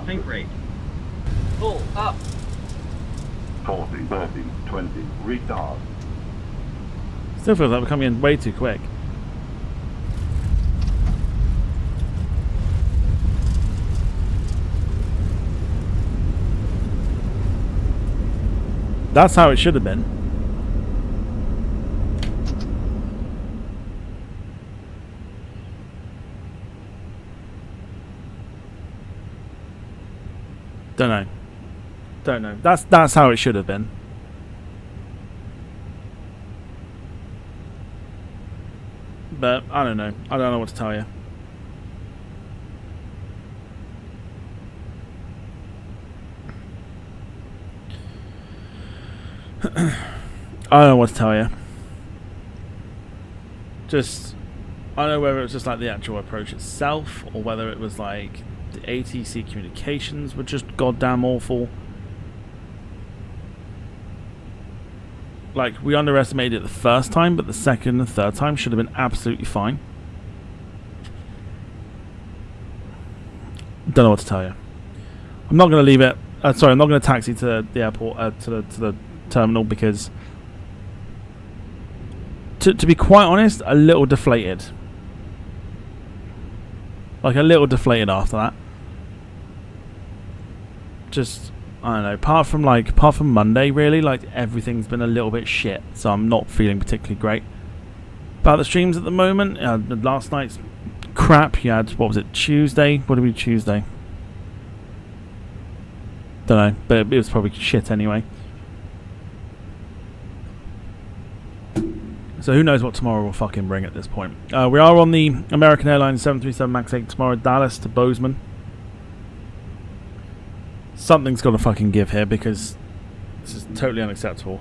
Speaker 17: Think rate.
Speaker 21: Pull up.
Speaker 22: 40, 30, 20, retard.
Speaker 3: Still feels like we're coming in way too quick. That's how it should have been. Don't know. That's how it should have been. But I don't know. I don't know what to tell you. I don't know what to tell you. Just, I don't know whether it was just like the actual approach itself, or whether it was like the ATC communications were just goddamn awful. Like, we underestimated it the first time, but the second and third time should have been absolutely fine. Don't know what to tell you. I'm not going to leave it. Sorry, I'm not going to taxi to the airport, to the terminal, because to be quite honest, a little deflated. Like, a little deflated after that. Just, I don't know, apart from Monday, really, like, everything's been a little bit shit, so I'm not feeling particularly great about the streams at the moment. Last night's crap. You had, what was it, Tuesday? What did we do Tuesday? Don't know, but it was probably shit anyway. So who knows what tomorrow will fucking bring at this point. We are on the American Airlines 737 MAX 8 tomorrow, Dallas to Bozeman. Something's got to fucking give here, because this is totally unacceptable.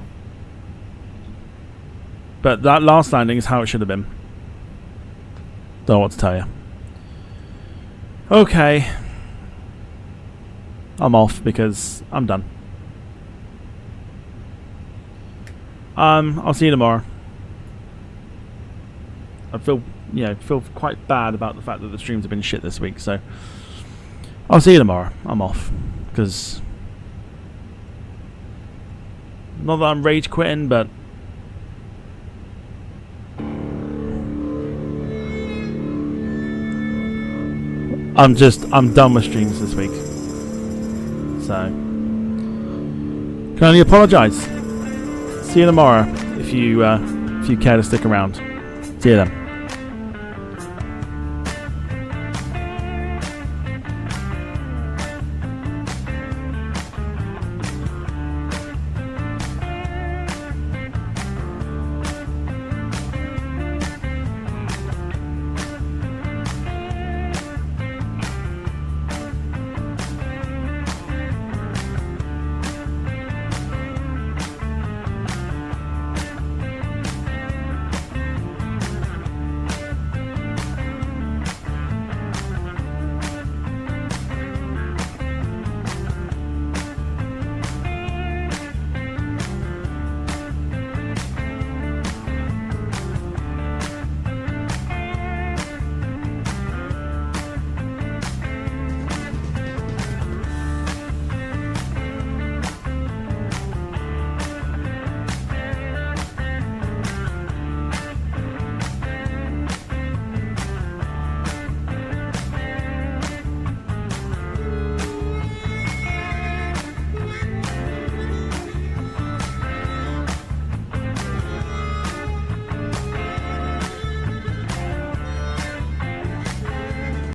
Speaker 3: But that last landing is how it should have been. Don't know what to tell you. Okay. I'm off because I'm done. I'll see you tomorrow. I feel quite bad about the fact that the streams have been shit this week, so I'll see you tomorrow. I'm off. Because, not that I'm rage quitting, but I'm done with streams this week. So, can only apologise. See you tomorrow if you care to stick around. See you then.